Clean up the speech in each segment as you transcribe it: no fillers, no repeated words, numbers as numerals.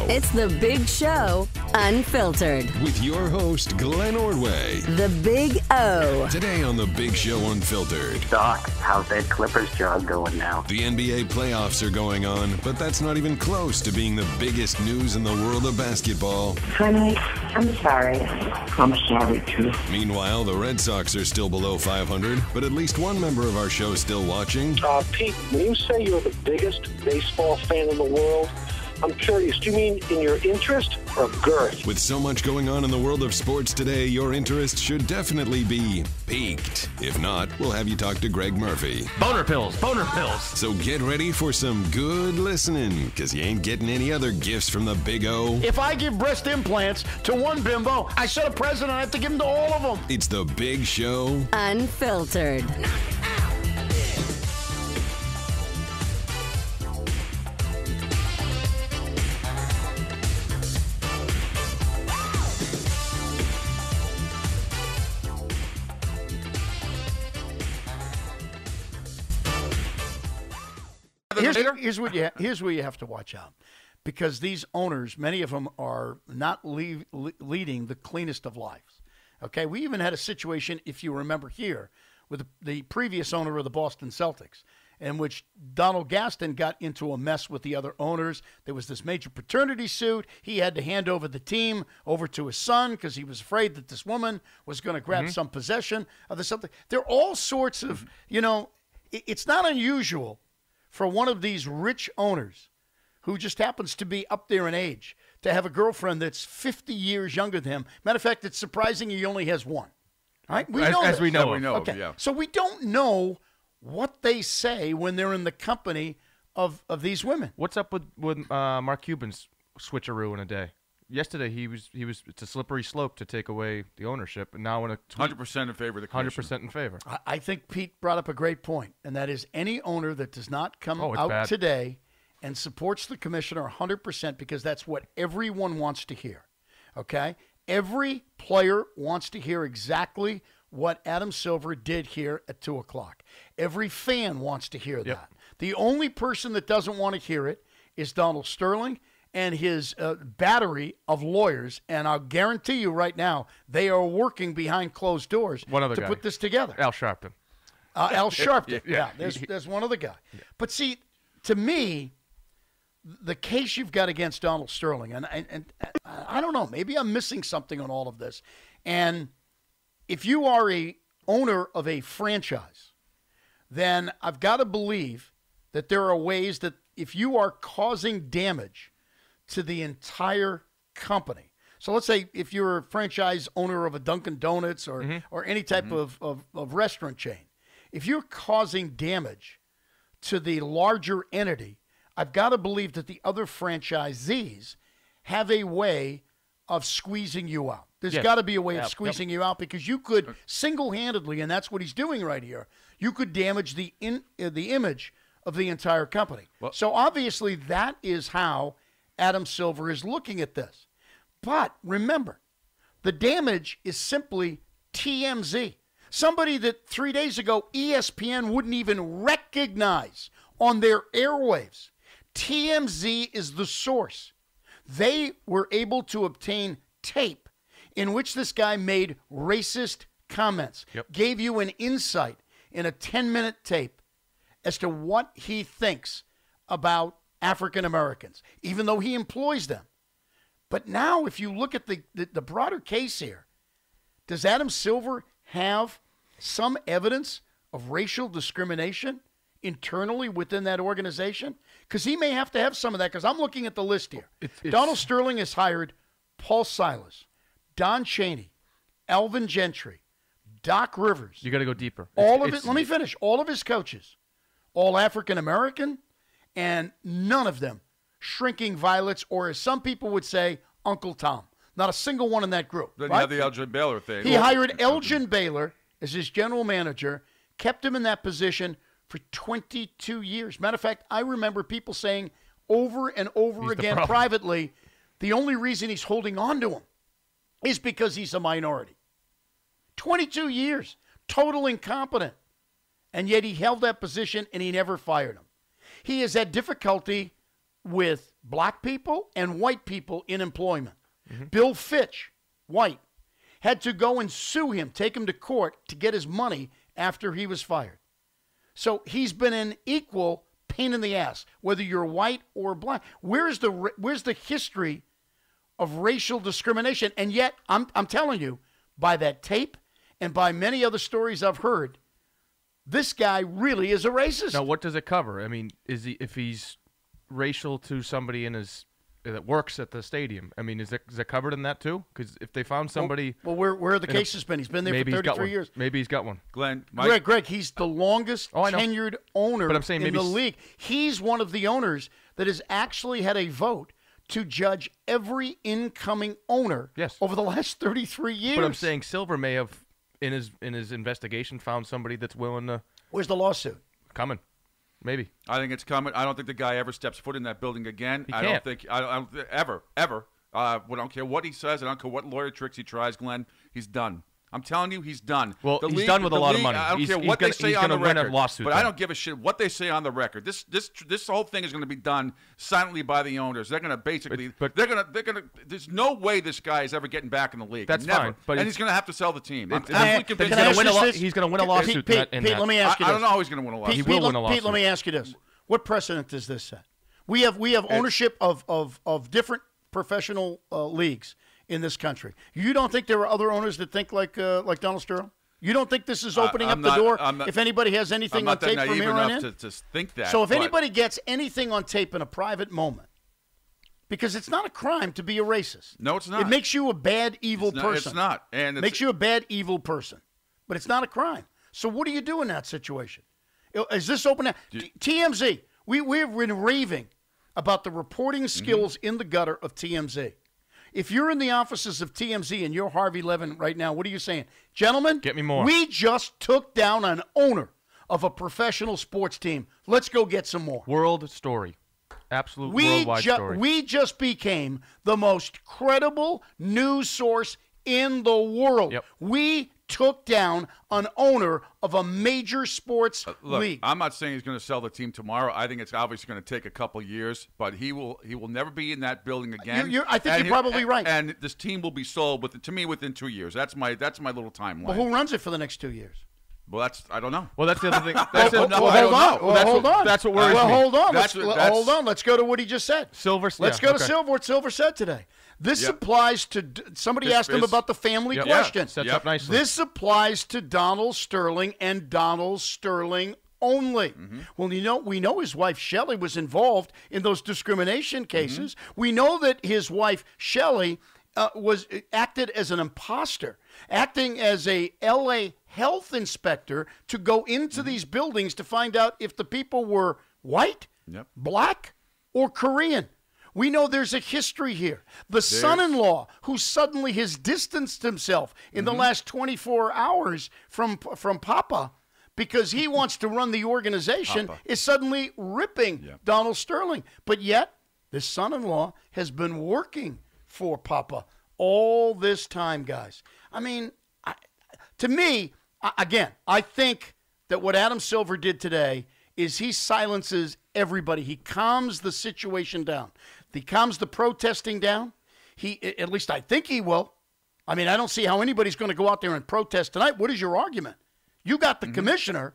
It's The Big Show Unfiltered. With your host, Glenn Ordway. The Big O. Today on The Big Show Unfiltered. Doc, how's that Clippers job going now? The NBA playoffs are going on, but that's not even close to being the biggest news in the world of basketball. Honey, I'm sorry. I'm sorry, too. Meanwhile, the Red Sox are still below 500, but at least one member of our show is still watching. Pete, when you say you're the biggest baseball fan in the world, I'm curious, do you mean in your interest or girth? With so much going on in the world of sports today, your interest should definitely be piqued. If not, we'll have you talk to Greg Murphy. Boner pills, boner pills. So get ready for some good listening, because you ain't getting any other gifts from the Big O. If I give breast implants to one bimbo, I said a president, I have to give them to all of them. It's The Big Show Unfiltered. Here's where you have to watch out, because these owners, many of them are not leading the cleanest of lives. Okay, we even had a situation, if you remember here, with the previous owner of the Boston Celtics, in which Donald Gaston got into a mess with the other owners. There was this major paternity suit. He had to hand over the team over to his son because he was afraid that this woman was going to grab some possession of the something. There are all sorts of, it's not unusual for one of these rich owners who just happens to be up there in age to have a girlfriend that's 50 years younger than him. Matter of fact, it's surprising he only has one. Right? We know. Okay. Yeah. So we don't know what they say when they're in the company of these women. What's up with Mark Cuban's switcheroo in a day? Yesterday he was it's a slippery slope to take away the ownership, and now in a 100% in favor of the commission. 100% in favor. I think Pete brought up a great point, and that is any owner that does not come out bad. today and supports the commissioner 100%, because that's what everyone wants to hear. Okay? Every player wants to hear exactly what Adam Silver did here at 2 o'clock. Every fan wants to hear that. The only person that doesn't want to hear it is Donald Sterling and his battery of lawyers, and I'll guarantee you right now, they are working behind closed doors to put this together. Al Sharpton. Al Sharpton. Yeah, there's one other guy. Yeah. But see, to me, the case you've got against Donald Sterling, and I don't know, maybe I'm missing something on all of this. And if you are a owner of a franchise, then I've got to believe that there are ways that if you are causing damage to the entire company. So let's say if you're a franchise owner of a Dunkin' Donuts or any type of restaurant chain, if you're causing damage to the larger entity, I've got to believe that the other franchisees have a way of squeezing you out. There's got to be a way of squeezing you out, because you could single-handedly, and that's what he's doing right here, you could damage the image of the entire company. Well, so obviously that is how Adam Silver is looking at this. But remember, the damage is simply TMZ. Somebody that 3 days ago ESPN wouldn't even recognize on their airwaves. TMZ is the source. They were able to obtain tape in which this guy made racist comments, gave you an insight in a 10-minute tape as to what he thinks about African Americans, even though he employs them. But now, if you look at the broader case here, does Adam Silver have some evidence of racial discrimination internally within that organization? Because he may have to have some of that, because I'm looking at the list here. Donald Sterling has hired Paul Silas, Don Chaney, Alvin Gentry, Doc Rivers. You got to go deeper. Let me finish. All of his coaches, all African American, and none of them shrinking violets, or as some people would say, Uncle Tom. Not a single one in that group. Then you have the Elgin Baylor thing. He hired Elgin Baylor as his general manager, kept him in that position for 22 years. Matter of fact, I remember people saying over and over again privately, the only reason he's holding on to him is because he's a minority. 22 years, total incompetent. And yet he held that position and he never fired him. He has had difficulty with black people and white people in employment. Bill Fitch, white, had to go and sue him, take him to court to get his money after he was fired. So he's been an equal pain in the ass, whether you're white or black. Where's the history of racial discrimination? And yet, I'm telling you, by that tape and by many other stories I've heard, this guy really is a racist. Now, what does it cover? I mean, if he's racial to somebody that works at the stadium, I mean, is it covered in that too? Because if they found somebody, well, where are the cases been? He's been there for 33 years. Maybe he's got one. Glenn, Greg, he's the longest tenured owner in the league. He's one of the owners that has actually had a vote to judge every incoming owner over the last 33 years. But I'm saying Silver may have, in his investigation, found somebody that's willing to. Where's the lawsuit? Coming. Maybe. I think it's coming. I don't think the guy ever steps foot in that building again. He I can't. don't think ever. I don't care what he says. I don't care what lawyer tricks he tries, Glenn. He's done. I'm telling you, he's done. Well, he's done with a lot of money. I don't care what they say on the record. But I don't give a shit what they say on the record. This whole thing is going to be done silently by the owners. They're going to basically. They're going to. There's no way this guy is ever getting back in the league. That's Never. fine. But and he's going to have to sell the team. I'm absolutely convinced he's going to win a lawsuit. Pete, let me ask you this. I don't know how he's going to win a lawsuit. He will win a lawsuit. Pete, let me ask you this. What precedent does this set? We have ownership of different professional leagues in this country. You don't think there are other owners that think like Donald Sterling? You don't think this is opening up the door if anybody has anything on tape from here on in? To think that. So if anybody gets anything on tape in a private moment, because it's not a crime to be a racist. No, it's not. It makes you a bad, evil person. It's not. And it makes you a bad, evil person. But it's not a crime. So what do you do in that situation? Is this open? TMZ, we've been raving about the reporting skills in the gutter of TMZ. If you're in the offices of TMZ and you're Harvey Levin right now, what are you saying? Gentlemen, get me more. We just took down an owner of a professional sports team. Let's go get some more. World story. Absolute worldwide story. We just became the most credible news source in the world. Yep. We took down an owner of a major sports league. I'm not saying he's going to sell the team tomorrow. I think it's obviously going to take a couple years, but he will never be in that building again. I think you're probably right. And this team will be sold within 2 years. That's my little timeline. Well, who runs it for the next 2 years? Well, I don't know. Well, that's the other thing. Hold on. That's what worries me. Hold on. Hold on. Let's go to what he just said. Let's go to Silver. What Silver said today. This applies to somebody asked him about the family question. Sets up nicely. This applies to Donald Sterling and Donald Sterling only. Well, we know his wife Shelley was involved in those discrimination cases. We know that his wife Shelley was acted as an imposter, acting as a L.A. health inspector to go into these buildings to find out if the people were white, black, or Korean. We know there's a history here. The son-in-law who suddenly has distanced himself in the last 24 hours from Papa because he wants to run the organization is suddenly ripping Donald Sterling. But yet, this son-in-law has been working for Papa all this time, guys. I mean, to me, again, I think that what Adam Silver did today is he silences everybody. He calms the situation down. He calms the protesting down. At least I think he will. I mean, I don't see how anybody's going to go out there and protest tonight. What is your argument? You got the commissioner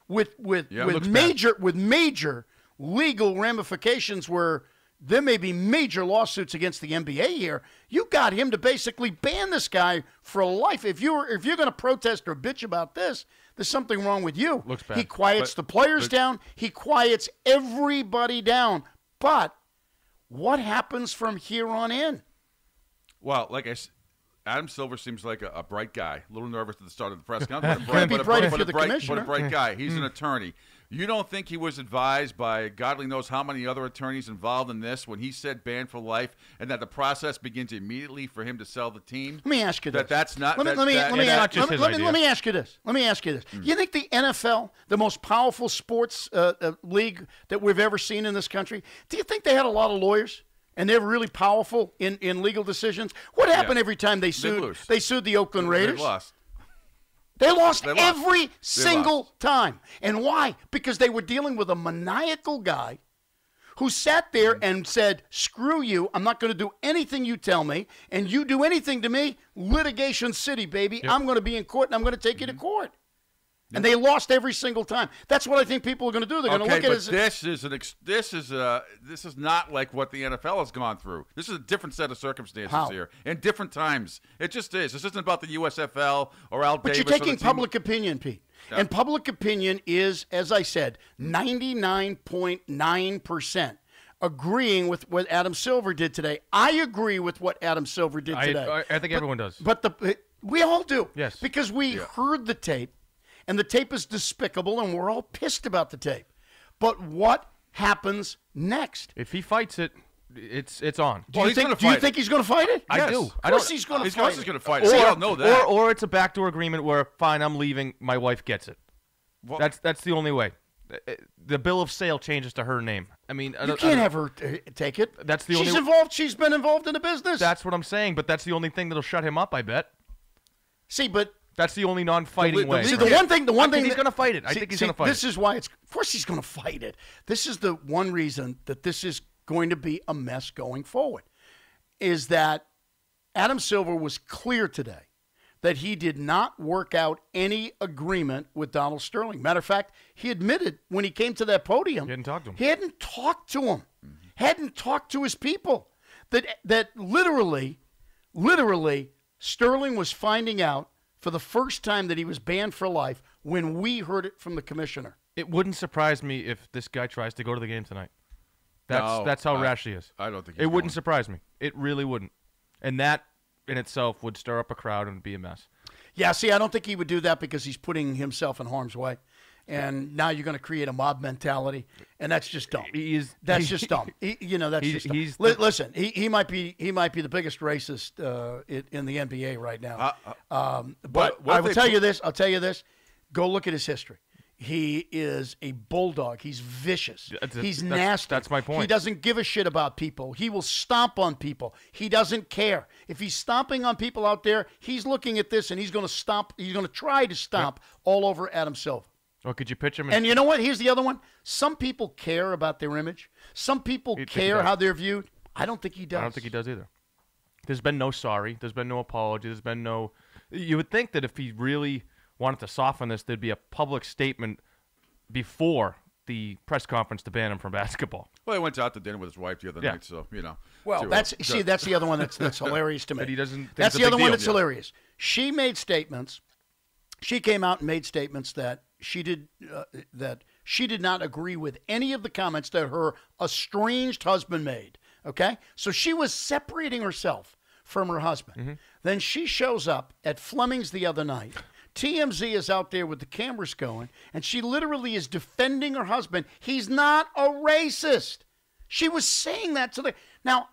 with major legal ramifications where there may be major lawsuits against the NBA here. You got him to basically ban this guy for life. If you're going to protest or bitch about this, there's something wrong with you. Looks bad. He quiets the players down. He quiets everybody down. But what happens from here on in? Well, like I said, Adam Silver seems like a bright guy. A little nervous at the start of the press conference. Can't be bright if you're the commissioner. But a bright guy. He's an attorney. You don't think he was advised by godly knows how many other attorneys involved in this when he said ban for life and that the process begins immediately for him to sell the team? Let me ask you this. That's not. Let me ask you this. You think the NFL, the most powerful sports league that we've ever seen in this country, do you think they had a lot of lawyers? And they're really powerful in legal decisions. What happened every time they sued? They sued the Oakland Raiders. They lost every single time. And why? Because they were dealing with a maniacal guy who sat there and said, screw you, I'm not going to do anything you tell me, and you do anything to me, litigation city, baby. Yep. I'm going to be in court, and I'm going to take you to court. And they lost every single time. That's what I think people are going to do. They're going to look at it as this is not like what the NFL has gone through. This is a different set of circumstances here in different times. It just is. This isn't about the USFL or Al Davis. But you're taking public opinion, Pete. Yeah. And public opinion is, as I said, 99.9% agreeing with what Adam Silver did today. I agree with what Adam Silver did today. I think everyone does. But we all do. Yes. Because we heard the tape. And the tape is despicable, and we're all pissed about the tape. But what happens next? If he fights it, it's on. Do you think he's going to fight it? I do. Of course he's going to fight it. He's going to fight it. We all know that. Or it's a backdoor agreement where, fine, I'm leaving, my wife gets it. Well, that's the only way. The bill of sale changes to her name. I mean, you can't have her take it. That's the only. She's involved. She's been involved in the business. That's what I'm saying. But that's the only thing that'll shut him up, I bet. See, but. That's the only non-fighting way. See, the one thing he's going to fight it. I think he's going to fight it. This is why of course he's going to fight it. This is the one reason that this is going to be a mess going forward, is that Adam Silver was clear today that he did not work out any agreement with Donald Sterling. Matter of fact, he admitted when he came to that podium, he hadn't talked to him. He hadn't talked to him. Hadn't talked to his people. That literally, Sterling was finding out for the first time that he was banned for life when we heard it from the commissioner. It wouldn't surprise me if this guy tries to go to the game tonight. That's how rash he is. I don't think it wouldn't surprise me. It really wouldn't. And that in itself would stir up a crowd and be a mess. Yeah, see, I don't think he would do that because he's putting himself in harm's way. And now you're going to create a mob mentality, and that's just dumb. That's just dumb. Listen, he might be the biggest racist in the NBA right now. But I will tell you this. I'll tell you this. Go look at his history. He is a bulldog. He's vicious. He's nasty. That's my point. He doesn't give a shit about people. He will stomp on people. He doesn't care. If he's stomping on people out there, he's looking at this, and he's going to stomp. He's going to try to stomp all over Adam Silver. Well, could you pitch him? And you know what? Here's the other one. Some people care about their image. Some people care how they're viewed. I don't think he does. I don't think he does either. There's been no sorry. There's been no apology. There's been no. You would think that if he really wanted to soften this, there'd be a public statement before the press conference to ban him from basketball. Well, he went out to dinner with his wife the other night, so you know. Well, that's the other one that's hilarious to me. That he doesn't. That's the other one that's hilarious. She made statements. She came out and made statements that she did not agree with any of the comments that her estranged husband made. Okay, so she was separating herself from her husband. Mm-hmm. Then she shows up at Fleming's the other night. TMZ is out there with the cameras going, and she literally is defending her husband. He's not a racist. She was saying that to the now.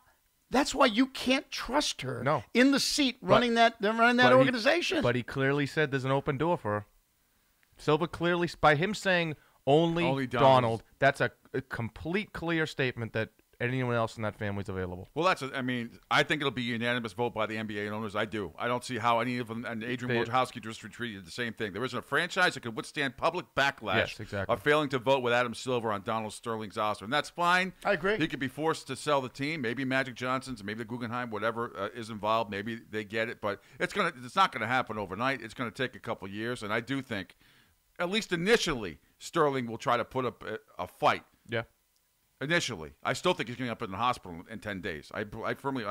That's why you can't trust her in the seat running that organization. But he clearly said there's an open door for her. Silva clearly, by him saying only Donald, that's a complete clear statement that anyone else in that family is available. Well, I think it'll be a unanimous vote by the NBA owners. I do. I don't see how any of them, and Adrian Wojnarowski just retreated the same thing. There isn't a franchise that could withstand public backlash of failing to vote with Adam Silver on Donald Sterling's roster. And that's fine. I agree. He could be forced to sell the team. Maybe Magic Johnson's, maybe the Guggenheim, whatever is involved. Maybe they get it. But it's not going to happen overnight. It's going to take a couple years. And I do think, at least initially, Sterling will try to put up a fight. Yeah. Initially, I still think he's going to end up in the hospital in 10 days. I firmly,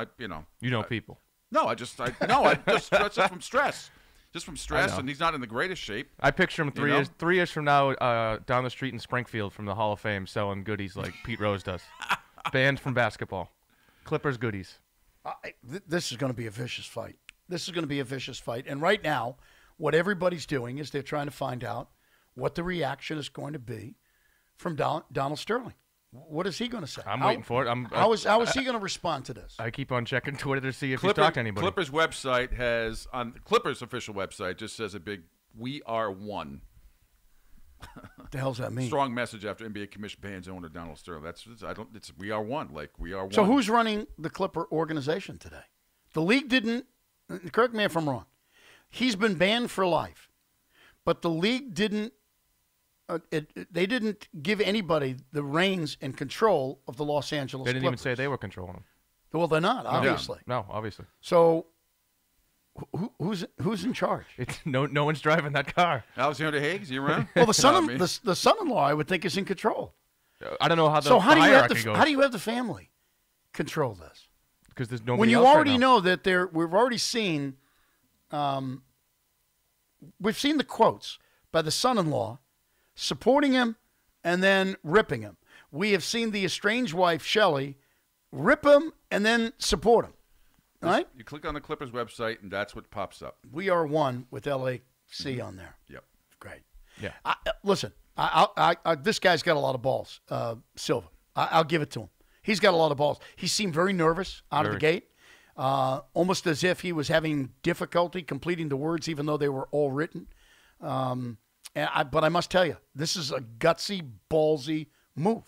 people. No, just from stress. Just from stress, and he's not in the greatest shape. I picture him 3 years from now down the street in Springfield from the Hall of Fame selling goodies like Pete Rose does. Banned from basketball. Clippers goodies. This is going to be a vicious fight. And right now, what everybody's doing is they're trying to find out what the reaction is going to be from Donald Sterling. What is he going to say? I'm waiting for it. How is he going to respond to this? I keep on checking Twitter to see if he's talked to anybody. Clippers website has, on Clippers official website, just says a big "We are one." What the hell does that mean? Strong message after NBA commission bans owner Donald Sterling. It's "We are one." Like we are one. So who's running the Clipper organization today? The league didn't. Correct me if I'm wrong. He's been banned for life, but the league didn't they didn't give anybody the reins and control of the Los Angeles They didn't Clippers. even say they were controlling them. Well, they're not, obviously. No, obviously. So who's in charge? No one's driving that car. Alexander Hagues, you around? Well, the son-in-law, I would think, is in control. I don't know how the how do you hierarchy goes. How do you have the family control this? Because there's nobody when you else already right now. know that we've already seen, we've seen the quotes by the son-in-law supporting him and then ripping him. We have seen the estranged wife, Shelley, rip him and then support him. All right? You click on the Clippers website, and that's what pops up. We are one with LAC on there. Yep. Great. Yeah. Listen, this guy's got a lot of balls, Silva. I'll give it to him. He's got a lot of balls. He seemed very nervous out of the gate, almost as if he was having difficulty completing the words, even though they were all written. But I must tell you, this is a gutsy, ballsy move.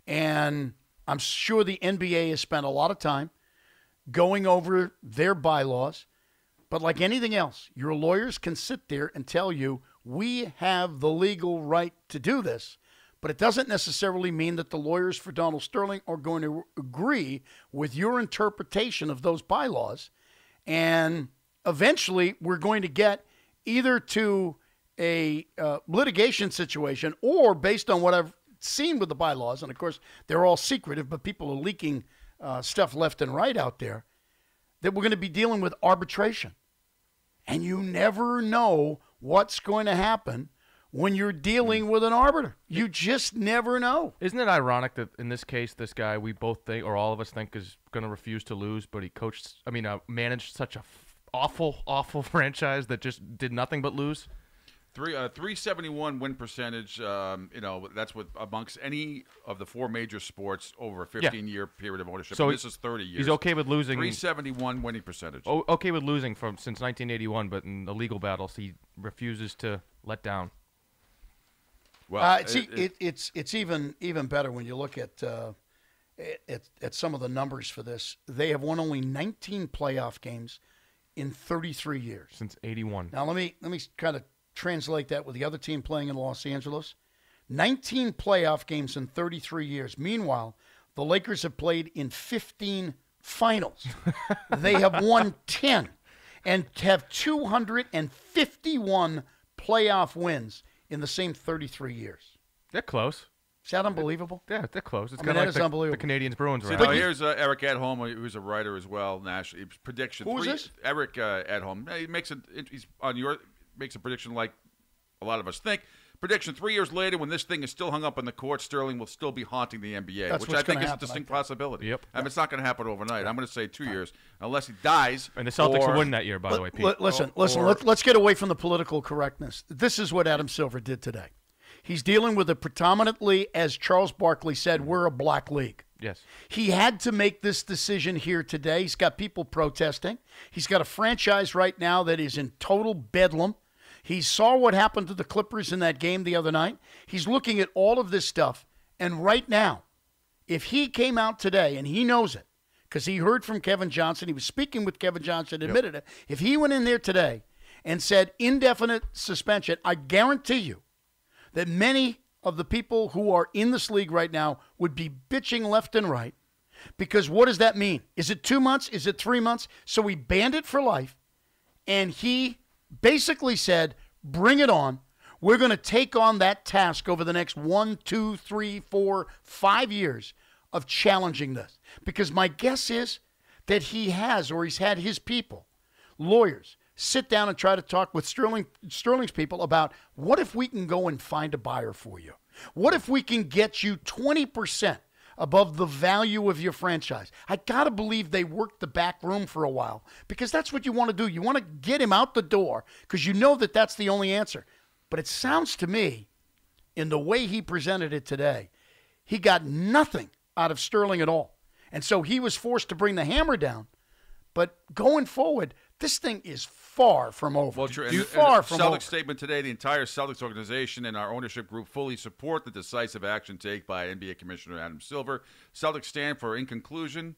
And I'm sure the NBA has spent a lot of time going over their bylaws. But like anything else, your lawyers can sit there and tell you, we have the legal right to do this. But it doesn't necessarily mean that the lawyers for Donald Sterling are going to agree with your interpretation of those bylaws. And eventually we're going to get either to a litigation situation, or based on what I've seen with the bylaws, and of course they're all secretive, but people are leaking stuff left and right out there, that we're going to be dealing with arbitration. And you never know what's going to happen when you're dealing with an arbiter. You just never know. Isn't it ironic that in this case, this guy we both think, or all of us think, is going to refuse to lose, but he managed such a awful franchise that just did nothing but lose? 371 win percentage. That's with amongst any of the four major sports over a 15-year period of ownership. So this is 30 years. He's okay with losing. 371 winning percentage. Okay with losing since 1981, but in the legal battles, he refuses to let down. Well, it's even better when you look at some of the numbers for this. They have won only 19 playoff games in 33 years since '81. Now let me kind of translate that with the other team playing in Los Angeles. 19 playoff games in 33 years. Meanwhile, the Lakers have played in 15 finals. They have won 10 and have 251 playoff wins in the same 33 years. They're close. Is that unbelievable? Yeah, they're close. It's that is unbelievable. The Canadians Bruins, right? So here's Eric Edholm, who's a writer as well. National prediction. Who is this? Eric Edholm. He makes a prediction like a lot of us think. Prediction: 3 years later, when this thing is still hung up in the court, Sterling will still be haunting the NBA, which I think is a distinct possibility. Yep. I mean, it's not going to happen overnight. I'm going to say 2 years, unless he dies. And the Celtics will win that year, by the way, Pete. Listen. Let's get away from the political correctness. This is what Adam Silver did today. He's dealing with a predominantly, as Charles Barkley said, we're a black league. Yes. He had to make this decision here today. He's got people protesting. He's got a franchise right now that is in total bedlam. He saw what happened to the Clippers in that game the other night. He's looking at all of this stuff. And right now, if he came out today, and he knows it, because he heard from Kevin Johnson, he was speaking with Kevin Johnson, admitted it. If he went in there today and said indefinite suspension, I guarantee you that many of the people who are in this league right now would be bitching left and right. Because what does that mean? Is it 2 months? Is it 3 months? So he banned it for life. And he basically said, bring it on. We're going to take on that task over the next 1, 2, 3, 4, 5 years of challenging this. Because my guess is that he has, or he's had his people, lawyers, sit down and try to talk with Sterling's people about what if we can go and find a buyer for you? What if we can get you 20% above the value of your franchise? I got to believe they worked the back room for a while, because that's what you want to do. You want to get him out the door because you know that that's the only answer. But it sounds to me, in the way he presented it today, he got nothing out of Sterling at all. And so he was forced to bring the hammer down. But going forward, this thing is far from over. Well, true. Far from over. Celtics statement today, the entire Celtics organization and our ownership group fully support the decisive action taken by NBA Commissioner Adam Silver. Celtics stand for, in conclusion,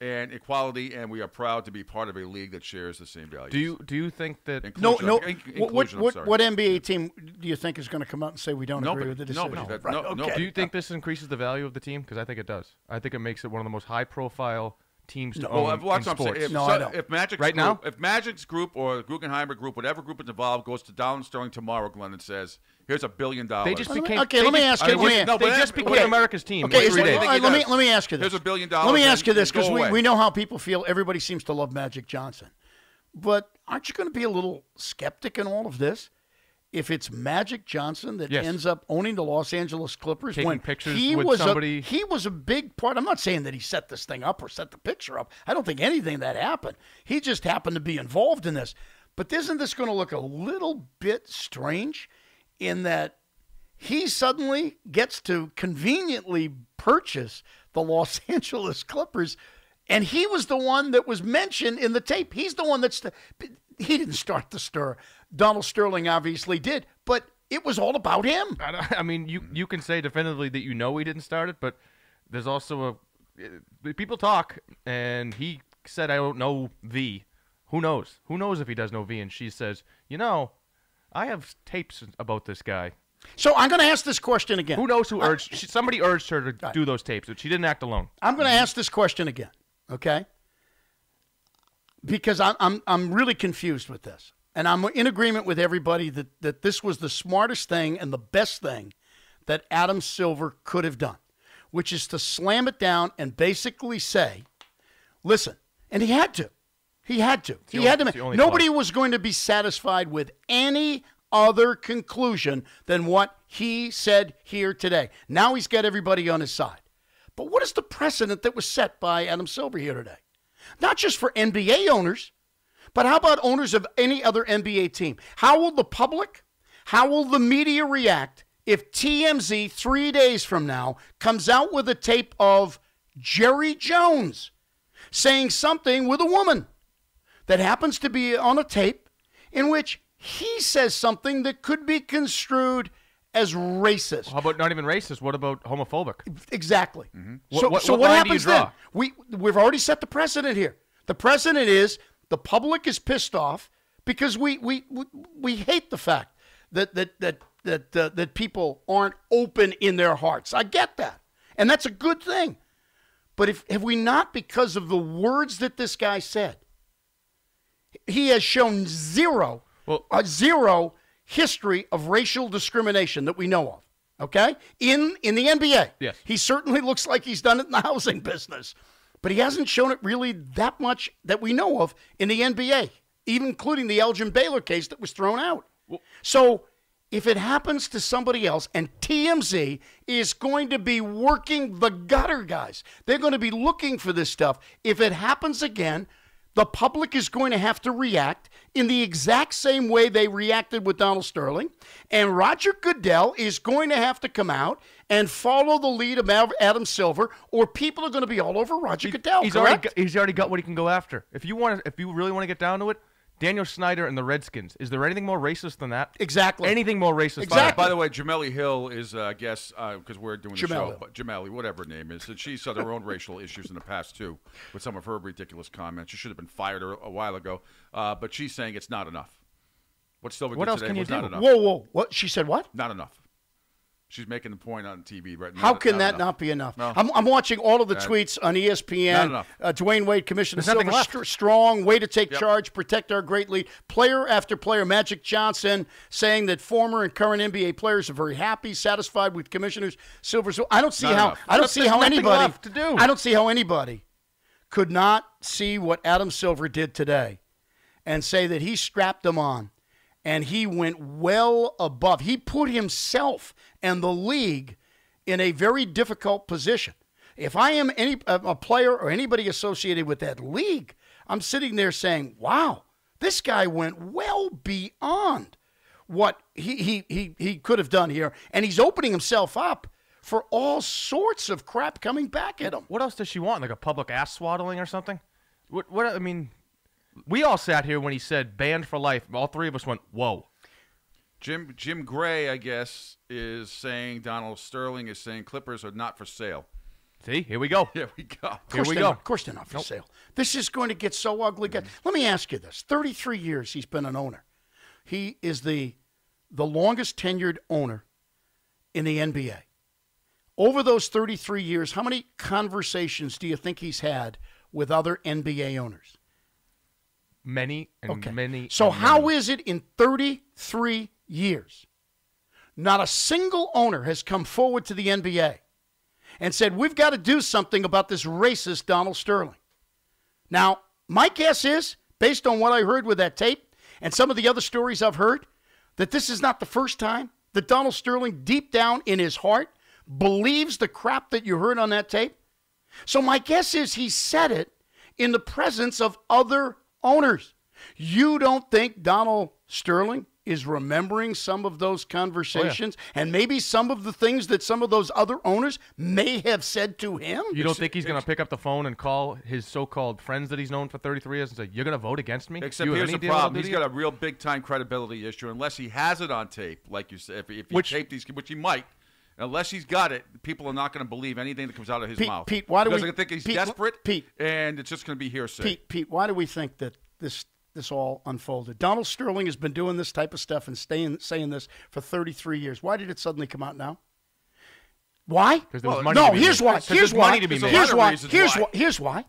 and equality, and we are proud to be part of a league that shares the same values. Do you think that inclusion, what NBA team do you think is going to come out and say we don't agree with the decision? Nobody. Do you think this increases the value of the team? Because I think it does. I think it makes it one of the most high-profile teams to own in sports. If Magic's group or Guggenheimer group, whatever group is involved, goes to Donald Sterling tomorrow, Glenn, and says, "Here's $1 billion." They just became. Okay, let me ask you. They just became America's team. Okay, let me ask you this. Here's $1 billion. Let me ask you this, because we know how people feel. Everybody seems to love Magic Johnson, but aren't you going to be a little skeptic in all of this? If it's Magic Johnson that ends up owning the Los Angeles Clippers, taking when pictures he with was somebody, he was a big part. I'm not saying that he set this thing up or set the picture up. I don't think anything that happened. He just happened to be involved in this. But isn't this going to look a little bit strange in that he suddenly gets to conveniently purchase the Los Angeles Clippers, and he was the one that was mentioned in the tape. He's the one he didn't start the stir. Donald Sterling obviously did, but it was all about him. I mean, you can say definitively that you know he didn't start it, but there's also people talk, and he said, "I don't know V." Who knows? Who knows if he does know V? And she says, I have tapes about this guy. So I'm going to ask this question again. Who knows who urged? Somebody urged her to do those tapes, but she didn't act alone. I'm going to ask this question again, okay? Because I'm really confused with this. And I'm in agreement with everybody that this was the smartest thing and the best thing that Adam Silver could have done, which is to slam it down and basically say, listen, and he had to. He had to. Nobody was going to be satisfied with any other conclusion than what he said here today. Now he's got everybody on his side. But what is the precedent that was set by Adam Silver here today? Not just for NBA owners, but how about owners of any other NBA team? How will the public, how will the media react if TMZ 3 days from now comes out with a tape of Jerry Jones saying something with a woman that happens to be on a tape in which he says something that could be construed as racist? How about not even racist? What about homophobic? Exactly. Mm-hmm. So what happens then? We've already set the precedent here. The precedent is the public is pissed off because we hate the fact that people aren't open in their hearts. I get that, and that's a good thing. But have we not, because of the words that this guy said, he has shown zero history of racial discrimination that we know of, okay? In the NBA. Yes. He certainly looks like he's done it in the housing business. But he hasn't shown it really that much that we know of in the NBA, even including the Elgin Baylor case that was thrown out. So if it happens to somebody else, and TMZ is going to be working the gutter, guys. They're going to be looking for this stuff. If it happens again, the public is going to have to react in the exact same way they reacted with Donald Sterling. And Roger Goodell is going to have to come out and follow the lead of Adam Silver, or people are going to be all over Roger Goodell. He's already got what he can go after. If you really want to get down to it, Daniel Snyder and the Redskins. Is there anything more racist than that? Exactly. Anything more racist exactly. than that? By the way, Jameli Hill is, I guess, because we're doing the show. Hill. Jameli, whatever her name is. And she's had her own racial issues in the past, too, with some of her ridiculous comments. She should have been fired a while ago. But she's saying it's not enough. What Silver did today was not enough. Whoa. What? She said what? Not enough. She's making the point on TV right now. How can that not be enough? No. I'm watching all of the tweets on ESPN. Not enough. Dwayne Wade, Commissioner Silver, strong, way to take charge, protect our great lead. Player after player, Magic Johnson saying that former and current NBA players are very happy, satisfied with Commissioner Silver. So I don't see how anybody could not see what Adam Silver did today and say that he strapped them on. And he went well above. He put himself and the league in a very difficult position. If I am a player or anybody associated with that league, I'm sitting there saying, wow, this guy went well beyond what he could have done here. And he's opening himself up for all sorts of crap coming back at him. What else does she want? Like a public ass swaddling or something? I mean... We all sat here when he said banned for life. All three of us went, whoa. Jim Gray, I guess, is saying Donald Sterling is saying Clippers are not for sale. See, here we go. Here we go. Here we go. Of course they're not for sale. This is going to get so ugly. Let me ask you this. 33 years he's been an owner. He is the longest tenured owner in the NBA. Over those 33 years, how many conversations do you think he's had with other NBA owners? Many and many. So and how many. is it in 33 years, not a single owner has come forward to the NBA and said, we've got to do something about this racist Donald Sterling? Now, my guess is, based on what I heard with that tape and some of the other stories I've heard, that this is not the first time that Donald Sterling, deep down in his heart, believes the crap that you heard on that tape. So my guess is he said it in the presence of other owners. You don't think Donald Sterling is remembering some of those conversations and maybe some of the things that some of those other owners may have said to him? You don't think he's going to pick up the phone and call his so-called friends that he's known for 33 years and say, you're going to vote against me? Except here's the problem. He's got a real big-time credibility issue unless he has it on tape, like you said. If he taped these, which he might. Unless he's got it, people are not going to believe anything that comes out of his mouth. Pete, why do because we think he's Pete, desperate? Pete, and it's just going to be hearsay. Pete, why do we think that this all unfolded? Donald Sterling has been doing this type of stuff and saying this for 33 years. Why did it suddenly come out now? Why? Because there was money to be here's made. why. Here's why. Money to be made. Here's why.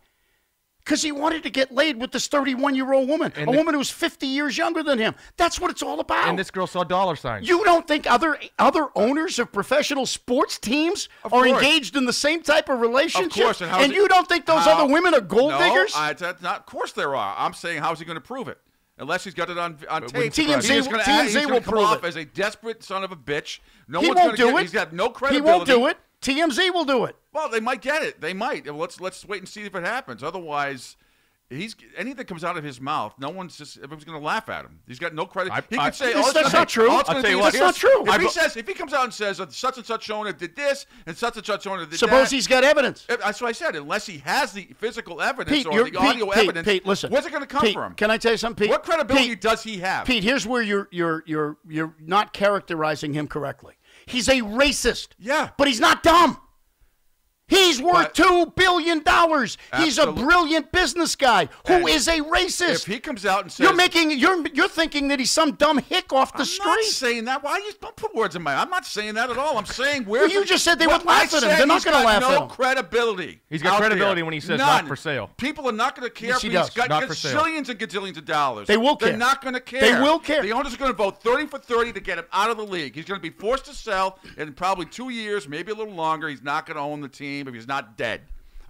Because he wanted to get laid with this 31-year-old woman, a woman who's 50 years younger than him. That's what it's all about. And this girl saw dollar signs. You don't think other owners of professional sports teams are engaged in the same type of relationship? Of course. And you don't think those other women are gold diggers? Of course there are. I'm saying, how's he going to prove it? Unless he's got it on tape. TMZ will prove off it. as a desperate son of a bitch. He won't do it. He's got no credibility. He won't do it. TMZ will do it. Well, they might get it. They might. Let's wait and see if it happens. Otherwise, anything that comes out of his mouth, everyone's going to laugh at him. He's got no credit. He could say, that's not true. I'll tell you what, that's not true. If he comes out and says such and such owner did this and such owner did that. Suppose he's got evidence. That's what I said. Unless he has the physical evidence or the audio evidence, Pete, listen. Where's it going to come from? Can I tell you something, Pete? What credibility does he have? Pete, here's where you're not characterizing him correctly. He's a racist. Yeah. But he's not dumb. He's worth $2 billion. He's a brilliant business guy who is a racist. If he comes out and says you're thinking that he's some dumb hick off the street. I'm not saying that. Why you don't put words in my mouth? I'm not saying that at all. I'm saying well, you just said they would laugh at him. They're not going to laugh at him. No credibility. He's got credibility when he says None. not for sale. People are not going to care Yes, if he he's does. got Not for sale. gazillions and gazillions of dollars. They will care. They're not going to care. They will care. The owners are going to vote 30 for 30 to get him out of the league. He's going to be forced to sell in probably 2 years, maybe a little longer. He's not going to own the team if he's not dead.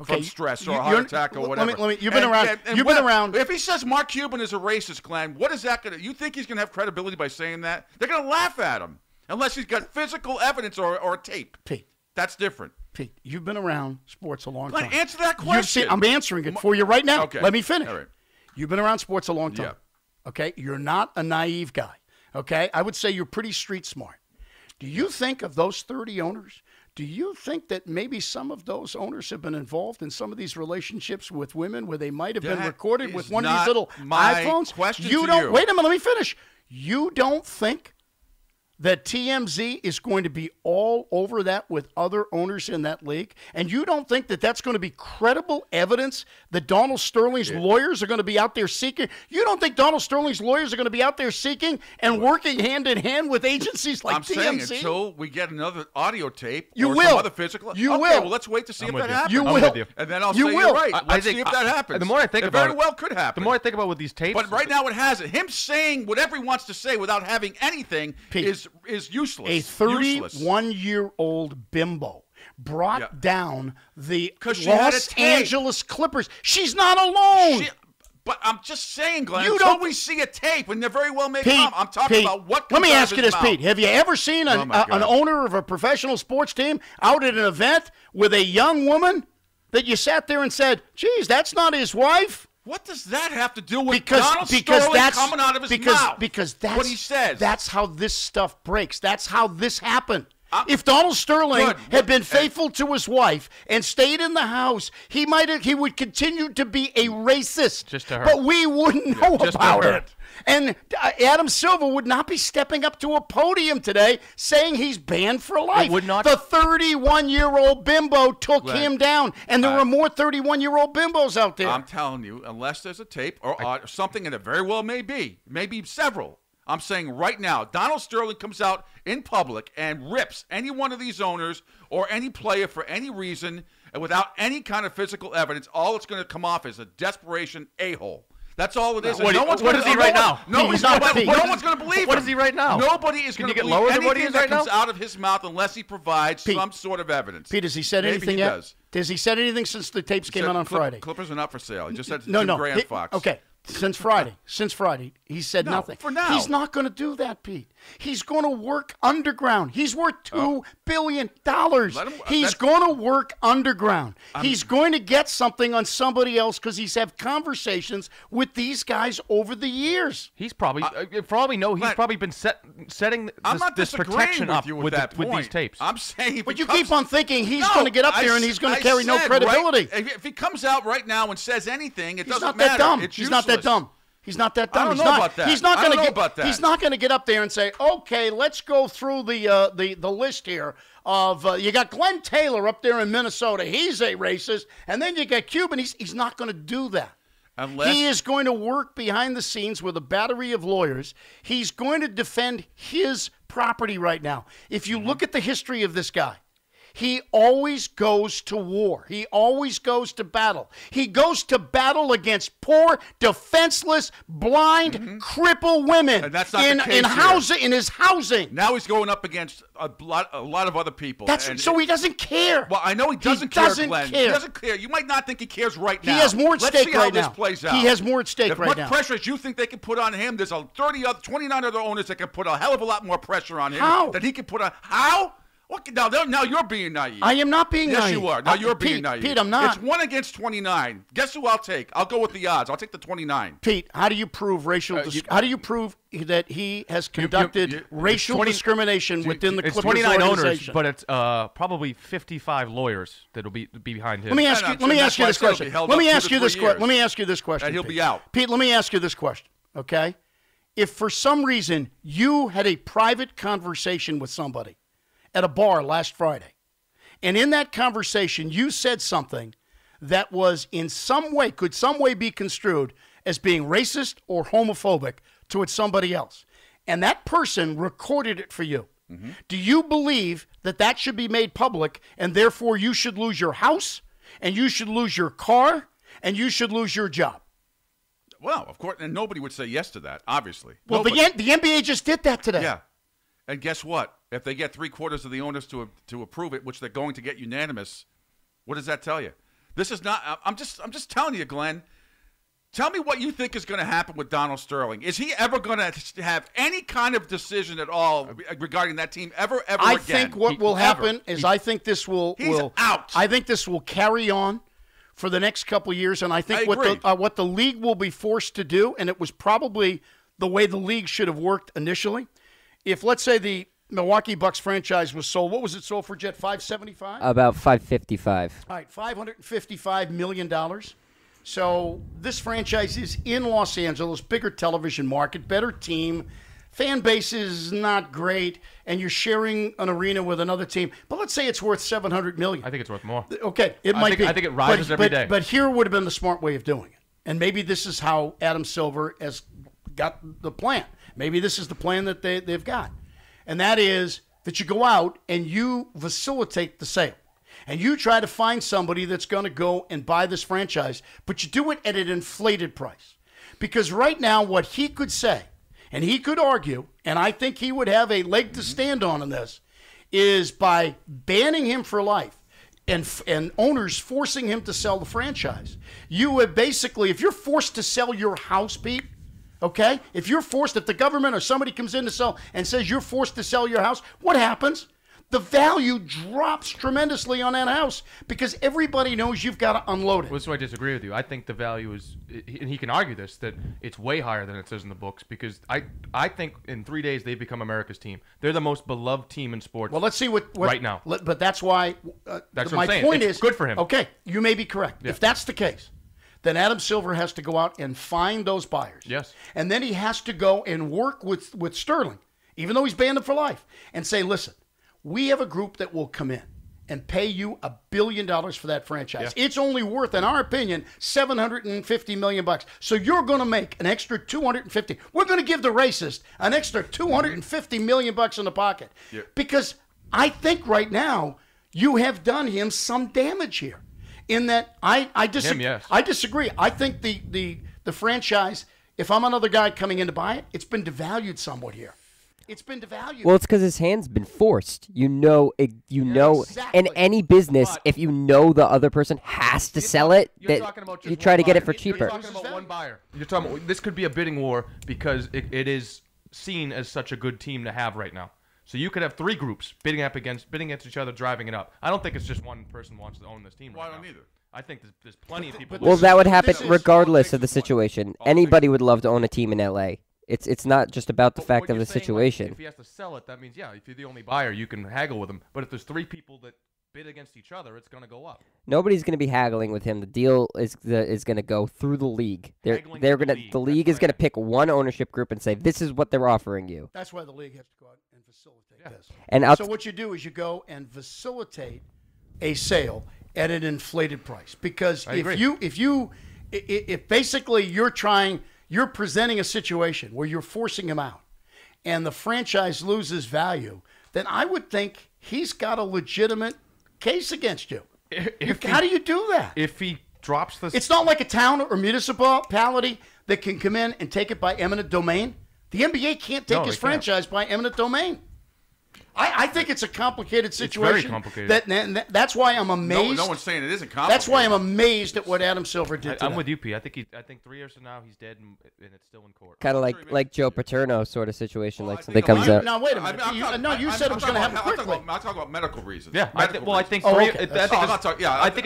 From stress or a heart attack or whatever. You've been around. You've been around. If he says Mark Cuban is a racist, Glenn, what is that going to? You think he's going to have credibility by saying that? They're going to laugh at him unless he's got physical evidence or tape. Pete, that's different. Pete, you've been around sports a long time. Answer that question. I'm answering it for you right now. Okay. Let me finish. All right. You've been around sports a long time. Yeah. Okay, you're not a naive guy. Okay, I would say you're pretty street smart. Do you think of those 30 owners? Do you think that maybe some of those owners have been involved in some of these relationships with women where they might have been recorded with one of these little iPhones? Wait a minute, let me finish. You don't think that TMZ is going to be all over that with other owners in that league? And you don't think that that's going to be credible evidence that Donald Sterling's lawyers are going to be out there seeking? You don't think Donald Sterling's lawyers are going to be out there seeking and working hand in hand with agencies like TMZ? I'm saying until we get another audio tape you or will. some other physical. You okay, will. Well, let's wait to see if that you. happens. You will. I'm with you. And then I'll You say will. you're right. Let's see if that happens. The more I think about it, very well could happen. The more I think about with these tapes. But right now it hasn't. Him saying whatever he wants to say without having anything is useless. A 31-year-old bimbo brought down the Los Angeles Clippers. She's not alone. But I'm just saying, Glenn, until we see a tape, and there very well may come. I'm talking about what Let comes me out ask of you his this, mouth. Pete. Have you ever seen an owner of a professional sports team out at an event with a young woman that you sat there and said, geez, that's not his wife? What does that have to do with Donald Sterling coming out of his mouth? Because that's what he says. That's how this stuff breaks. That's how this happened. If Donald Sterling had been faithful to his wife and stayed in the house, he would continue to be a racist. Just to her. But we wouldn't know about it. And Adam Silver would not be stepping up to a podium today saying he's banned for life. It would not. The 31-year-old bimbo took him down, and there were more 31-year-old bimbos out there. I'm telling you, unless there's a tape or something, and it very well may be several. I'm saying right now, Donald Sterling comes out in public and rips any one of these owners or any player for any reason, and without any kind of physical evidence, all it's going to come off is a desperation a-hole. That's all it is. What is he right now? No one's going to believe him. What is he right now? Nobody is going to believe anything that comes out of his mouth unless he provides some sort of evidence. Pete, has he said anything yet? Has he said anything since the tapes came out on Friday? Clippers are not for sale. He just said no. Jim Gray and Fox. Okay. Since Friday, he said nothing. For now. He's not going to do that, Pete. He's going to work underground. He's worth $2 billion. He's going to work underground. He's going to get something on somebody else because he's had conversations with these guys over the years. He's probably, for all we know, he's probably been setting this protection up with these tapes. I'm saying, but you keep on thinking he's going to get up there and he's going to carry no credibility. Right? If he comes out right now and says anything, it doesn't matter. Dumb. He's not that dumb. He's not that dumb. I don't know about that. He's not going to get up there and say, "Okay, let's go through the list here of you got Glenn Taylor up there in Minnesota. He's a racist, and then you got Cuban. He's not going to do that. He is going to work behind the scenes with a battery of lawyers. He's going to defend his property right now. If you look at the history of this guy, he always goes to war. He always goes to battle. He goes to battle against poor, defenseless, blind, crippled women. And that's not the case in his housing. Now he's going up against a lot of other people. So he doesn't care. Well, I know he doesn't care, Glenn. He doesn't care. You might not think he cares right now. He has more at stake right now. Let's see how this plays out. He has more at stake right now. As much pressure as you think they can put on him, there's 29 other owners that can put a hell of a lot more pressure on him than he can put on. How? Now you're being naive. I am not being naive. Yes, you are. Now you're being naive. Pete, I'm not. It's 1 against 29. Guess who I'll take? I'll go with the odds. I'll take the 29. Pete, how do you prove how do you prove that he has conducted racial discrimination within the Clippers organization? It's 29 owners, but it's probably 55 lawyers that will be behind him. Let me ask you this question. Let me ask you this question. And he'll be out. Pete, let me ask you this question, okay? If for some reason you had a private conversation with somebody at a bar last Friday, and in that conversation you said something that was in some way, could some way be construed as being racist or homophobic towards somebody else, and that person recorded it for you, do you believe that should be made public, and therefore you should lose your house, and you should lose your car, and you should lose your job? Well, of course, and nobody would say yes to that, obviously. Well, the NBA just did that today. Yeah. And guess what? If they get 3/4 of the owners to approve it, which they're going to get unanimous, what does that tell you? This is not. I'm just telling you, Glenn. Tell me what you think is going to happen with Donald Sterling. Is he ever going to have any kind of decision at all regarding that team ever again? I think what will happen is I think this will out. I think this will carry on for the next couple of years, and I think what the league will be forced to do, and it was probably the way the league should have worked initially. If, let's say, the Milwaukee Bucks franchise was sold, what was it sold for, Jet? $575? About $555. All right, $555 million. So this franchise is in Los Angeles, bigger television market, better team. Fan base is not great, and you're sharing an arena with another team. But let's say it's worth $700 million. I think it's worth more. Okay, it might be. I think it rises every day. But here would have been the smart way of doing it. And maybe this is how Adam Silver has got the plan. Maybe this is the plan that they've got. And that is that you go out and you facilitate the sale. And you try to find somebody that's going to go and buy this franchise, but you do it at an inflated price. Because right now what he could say, and he could argue, and I think he would have a leg to stand on in this, is by banning him for life and owners forcing him to sell the franchise. You would basically, if you're forced to sell your house, Pete, okay? If the government or somebody comes in to sell and says you're forced to sell your house, what happens? the value drops tremendously on that house because everybody knows you've got to unload it. Well, so I disagree with you. I think the value is, and he can argue this, that it's way higher than it says in the books because I think in 3 days they've become America's team. They're the most beloved team in sports. Well, let's see what right now. But that's why that's my what I'm saying. point It's is good for him. Okay, you may be correct. Yeah. If that's the case, then Adam Silver has to go out and find those buyers. Yes. And then he has to go and work with Sterling, even though he's banned him for life, and say, listen, we have a group that will come in and pay you $1 billion for that franchise. Yeah. It's only worth, in our opinion, $750 million. So you're going to make an extra $250. We're going to give the racist an extra $250 million in the pocket. Yeah. Because I think right now you have done him some damage here. In that I disagree. Yes. I disagree. I think the franchise, if I'm another guy coming in to buy it, it's been devalued somewhat here. It's been devalued. Well, it's because his hand's been forced. You know, exactly. in any business, But if you know the other person has to sell it, that you try to get it for cheaper. You're talking about one buyer. You're talking about, this could be a bidding war because it is seen as such a good team to have right now. So you could have 3 groups bidding against each other, driving it up. I don't think it's just one person wants to own this team right now. I don't either. I think there's plenty of people. Well, that would happen regardless of the situation. Anybody would love to own a team in L.A. It's not just about the fact of the situation. If he has to sell it, that means, yeah, if you're the only buyer, you can haggle with him. But if there's 3 people that bid against each other, it's going to go up. Nobody's going to be haggling with him. The deal is going to go through the league. The league is going to pick one ownership group and say, this is what they're offering you. That's why the league has to go out and facilitate this. And so what you do is you go and facilitate a sale at an inflated price. Because if basically you're presenting a situation where you're forcing him out and the franchise loses value, then I would think he's got a legitimate case against you. How do you do that? If he drops the... It's not like a town or municipality that can come in and take it by eminent domain. The NBA can't take his franchise by eminent domain. I think it's a complicated situation. It's very complicated. That's why I'm amazed. No one's saying it isn't complicated. That's why I'm amazed at what Adam Silver did today. I'm with you, P. I think 3 years from now he's dead and it's still in court. Kind of like Joe Paterno sort of situation, like something comes out. Now wait a minute. You said it was going to happen quickly. I'll talk about medical reasons. Yeah, I think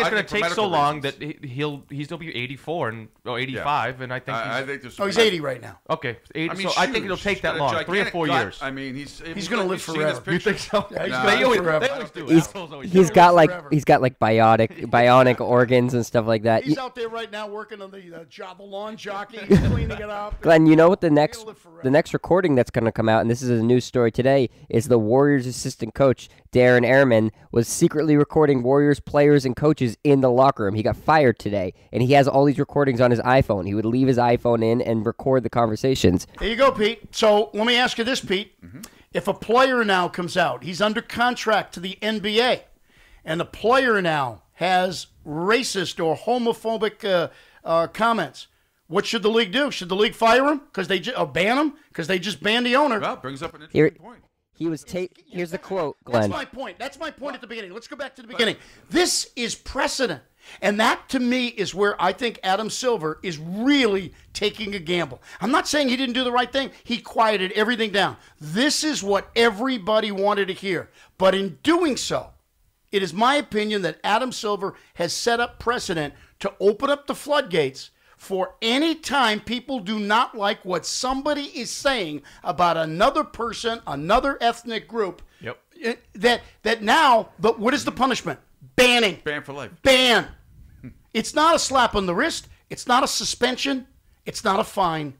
it's going to take so long that he'll be 84 and 85, and I think he's 80 right now. Okay, 80. So I think it'll take that long, 3 or 4 years. I mean, he's going to live forever. You think so? He's got like bionic organs and stuff like that. He's out there right now working on the lawn jockey, cleaning it up. Glenn, you know what the next recording that's going to come out, and this is a news story today, is the Warriors assistant coach Darren Ehrman was secretly recording Warriors players and coaches in the locker room. He got fired today, and he has all these recordings on his iPhone. He would leave his iPhone in and record the conversations. There you go, Pete. So let me ask you this, Pete. Mm-hmm. If a player now comes out, he's under contract to the NBA, and the player now has racist or homophobic comments, what should the league do? Should the league fire him or ban him because they just banned the owner? Well, brings up an interesting point. He was Here's the quote, Glenn. That's my point at the beginning. Let's go back to the beginning. This is precedent. And that, to me, is where I think Adam Silver is really taking a gamble. I'm not saying he didn't do the right thing. He quieted everything down. This is what everybody wanted to hear. But in doing so, it is my opinion that Adam Silver has set up precedent to open up the floodgates for any time people do not like what somebody is saying about another person, another ethnic group. Yep. That now, but what is the punishment? Banning. Ban for life. Ban. It's not a slap on the wrist. It's not a suspension. It's not a fine.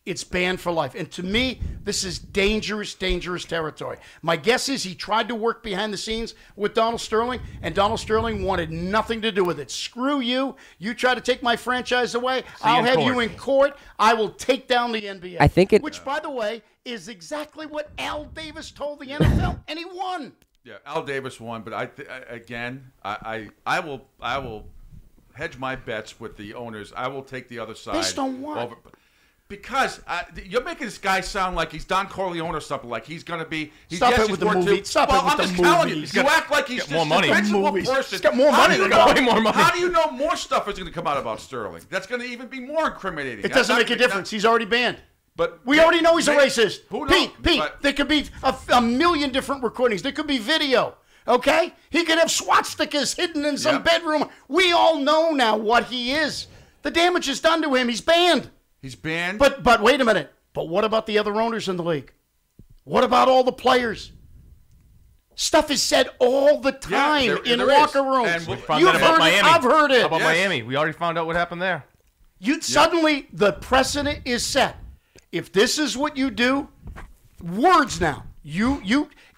It's banned for life. And to me, this is dangerous, dangerous territory. My guess is he tried to work behind the scenes with Donald Sterling, and Donald Sterling wanted nothing to do with it. Screw you. You try to take my franchise away. I'll have you in court. I will take down the NBA. Which, by the way, is exactly what Al Davis told the NFL, and he won. Yeah, Al Davis won, but I will hedge my bets with the owners. I will take the other side. Based on what? Because you're making this guy sound like he's Don Corleone or something. Like he's going to be. Stop it with the movie. Stop it with the movies. Telling you act like he's just more money. He's got more money. Way more money. How do you know more stuff is going to come out about Sterling? That's going to even be more incriminating. It doesn't make a difference. He's already banned. But we already know he's a racist. Who knows? Pete, there could be a million different recordings. There could be video. Okay? He could have swastikas hidden in some bedroom. We all know now what he is. The damage is done to him. He's banned. He's banned? But wait a minute. But what about the other owners in the league? What about all the players? Stuff is said all the time in locker rooms. You've heard it. I've heard it. How about Miami? We already found out what happened there. Suddenly, the precedent is set. If this is what you do, words now.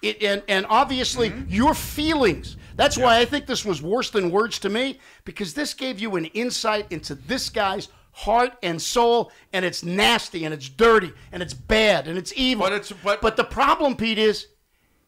And obviously your feelings. That's why I think this was worse than words to me, because this gave you an insight into this guy's heart and soul, and it's nasty, and it's dirty, and it's bad, and it's evil. But the problem, Pete, is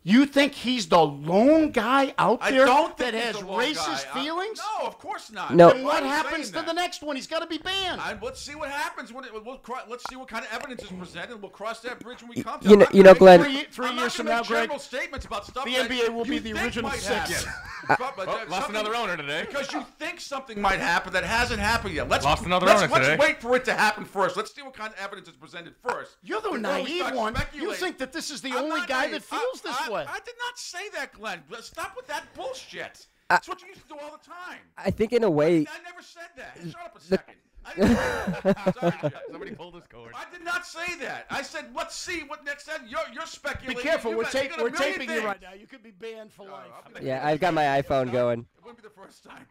you think he's the lone guy out there that has racist feelings? No, of course not. No. Then what happens to the next one? He's got to be banned. Let's see what happens. Let's see what kind of evidence is presented. We'll cross that bridge when we come to it. You know, Glenn. 3 years from now, Greg, general statements about stuff the NBA will be the original six. Lost another owner today. Because you think something might happen that hasn't happened yet. Let's wait for it to happen first. Let's see what kind of evidence is presented first. You're the naive one. You think that this is the only guy that feels this way. I did not say that, Glenn. Stop with that bullshit. That's what you used to do all the time. I think in a way... I never said that. Shut up a second. Sorry, somebody pulled his cord. I did not say that. I said, let's see what next time. You're speculating. Be careful. We're taping you right now. You could be banned for life. Yeah, I've got my iPhone going. It wouldn't be the first time.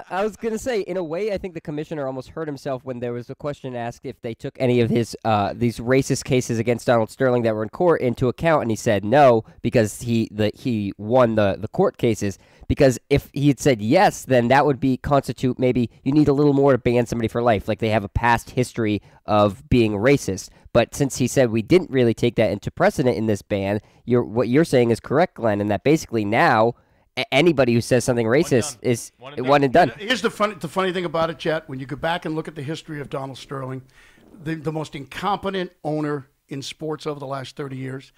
I was going to say, in a way, I think the commissioner almost hurt himself when there was a question asked if they took any of his these racist cases against Donald Sterling that were in court into account, and he said no because he won the court cases. Because if he had said yes, then that would constitute maybe you need a little more to ban somebody for life, like they have a past history of being racist. But since he said we didn't really take that into precedent in this ban, what you're saying is correct, Glenn, and that basically now anybody who says something racist is one and done. Here's the funny thing about it, Chet. When you go back and look at the history of Donald Sterling, the most incompetent owner in sports over the last 30 years,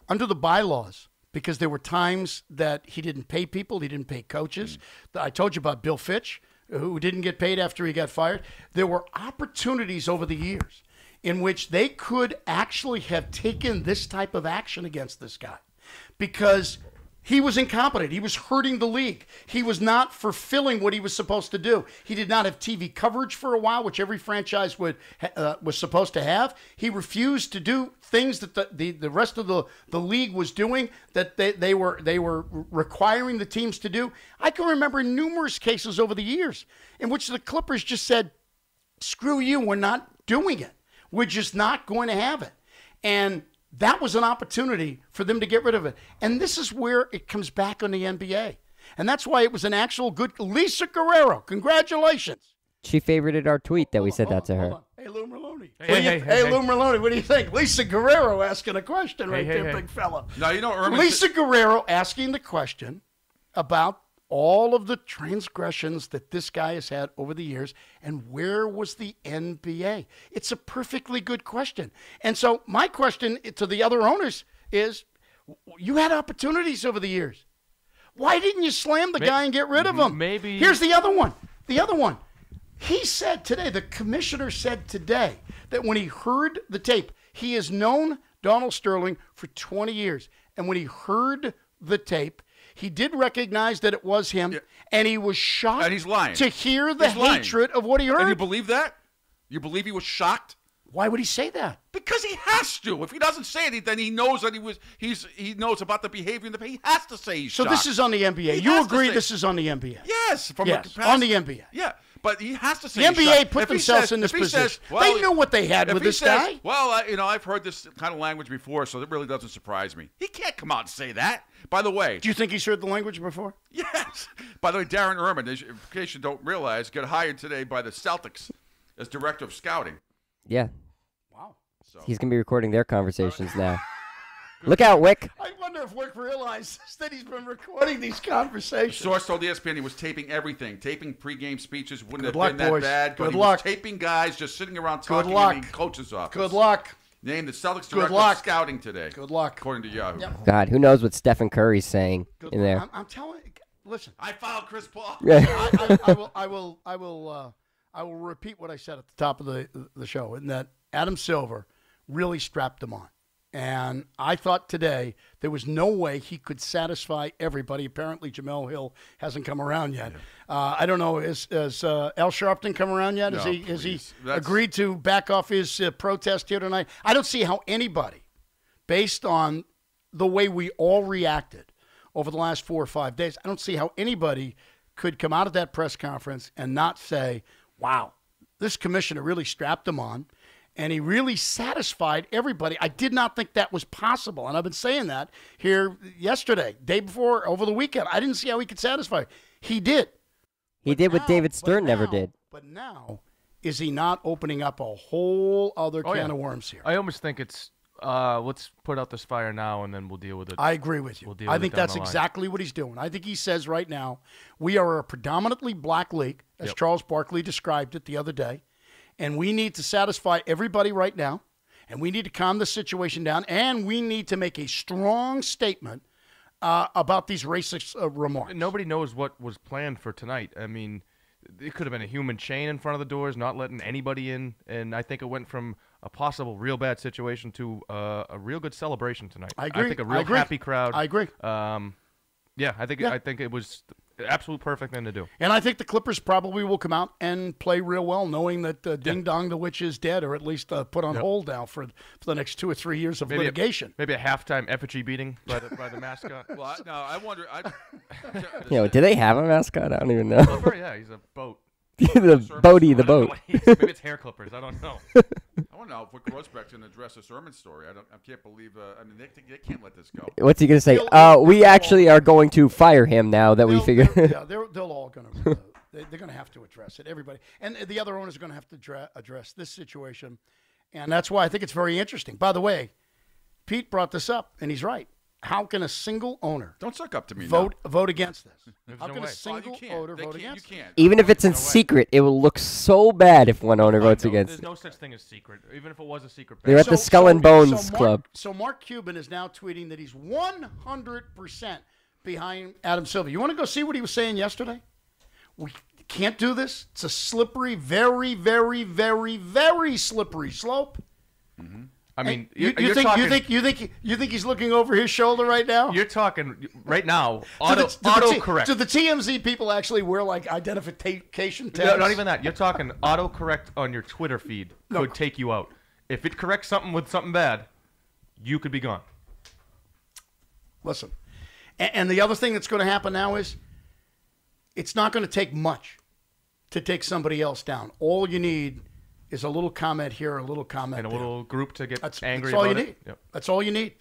under the bylaws, because there were times that he didn't pay people, he didn't pay coaches. I told you about Bill Fitch, who didn't get paid after he got fired. There were opportunities over the years in which they could actually have taken this type of action against this guy because he was incompetent. He was hurting the league. He was not fulfilling what he was supposed to do. He did not have TV coverage for a while, which every franchise was supposed to have. He refused to do things that the rest of the league was doing that they were requiring the teams to do. I can remember numerous cases over the years in which the Clippers just said, screw you, we're not doing it. We're just not going to have it. And that was an opportunity for them to get rid of it. And this is where it comes back on the NBA. And that's why it was an actual good... Lisa Guerrero, congratulations. She favorited our tweet that we said that to her. Hey, Lou Merlone. Hey, Lou Merlone, what do you think? Lisa Guerrero asking a question big fella. No, you know, Lisa Guerrero asking the question about all of the transgressions that this guy has had over the years, and where was the NBA? It's a perfectly good question. And so my question to the other owners is, you had opportunities over the years. Why didn't you slam the guy and get rid of him? Maybe. Here's the other one. He said today, the commissioner said today, that when he heard the tape, he has known Donald Sterling for 20 years. And when he heard the tape, he did recognize that it was him, and he was shocked and he's lying. To hear the hatred of what he heard. And you believe that? You believe he was shocked? Why would he say that? Because he has to. If he doesn't say it, then he knows that he knows about the behavior in the he has to say he's shocked. So this is on the NBA. You agree this is on the NBA? Yes. On the NBA. Yeah. But he has to say the NBA put themselves in this position. They knew what they had with this guy. Well, I've heard this kind of language before, so it really doesn't surprise me. He can't come out and say that. By the way, do you think he's heard the language before? Yes. By the way, Darren Erman, in case you don't realize, got hired today by the Celtics as director of scouting. Yeah. Wow. So he's gonna be recording their conversations now. Look out, Wick. I wonder if Wick realizes that he's been recording these conversations. Source told ESPN he was taping everything. Taping pregame speeches wouldn't have been boys. that bad. But Good he luck. was taping guys just sitting around talking in the coach's office. Good luck. Named the Celtics director of scouting today. Good luck. According to Yahoo. Yep. God, who knows what Stephen Curry's saying in there. I'm telling you. Listen. I fouled Chris Paul. I will repeat what I said at the top of the show, in that Adam Silver really strapped him on. And I thought today there was no way he could satisfy everybody. Apparently, Jamel Hill hasn't come around yet. Yeah. I don't know. Has Al Sharpton come around yet? No, has he agreed to back off his protest here tonight? I don't see how anybody, based on the way we all reacted over the last 4 or 5 days, I don't see how anybody could come out of that press conference and not say, wow, this commissioner really strapped him on. And he really satisfied everybody. I did not think that was possible. And I've been saying that here yesterday, day before, over the weekend. I didn't see how he could satisfy. He did. He did what David Stern never did. But now, is he not opening up a whole other can of worms here? I almost think it's, let's put out this fire now and then we'll deal with it. I agree with you. I think that's exactly what he's doing. I think he says right now, we are a predominantly black league, as Charles Barkley described it the other day. And we need to satisfy everybody right now, and we need to calm the situation down, and we need to make a strong statement about these racist remarks. Nobody knows what was planned for tonight. I mean, it could have been a human chain in front of the doors, not letting anybody in, and I think it went from a possible real bad situation to a real good celebration tonight. I agree. I think a real happy crowd. I agree. I think it was absolute perfect thing to do. And I think the Clippers probably will come out and play real well, knowing that Ding Dong the Witch is dead, or at least put on hold now for the next 2 or 3 years of litigation. Maybe a halftime effigy beating by the mascot. Well, I wonder. Do they have a mascot? I don't even know. Clipper, yeah, he's a boat. Bodie the boat. Maybe it's hair clippers. I don't know. I want to know if Rick Rosebach's going to address the sermon story. I can't believe. They can't let this go. What's he going to say? We actually are going to fire him now that we figured. They're all going to. They're going to have to address it. Everybody, and the other owners are going to have to address this situation, and that's why I think it's very interesting. By the way, Pete brought this up, and he's right. How can a single owner don't suck up to me vote against this? How no can way. a single owner vote against You can't. Even if it's in secret, it will look so bad if one owner votes against There's it. no such thing as secret, even if it was a secret. They're at the Skull and Bones Club. So Mark Cuban is now tweeting that he's 100% behind Adam Silver. You want to go see what he was saying yesterday? We can't do this. It's a slippery, very, very, very, very slippery slope. Mm-hmm. I mean, you think he's looking over his shoulder right now? You're talking right now. Autocorrect. Do the TMZ people actually wear like identification tags? No, not even that. You're talking autocorrect on your Twitter feed could take you out. If it corrects something with something bad, you could be gone. Listen, and the other thing that's going to happen now is it's not going to take much to take somebody else down. All you need is a little comment here, a little comment and a there. little group to get angry that's all about you it. need. Yep. That's all you need.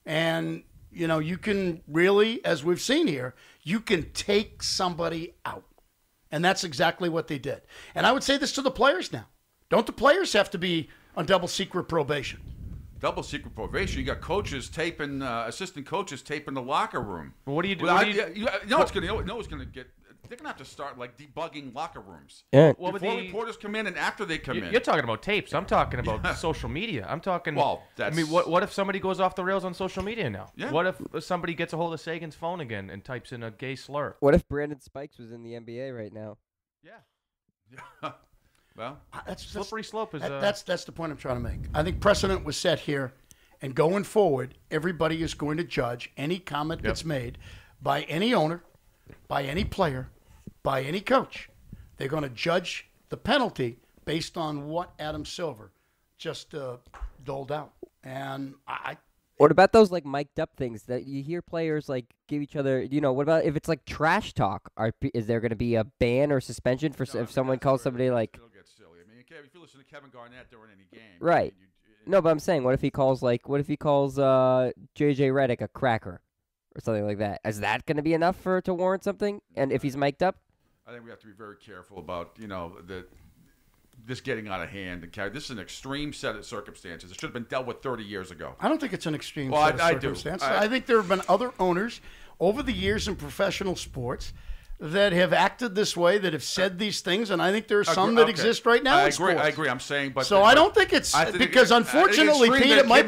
And, you can really, as we've seen here, you can take somebody out. And that's exactly what they did. And I would say this to the players now. Don't the players have to be on double secret probation? Double secret probation. You got coaches taping, assistant coaches taping the locker room. Well, what do you do? It's going to get. They're going to have to start like debugging locker rooms. Yeah. Before reporters come in and after they come in. You're talking about tapes. I'm talking about social media. I'm talking. Well, what if somebody goes off the rails on social media now? Yeah. What if somebody gets a hold of Sagan's phone again and types in a gay slur? What if Brandon Spikes was in the NBA right now? Yeah. Well, slippery slope is. That's the point I'm trying to make. I think precedent was set here, and going forward, everybody is going to judge any comment that's made by any owner, by any player, by any coach. They're going to judge the penalty based on what Adam Silver just doled out. And What about those like mic'd up things that you hear players like give each other? What about if it's like trash talk? Is there going to be a ban or suspension for if someone calls somebody like? It'll get silly. I mean, if you listen to Kevin Garnett during any game, right? No, but I'm saying, what if he calls JJ Redick a cracker or something like that? Is that going to be enough to warrant something? And if he's mic'd up? I think we have to be very careful about, this getting out of hand. This is an extreme set of circumstances. It should have been dealt with 30 years ago. I don't think it's an extreme set of circumstances. I think there have been other owners over the years in professional sports that have acted this way, that have said these things, and I think there are some that exist right now in sports. I agree. I'm saying, but I don't think it's because unfortunately, Pete, it might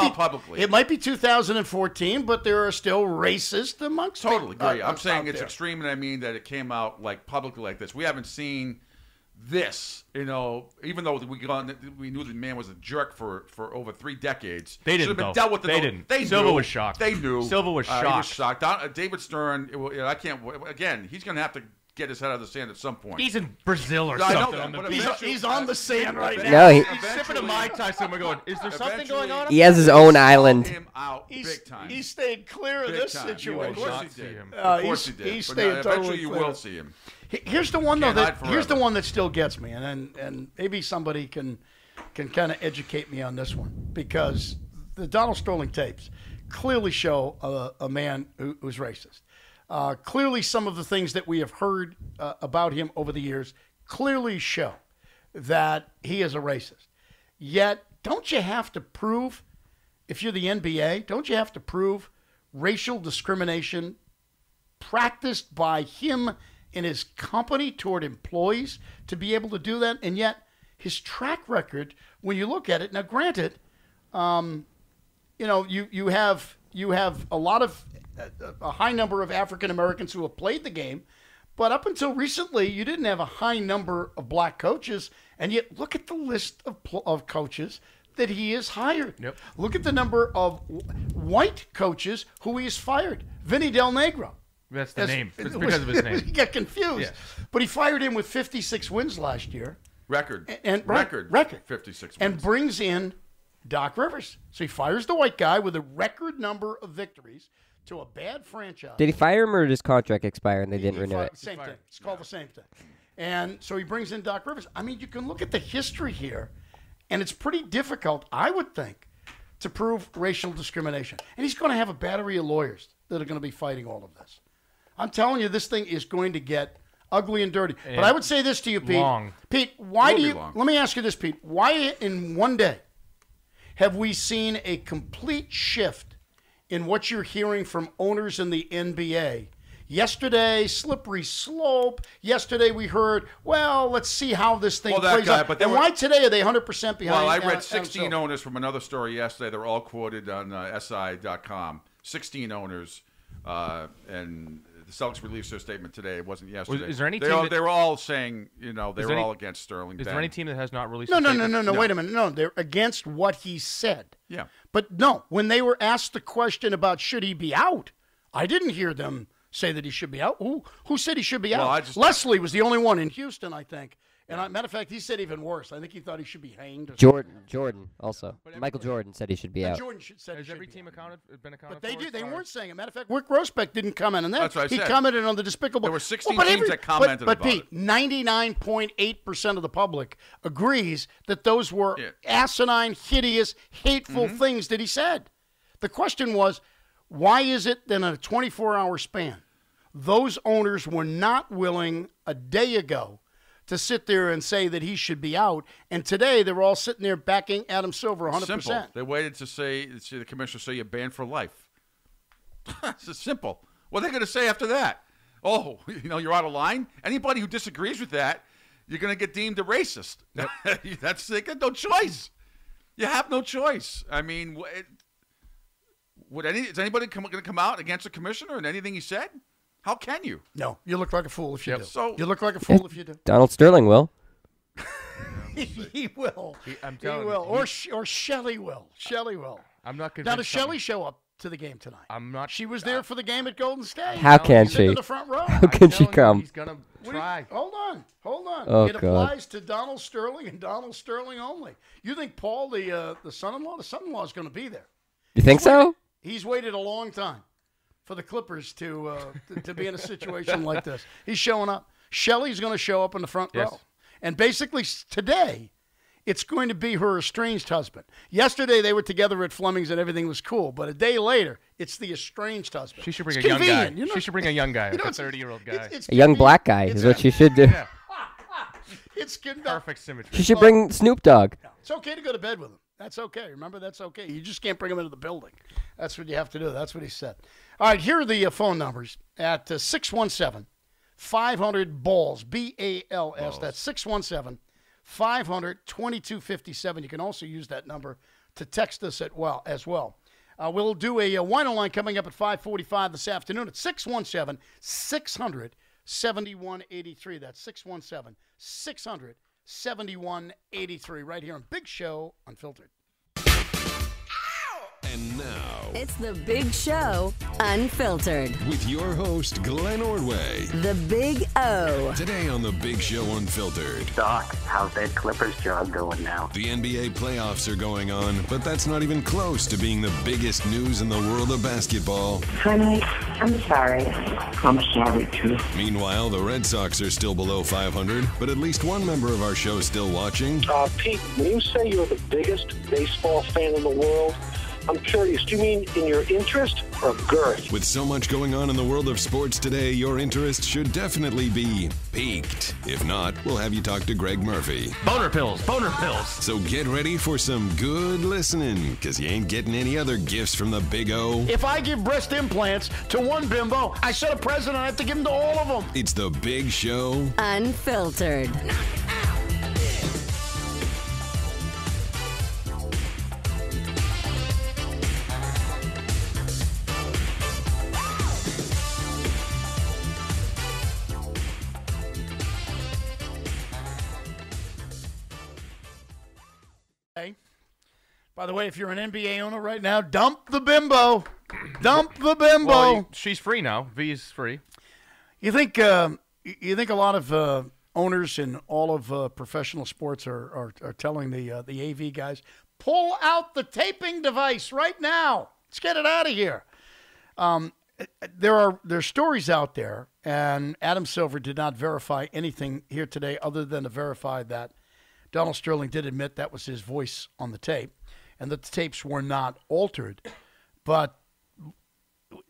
be 2014, but there are still racists amongst. Totally agree. I'm saying it's extreme, and I mean that it came out like publicly like this. We haven't seen this, even though we knew the man was a jerk for over 3 decades. They didn't. Should have been dealt with. They didn't. Silva was shocked. They knew. Silva was shocked. He was shocked. David Stern. I can't. Again, he's going to have to get his head out of the sand at some point. He's in Brazil or I something. know that, He's on the sand right now. No, he's sipping a Mai Tai. Someone going, is there something going on? He has his own island. Him out big time. He stayed clear of this situation. Of course he did. He's staying totally eventually you clear. will see him. Here's the one Here's the one that still gets me, and maybe somebody can kind of educate me on this one, because the Donald Sterling tapes clearly show a man who's racist. Clearly, some of the things that we have heard about him over the years clearly show that he is a racist. Yet, don't you have to prove, if you're the NBA, don't you have to prove racial discrimination practiced by him and his company toward employees to be able to do that? And yet, his track record, when you look at it, now granted, you have a high number of African Americans who have played the game, but up until recently, you didn't have a high number of black coaches, and yet look at the list of coaches that he has hired. Yep. Look at the number of white coaches who he has fired. Vinny Del Negro. That's the name. It's because of his name. He got confused. Yes. But he fired him with 56 wins last year. Record. Record. 56 wins. And brings in Doc Rivers. So he fires the white guy with a record number of victories to a bad franchise. Did he fire him, or did his contract expire and they didn't renew it? Same thing. It's called the same thing. And so he brings in Doc Rivers. I mean, you can look at the history here, and it's pretty difficult, I would think, to prove racial discrimination. And he's going to have a battery of lawyers that are going to be fighting all of this. I'm telling you, this thing is going to get ugly and dirty. But I would say this to you, Pete. Pete, why do you? Let me ask you this, Pete. Why in one day have we seen a complete shift in what you're hearing from owners in the NBA? Yesterday, slippery slope. Yesterday, we heard, well, let's see how this thing plays out. But why today are they 100% behind? Well, I read 16 owners from another story yesterday. They're all quoted on SI.com. 16 owners, and the Celtics released their statement today. It wasn't yesterday. Is there any team they were all saying, they were all against Sterling. Is there any team that has not released? No. Wait a minute. No, they're against what he said. Yeah. But no, when they were asked the question about should he be out, I didn't hear them say that he should be out. Who said he should be out? Leslie was the only one in Houston, I think. And matter of fact, he said even worse. I think he thought he should be hanged. Jordan also. Michael Jordan said he should be out. Jordan said has every team been accounted but they for? did. They weren't saying it. Matter of fact, Rick Grossbeck didn't comment on that. That's what I said. He commented on the despicable. There were 16 teams that commented about it. But Pete, 99.8% of the public agrees that those were asinine, hideous, hateful things that he said. The question was, why is it that in a 24-hour span, those owners were not willing a day ago to sit there and say that he should be out, and today they're all sitting there backing Adam Silver 100%. Simple. They waited to see the commissioner say you're banned for life. It's simple. What are they going to say after that? Oh, you're out of line? Anybody who disagrees with that, you're going to get deemed a racist. They got no choice. You have no choice. I mean, is anybody going to come out against the commissioner and anything he said? How can you? No, you look like a fool if you do. So, you look like a fool if you do. Donald Sterling will. He will. He will. Or Shelley will. Shelley will. I'm not convinced. Now, does Shelley show up to the game tonight? I'm not. She was there for the game at Golden State. How can she? In the front row. How can she come? He's gonna try. Hold on. Oh, it applies to Donald Sterling and Donald Sterling only. You think Paul, the son-in-law? The son-in-law is going to be there. You think so? He's waited a long time for the Clippers to be in a situation like this. He's showing up. Shelley's going to show up in the front row. And basically today, it's going to be her estranged husband. Yesterday, they were together at Fleming's and everything was cool. But a day later, it's the estranged husband. She should bring a young guy. She should bring a young guy, like a 30-year-old guy. A young black guy is what she should do. Yeah. It's good. Perfect symmetry. She should bring Snoop Dogg. It's okay to go to bed with him. That's okay. Remember, that's okay. You just can't bring him into the building. That's what you have to do. That's what he said. All right, here are the phone numbers at 617-500-BALLS, B-A-L-S. That's 617-500-2257. You can also use that number to text us as well. We'll do a wine line coming up at 5:45 this afternoon at 617-600-7183. That's 888-600-7183 right here on Big Show Unfiltered. And now, It's the Big Show Unfiltered. with your host, Glenn Ordway. The Big O. Today on The Big Show Unfiltered. Doc, how's that Clippers job going now? The NBA playoffs are going on, but that's not even close to being the biggest news in the world of basketball. Honey, I'm sorry. I'm sorry, too. Meanwhile, the Red Sox are still below 500, but at least one member of our show is still watching. Pete, when you say you're the biggest baseball fan in the world, I'm curious, do you mean in your interest or girth? With so much going on in the world of sports today, your interest should definitely be piqued. If not, we'll have you talk to Greg Murphy. Boner pills, boner pills. So get ready for some good listening, because you ain't getting any other gifts from the Big O. If I give breast implants to one bimbo, I set a president, I have to give them to all of them. It's the Big Show Unfiltered. By the way, if you're an NBA owner right now, dump the bimbo. Dump the bimbo. Well, she's free now. V is free. You think a lot of owners in all of professional sports are telling the AV guys, pull out the taping device right now. Let's get it out of here. There's stories out there, and Adam Silver did not verify anything here today other than to verify that Donald Sterling did admit that was his voice on the tape, and that the tapes were not altered. But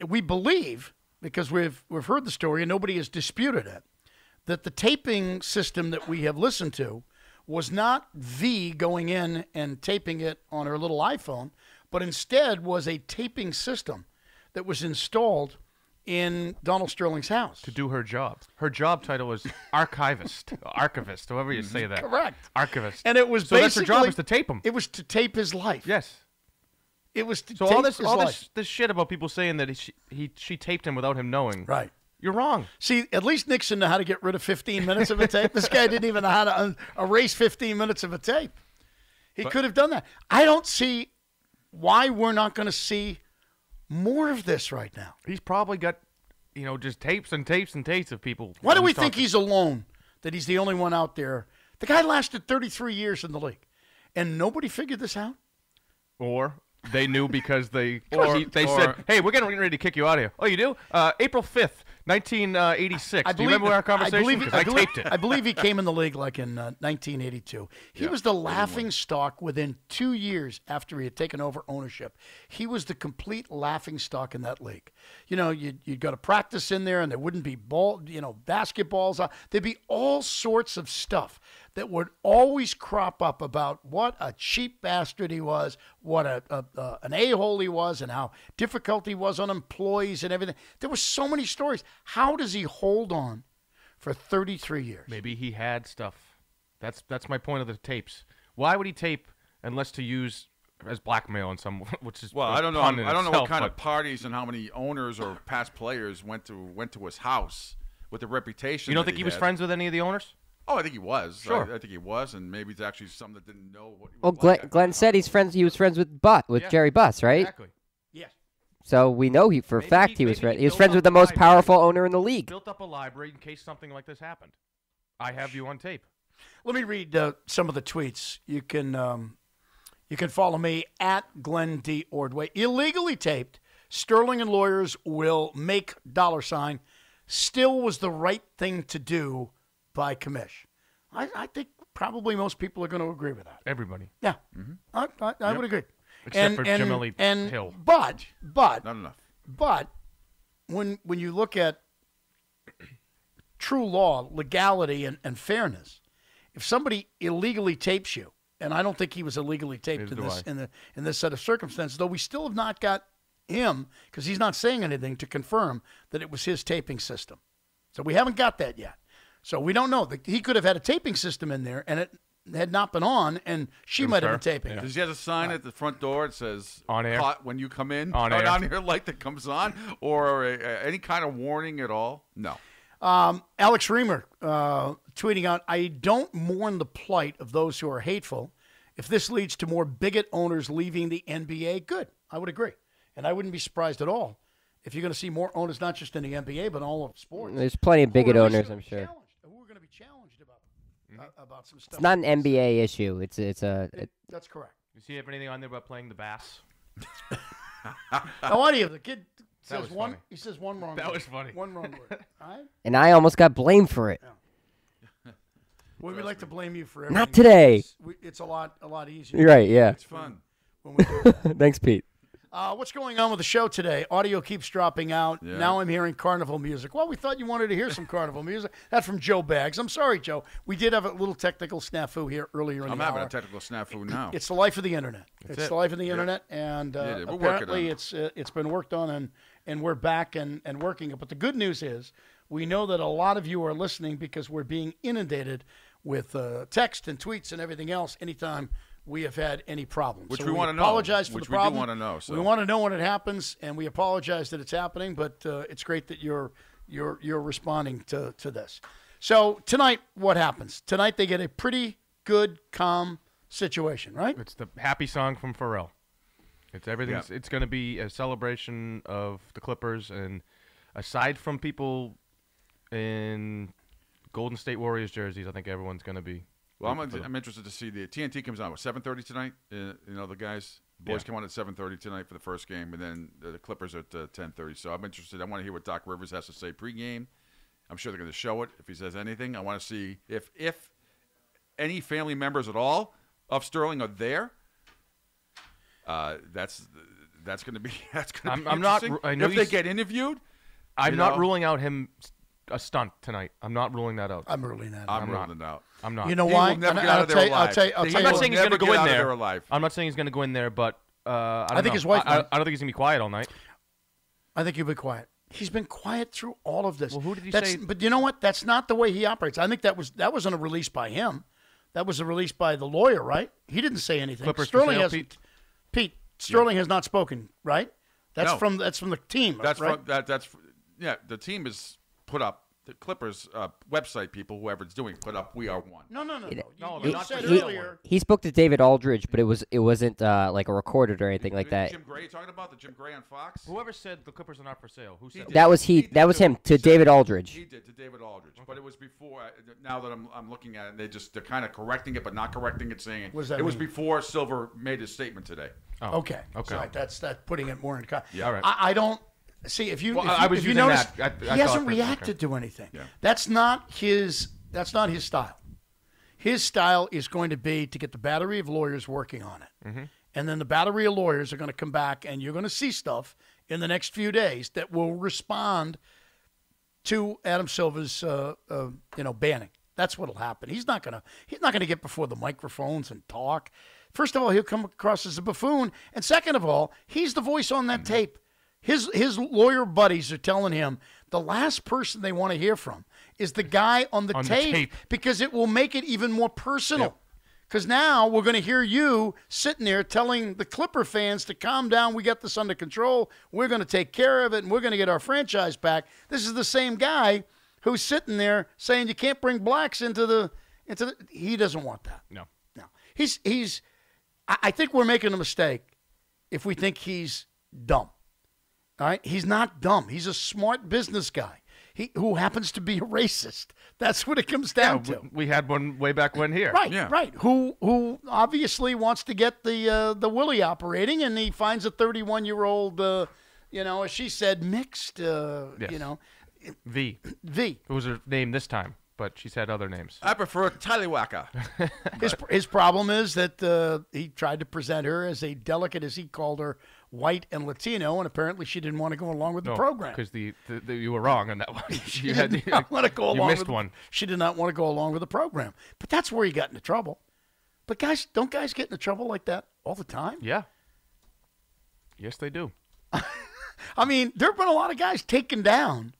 we believe, because we've heard the story and nobody has disputed it, that the taping system that we have listened to was not V going in and taping it on her little iPhone, but instead was a taping system that was installed in Donald Sterling's house. To do her job. Her job title was archivist, however you say that. Correct. Archivist. And it was so that's her job, is to tape him. It was to tape his life. Yes. It was to so tape all his life. this shit about people saying that she taped him without him knowing. Right. You're wrong. See, at least Nixon knew how to get rid of 15 minutes of a tape. This guy didn't even know how to erase 15 minutes of a tape. He could have done that. I don't see why we're not going to see more of this right now. He's probably got, just tapes and tapes and tapes of people. Why do we think he's alone, that he's the only one out there? The guy lasted 33 years in the league, and nobody figured this out? Or they knew because they said, hey, we're getting ready to kick you out of here. Oh, you do? April 5th, 1986. Do you remember our conversation? Because I taped it. I believe he came in the league like in 1982. He was the laughing stock within 2 years after he had taken over ownership. He was the complete laughing stock in that league. You'd go to practice in there, and there wouldn't be basketballs out. There'd be all sorts of stuff that would always crop up about what a cheap bastard he was, what an a-hole he was, and how difficult he was on employees and everything. There were so many stories. How does he hold on for 33 years? Maybe he had stuff. That's my point of the tapes. Why would he tape unless to use as blackmail in some, which is I don't know. I don't know what kind of parties and how many owners or past players went to his house with the reputation. You don't think he was friends with any of the owners? Oh, I think he was. Sure. I think he was, and maybe it's actually some that didn't know what he Well, was like. Glenn said he was friends with Jerry Buss, right? Exactly. Yes. So we know for a fact he was friends. He was friends with the most powerful owner in the league. Built up a library in case something like this happened. I have you on tape. Let me read some of the tweets. You can follow me at Glenn D. Ordway. Illegally taped. Sterling and lawyers will make $ still was the right thing to do by Commish. I think probably most people are going to agree with that. Everybody. Yeah. Mm-hmm. I would agree. Except for Jim Hill. But not enough. But when you look at true law, legality, and fairness, if somebody illegally tapes you, and I don't think he was illegally taped in this set of circumstances, though we still have not got him, because he's not saying anything to confirm that it was his taping system. So we haven't got that yet. So we don't know. He could have had a taping system in there, and it had not been on, and she might have been taping. Yeah. Does he have a sign at the front door that says on air caught when you come in? On air. On air light that comes on, or any kind of warning at all? No. Alex Reamer tweeting out, I don't mourn the plight of those who are hateful. If this leads to more bigot owners leaving the NBA, good. I would agree. And I wouldn't be surprised at all if you're going to see more owners, not just in the NBA, but all of sports. There's plenty of bigot owners, I'm sure. Who are going to be challenged about some stuff. It's not an NBA issue. That's correct. Does he have anything on there about playing the bass? Now, what do you have? The kid says one. He says one wrong word. That was funny. One wrong word. All right? And I almost got blamed for it. Yeah. Well, we like to blame you for everything. Not today. It's a lot easier. You're right, yeah. It's fun. When we do that. Thanks, Pete. What's going on with the show today? Audio keeps dropping out. Yeah. Now I'm hearing carnival music. Well, we thought you wanted to hear some carnival music. That's from Joe Baggs. I'm sorry, Joe. We did have a little technical snafu here earlier in the hour. I'm having a technical snafu now. It's the life of the internet. It's the life of the internet, and apparently it's been worked on, and we're back and working it. But the good news is we know that a lot of you are listening because we're being inundated with text and tweets and everything else anytime we have had any problems. Which so we want to know. Apologize for Which the problem. we do want to know. So. We want to know when it happens, and we apologize that it's happening. But it's great that you're responding to this. So tonight, what happens? Tonight they get a pretty good, calm situation, right? It's the happy song from Pharrell. It's everything. Yeah. It's going to be a celebration of the Clippers, and aside from people in Golden State Warriors jerseys, I think everyone's going to be. Well, I'm interested to see the TNT comes on at 7:30 tonight. The guys, boys come on at 7:30 tonight for the first game, and then the Clippers at 10:30. So I'm interested. I want to hear what Doc Rivers has to say pregame. I'm sure they're going to show it if he says anything. I want to see if any family members at all of Sterling are there. That's going to be I'm not. I know if they get interviewed. I'm not ruling out him a stunt tonight. I'm not ruling that out. I'm ruling that out. I'm ruling it out. I'm not. You know He why? will never get out of there alive. I'm not saying he's going to go in there. Alive. I'm not saying he's going to go in there, but I think his wife. I don't think he's going to be quiet all night. I think he'll be quiet. He's been quiet through all of this. Well, who did he say? But you know what? That's not the way he operates. I think that wasn't a release by him. That was a release by the lawyer, right? He didn't say anything. Clippers Sterling for sale, hasn't. Pete Sterling has not spoken, right? That's from the team. That's right? The team is put up. The Clippers website people, whoever it's doing, put up "We Are One." No. You said earlier. He spoke to David Aldridge, but it wasn't like a recorded or anything like that. Jim Gray talking about the Jim Gray on Fox. Whoever said the Clippers are not for sale? Who said That was him to David Aldridge. He did to David Aldridge, but it was before. Now that I'm looking at it, they're kind of correcting it, but not correcting it, saying it was before Silver made his statement today. Oh. Okay. So that's putting it more in. Yeah. All right. I don't. See, if you notice, he hasn't reacted to anything. Yeah. That's not his style. His style is going to be to get the battery of lawyers working on it. Mm-hmm. And then the battery of lawyers are going to come back, and you're going to see stuff in the next few days that will respond to Adam Silver's banning. That's what'll happen. He's not going to get before the microphones and talk. First of all, he'll come across as a buffoon, and second of all, he's the voice on that tape. His lawyer buddies are telling him the last person they want to hear from is the guy on the tape because it will make it even more personal. Because now we're going to hear you sitting there telling the Clipper fans to calm down. We got this under control. We're going to take care of it, and we're going to get our franchise back. This is the same guy who's sitting there saying you can't bring blacks into the. He doesn't want that. No. He's. I think we're making a mistake if we think he's dumb. All right, he's not dumb. He's a smart business guy. Who happens to be a racist. That's what it comes down to. We had one way back when here. Right, right. Who obviously wants to get the Willie operating, and he finds a 31-year-old, as she said, mixed. Yes. V. It was her name this time, but she's had other names. I prefer Tallywhacker. His problem is that he tried to present her as a delicate, as he called her, white and Latino, and apparently she didn't want to go along with the program. Because you were wrong on that one. She did not want to go along. You missed one. She did not want to go along with the program. But that's where he got into trouble. But don't guys get into trouble like that all the time? Yeah. Yes, they do. I mean, there have been a lot of guys taken down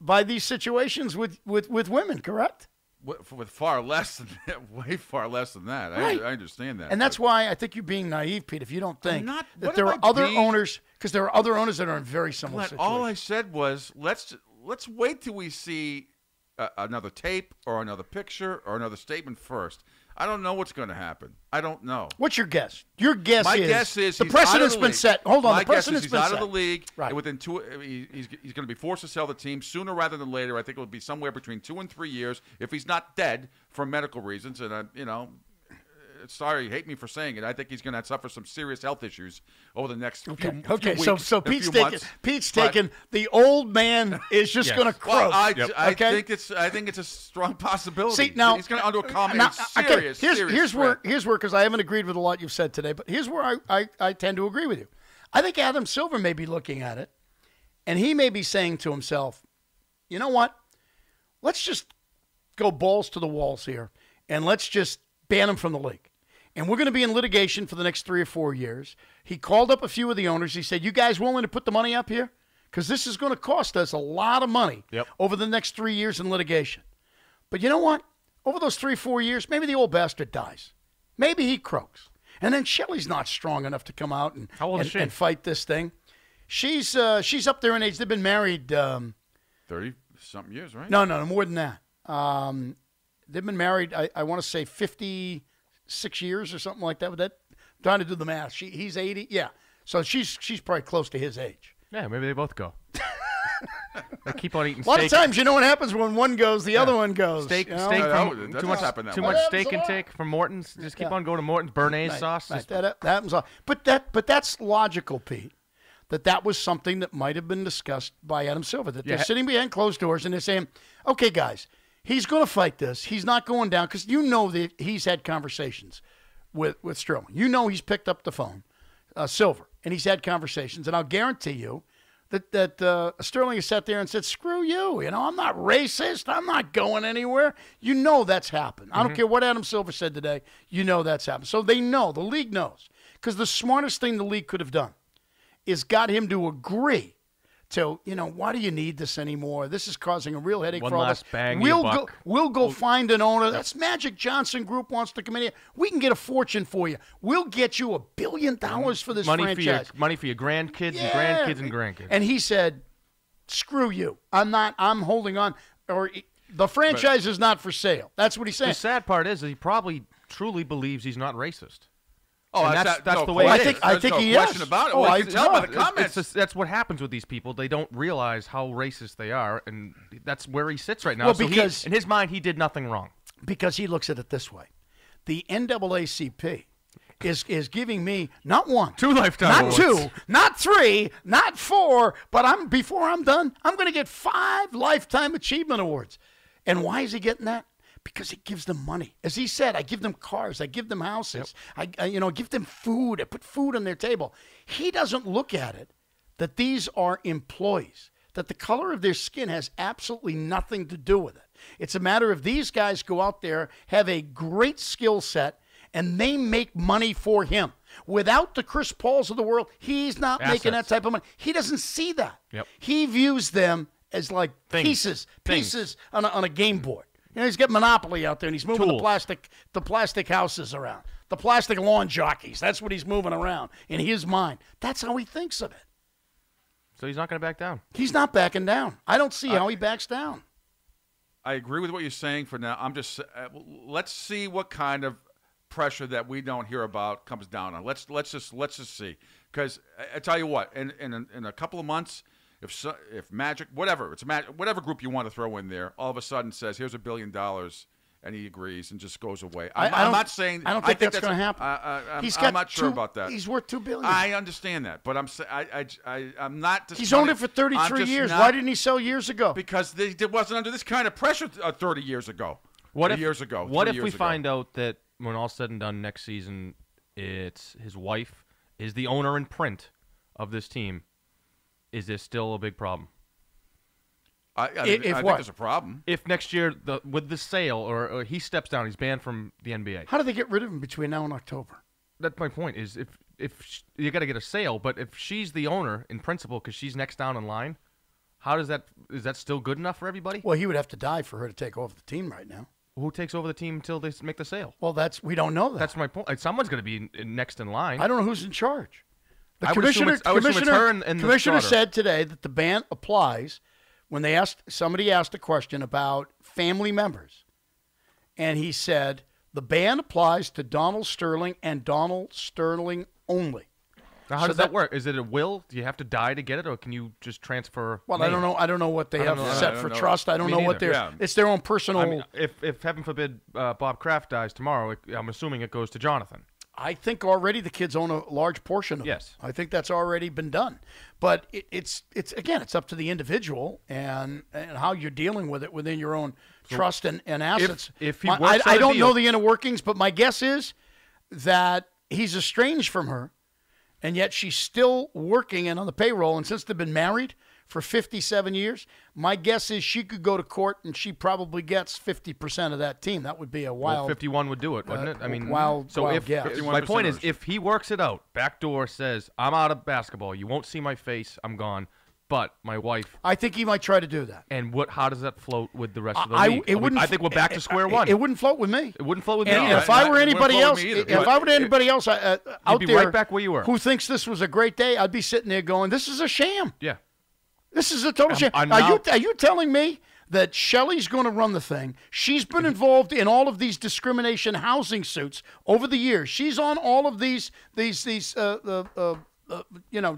by these situations with women, correct? With far less than that, way far less than that. Right. I understand that. And that's why I think you're being naive, Pete, if you don't think that there are other owners, because there are other owners that are in very similar situations. All I said was let's let's wait till we see another tape or another picture or another statement first. I don't know what's going to happen. I don't know. What's your guess? Your guess My guess is the precedent's been set. Hold on, My the precedent's guess is he's been out of the league. Right. Within he's going to be forced to sell the team sooner rather than later. I think it will be somewhere between 2 and 3 years if he's not dead for medical reasons. And sorry, hate me for saying it. I think he's going to suffer some serious health issues over the next few weeks. So Pete's taking the old man is just going to croak. Well, I think it's a strong possibility. See, now he's going to undergo serious. Here's where because I haven't agreed with a lot you've said today, but here's where I tend to agree with you. I think Adam Silver may be looking at it, and he may be saying to himself, you know what? Let's just go balls to the walls here, and let's just ban him from the league. And we're going to be in litigation for the next 3 or 4 years. He called up a few of the owners. He said, you guys willing to put the money up here? Because this is going to cost us a lot of money over the next 3 years in litigation. But you know what? Over those 3 or 4 years, maybe the old bastard dies. Maybe he croaks. And then Shelley's not strong enough to come out and fight this thing. She's up there in age. They've been married 30-something years, right? No, more than that. They've been married, I want to say 56 years or something like that. But I'm trying to do the math. He's 80. Yeah. So she's probably close to his age. Yeah, maybe they both go. They keep on eating steak. A lot of times, you know what happens when one goes, the other one goes. Steak you know? Too much steak intake from Morton's. Just keep on going to Morton's Béarnaise sauce. Right. That happens. But that's logical, Pete. That was something that might have been discussed by Adam Silver. That they're sitting behind closed doors and they're saying, okay, guys, he's going to fight this. He's not going down because you know that he's had conversations with Sterling. You know he's picked up the phone, Silver, and he's had conversations. And I'll guarantee you that Sterling has sat there and said, screw you. You know, I'm not racist. I'm not going anywhere. You know that's happened. I don't care what Adam Silver said today. You know that's happened. So they know. The league knows. Because the smartest thing the league could have done is got him to agree to, why do you need this anymore? This is causing a real headache for all of us. We'll go find an owner. That's Magic Johnson Group wants to come in here. We can get a fortune for you. We'll get you $1 billion for this franchise. Money for your grandkids and grandkids and grandkids. And he said, screw you. I'm holding on. Or the franchise is not for sale. That's what he's saying. The sad part is that he probably truly believes he's not racist. Oh, that's the way it is. I think he is. Question about it. Well, you can tell by the comments. That's what happens with these people. They don't realize how racist they are, and that's where he sits right now. Well, so because in his mind, he did nothing wrong. Because he looks at it this way. The NAACP is giving me not 1, 2 lifetime awards. Not 2, not 3, not 4, but before I'm done, I'm going to get 5 lifetime achievement awards. And why is he getting that? Because it gives them money. As he said, I give them cars. I give them houses. I give them food. I put food on their table. He doesn't look at it that these are employees, that the color of their skin has absolutely nothing to do with it. It's a matter of these guys go out there, have a great skill set, and they make money for him. Without the Chris Pauls of the world, he's not making that type of money. He doesn't see that. Yep. He views them as like pieces on a game board. He's got Monopoly out there, and he's moving the plastic houses around, the plastic lawn jockeys. That's what he's moving around in his mind. That's how he thinks of it. So he's not going to back down. He's not backing down. I don't see how he backs down. I agree with what you're saying for now. I'm just let's see what kind of pressure that we don't hear about comes down on. Let's just see, because I tell you what, in a couple of months. If Magic, whatever group you want to throw in there, all of a sudden says, "Here's $1 billion," and he agrees and just goes away. I'm not saying. I don't think that's going to happen. I'm not sure about that. He's worth $2 billion. I understand that, but I'm not. He's owned it for 33 years. Why didn't he sell years ago? Because it wasn't under this kind of pressure 30 years ago. What if we find out that when all's said and done next season, it's his wife is the owner in print of this team? Is this still a big problem? I think there's a problem. If next year, with the sale, or he steps down, he's banned from the NBA. How do they get rid of him between now and October? That's my point, is if you got to get a sale, but if she's the owner in principle because she's next down in line, is that still good enough for everybody? Well, he would have to die for her to take over the team right now. Who takes over the team until they make the sale? Well, we don't know that. That's my point. Someone's going to be next in line. I don't know who's in charge. The commissioner said today that the ban applies when somebody asked a question about family members, and he said the ban applies to Donald Sterling and Donald Sterling only. Now, how does that work? Is it a will? Do you have to die to get it, or can you just transfer? Well, I don't know. I don't know what they have set for trust. I don't know what it's their own personal. I mean, if heaven forbid Bob Kraft dies tomorrow, I'm assuming it goes to Jonathan. I think already the kids own a large portion of it. Yes. I think that's already been done. But it's up to the individual and how you're dealing with it within your own trust and assets. If he works I don't know the inner workings, but my guess is that he's estranged from her, and yet she's still working and on the payroll. And since they've been married for 57 years, my guess is she could go to court and she probably gets 50% of that team. That would be a wild. Well, 51 would do it, wouldn't it? I mean, wild. My point is, if he works it out, backdoor says, "I'm out of basketball. You won't see my face. I'm gone." But my wife. I think he might try to do that. And how does that float with the rest of the league? I think we're back to square one. It wouldn't float with me. It wouldn't float with me. If I were anybody else, out be there right back where you were, who thinks this was a great day, I'd be sitting there going, "This is a sham." Yeah. This is a total sham. Are you telling me that Shelley's going to run the thing? She's been involved in all of these discrimination housing suits over the years. She's on all of these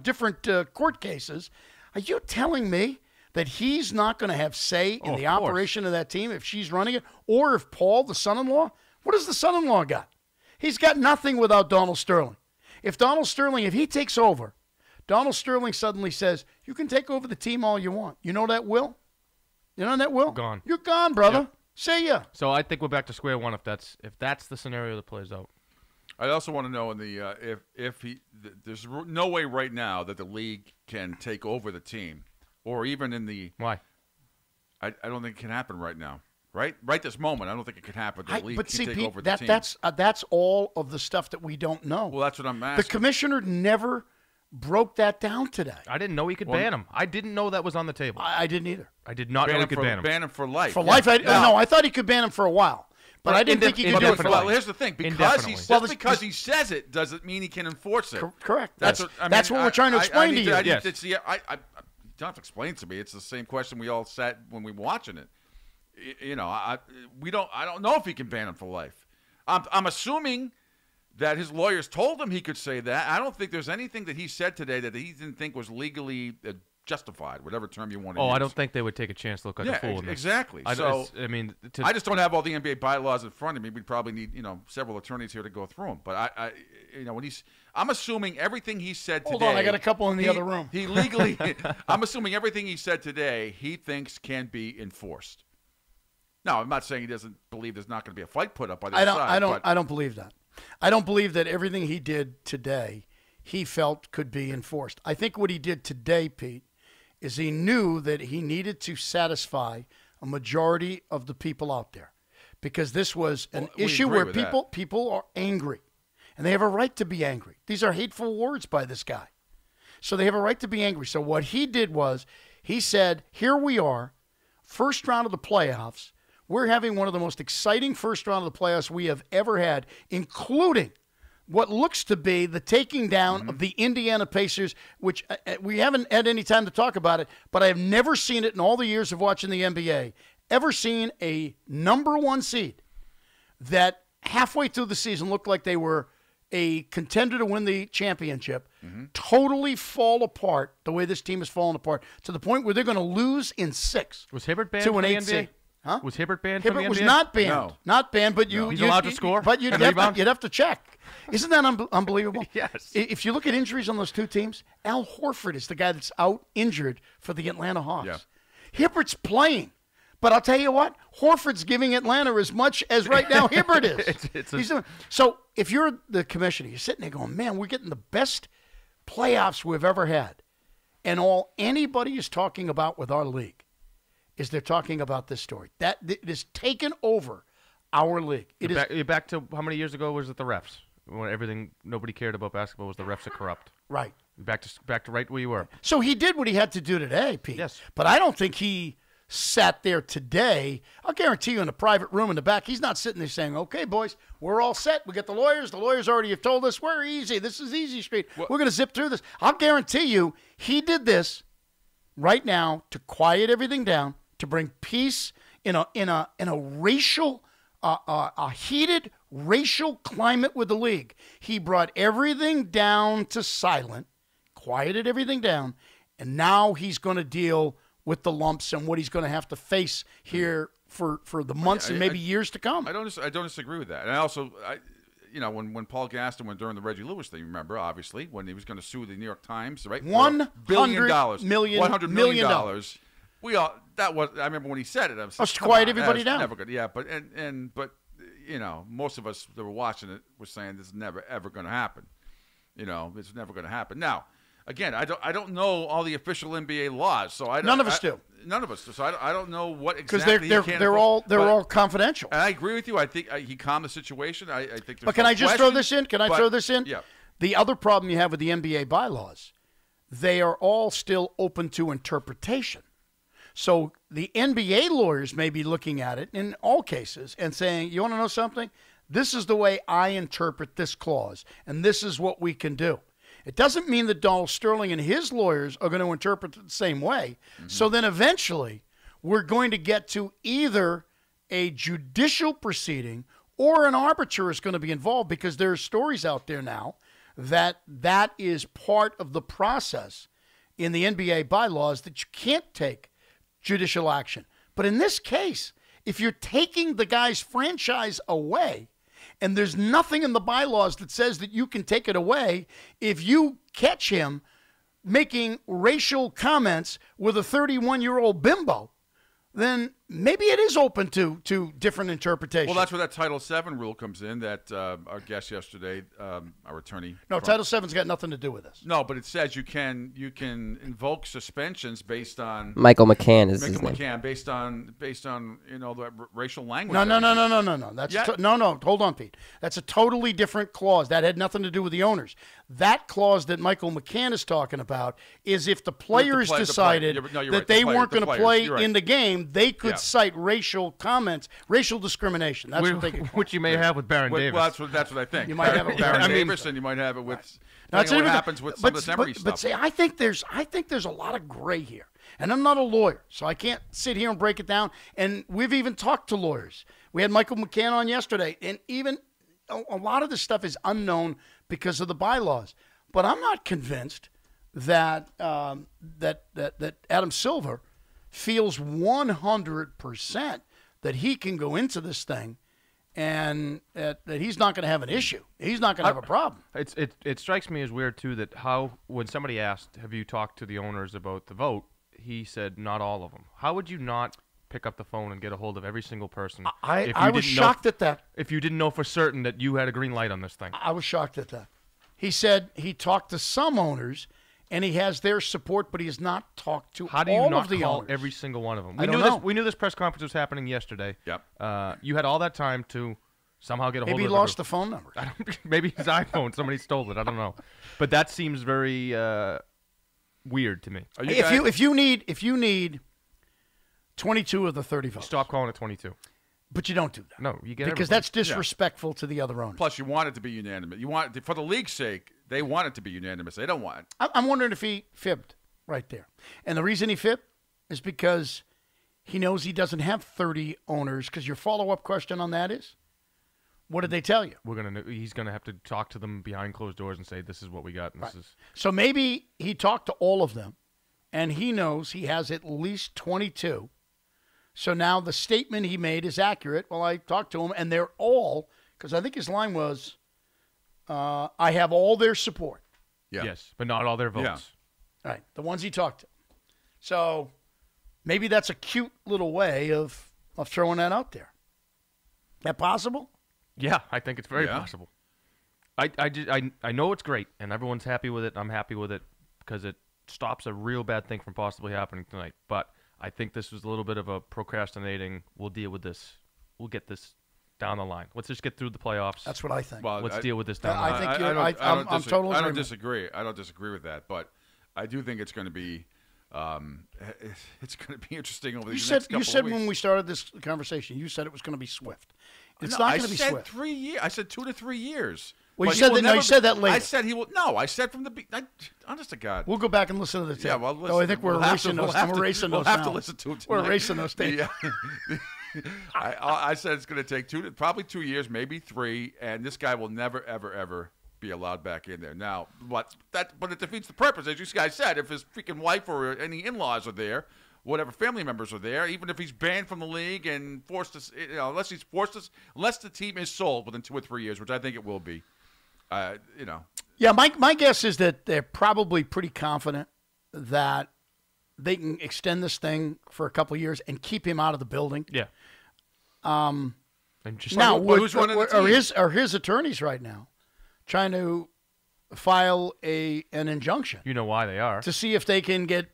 different court cases. Are you telling me that he's not going to have say in the operation of that team if she's running it? Or if Paul, the son-in-law, what does the son-in-law got? He's got nothing without Donald Sterling. If he takes over, Donald Sterling suddenly says, "You can take over the team all you want." You know that will? Gone. You're gone, brother. Yep. See ya. So I think we're back to square one if that's the scenario that plays out. I also want to know there's no way right now that the league can take over the team, or even in the why. I don't think it can happen right now. Right this moment, I don't think it can happen. The league can take over the team. That's all of the stuff that we don't know. Well, that's what I'm asking. The commissioner never broke that down today. I didn't know he could ban him. I didn't know that was on the table. I didn't either. I did not know he could ban him. Ban him for life. For life? No, I thought he could ban him for a while. But I didn't think he could do it for life. Well, here's the thing. Because he says it doesn't mean he can enforce it. Correct. That's what we're trying to explain to you. I don't have to explain it to me. It's the same question we all said when we were watching it. I don't know if he can ban him for life. I'm assuming that his lawyers told him he could say that. I don't think there's anything that he said today that he didn't think was legally justified, whatever term you want to use. I don't think they would take a chance to look like a fool in this. Exactly. I just don't have all the NBA bylaws in front of me. We'd probably need several attorneys here to go through them. But I'm assuming everything he said today. Hold on, I got a couple in the other room. He legally, I'm assuming everything he said today he thinks can be enforced. Now, I'm not saying he doesn't believe there's not going to be a fight put up by the side. I don't believe that. I don't believe that everything he did today he felt could be enforced. I think what he did today, Pete, is he knew that he needed to satisfy a majority of the people out there, because this was an issue where people are angry, and they have a right to be angry. These are hateful words by this guy, so they have a right to be angry. So what he did was he said, "Here we are, first round of the playoffs. We're having one of the most exciting first round of the playoffs we have ever had, including what looks to be the taking down of the Indiana Pacers," which we haven't had any time to talk about it, but I have never seen it in all the years of watching the NBA, ever seen a number one seed that halfway through the season looked like they were a contender to win the championship, totally fall apart the way this team has fallen apart, to the point where they're going to lose in 6. Was Hibbert banned to an from the 8 NBA? seed. Huh? Was Hibbert banned from the NBA? Hibbert was not banned. No. Not banned, but he's allowed to score? But you'd have to check. Isn't that unbelievable? Yes. If you look at injuries on those two teams, Al Horford is the guy that's out injured for the Atlanta Hawks. Yeah. Hibbert's playing. But I'll tell you what, Horford's giving Atlanta as much as right now Hibbert is. So if you're the commissioner, you're sitting there going, "Man, we're getting the best playoffs we've ever had." And all anybody is talking about with our league is they're talking about this story. That it has taken over our league. You're back to how many years ago was it the refs? When nobody cared about basketball was the refs are corrupt. Right. Back to right where you were. So he did what he had to do today, Pete. Yes. But I don't think he sat there today. I'll guarantee you in a private room in the back, he's not sitting there saying, "Okay, boys, we're all set. We got the lawyers. The lawyers already have told us we're easy. This is easy street. We're going to zip through this." I'll guarantee you he did this right now to quiet everything down, to bring peace in a racial, a heated racial climate with the league. He brought everything down to silent, quieted everything down, and now he's going to deal with the lumps and what he's going to have to face here for the months and maybe years to come. I don't disagree with that. And I also, when Paul Gaston went during the Reggie Lewis thing, remember, obviously, when he was going to sue the New York Times, right? $100 million. We all that was. I remember when he said it. I was to quiet everybody down. Never good. Yeah, but most of us that were watching it were saying this is never ever going to happen. It's never going to happen. Now, again, I don't know all the official NBA laws, so none of us do. None of us do. So I don't know what exactly. Because they're all confidential. And I agree with you. I think he calmed the situation. I think. But can I just throw this in? Throw this in? Yeah. The other problem you have with the NBA bylaws, they are all still open to interpretation. So the NBA lawyers may be looking at it in all cases and saying, you want to know something? This is the way I interpret this clause, and this is what we can do. It doesn't mean that Donald Sterling and his lawyers are going to interpret it the same way. Mm-hmm. So then eventually we're going to get to either a judicial proceeding or an arbiter is going to be involved, because there are stories out there now that is part of the process in the NBA bylaws, that you can't take judicial action. But in this case, if you're taking the guy's franchise away, and there's nothing in the bylaws that says that you can take it away, if you catch him making racial comments with a 31-year-old bimbo, then maybe it is open to different interpretations. Well, that's where that Title VII rule comes in that our guest yesterday, our attorney. No, Title VII's got nothing to do with this. No, but it says you can invoke suspensions based on Michael McCann is his name. based on the racial language. No. That's no. Hold on, Pete. That's a totally different clause. That had nothing to do with the owners. That clause that Michael McCann is talking about is if the players decided that they weren't going to play in the game, they could cite racial comments, racial discrimination. That's what they could. Which you may have with Baron Davis. Well, that's what I think. You might have with Baron Davis, and you might have it with. What happens with some of the celebrity stuff? But see, I think there's a lot of gray here, and I'm not a lawyer, so I can't sit here and break it down. And we've even talked to lawyers. We had Michael McCann on yesterday, and even a lot of this stuff is unknown because of the bylaws. But I'm not convinced that that Adam Silver feels 100% that he can go into this thing and that he's not going to have an issue. He's not going to have a problem. It strikes me as weird, too, that when somebody asked, have you talked to the owners about the vote, he said not all of them. How would you not pick up the phone and get a hold of every single person? I was shocked at that. If you didn't know for certain that you had a green light on this thing. I was shocked at that. He said he talked to some owners, and he has their support, but he has not talked to all of the owners. How do you not call every single one of them? We knew this press conference was happening yesterday. Yep. You had all that time to somehow get a hold of Maybe he lost the phone number. Maybe his iPhone. Somebody stole it. I don't know. But that seems very weird to me. If you need 22 of the 30 votes. Stop calling it 22. But you don't do that. No, you get because that's disrespectful to the other owners. Plus, you want it to be unanimous. You want, for the league's sake, they want it to be unanimous. They don't want it. I'm wondering if he fibbed right there. And the reason he fibbed is because he knows he doesn't have 30 owners. Because your follow-up question on that is, what did they tell you? He's gonna have to talk to them behind closed doors and say, this is what we got. And right. So maybe he talked to all of them, and he knows he has at least 22. So now the statement he made is accurate. Well, I talked to him, and they're all, because I think his line was, I have all their support. Yeah. Yes, but not all their votes. Yeah. Right, the ones he talked to. So maybe that's a cute little way of throwing that out there. That possible? Yeah, I think it's very possible. I know it's great, and everyone's happy with it. I'm happy with it because it stops a real bad thing from possibly happening tonight. But I think this was a little bit of a procrastinating. We'll deal with this. We'll get this down the line. Let's just get through the playoffs. That's what I think. Well, let's deal with this down the line. I'm totally. I don't disagree. I don't disagree with that, but I do think it's going to be. It's going to be interesting over these next couple of weeks. You said when we started this conversation, you said it was going to be swift. It's not going to be swift. swift. I said 3 years. I said 2 to 3 years. Well, you said that. No, you said that later. I said he will. No, I said from the. Honest to God. We'll go back and listen to the tape. Yeah, well, listen, I think we're erasing those. I'm erasing those. We'll have to listen to it tonight. We're erasing those tapes. Yeah. I said it's going to take probably 2 years, maybe 3, and this guy will never, ever, ever be allowed back in there. Now, but it defeats the purpose, as you guys said. If his freaking wife or any in-laws are there, whatever family members are there, even if he's banned from the league and forced to, unless the team is sold within 2 or 3 years, which I think it will be, Yeah, my guess is that they're probably pretty confident that they can extend this thing for a couple of years and keep him out of the building. Yeah. Now, who's running the team? Are his attorneys right now trying to file an injunction? You know why they are. To see if they can get,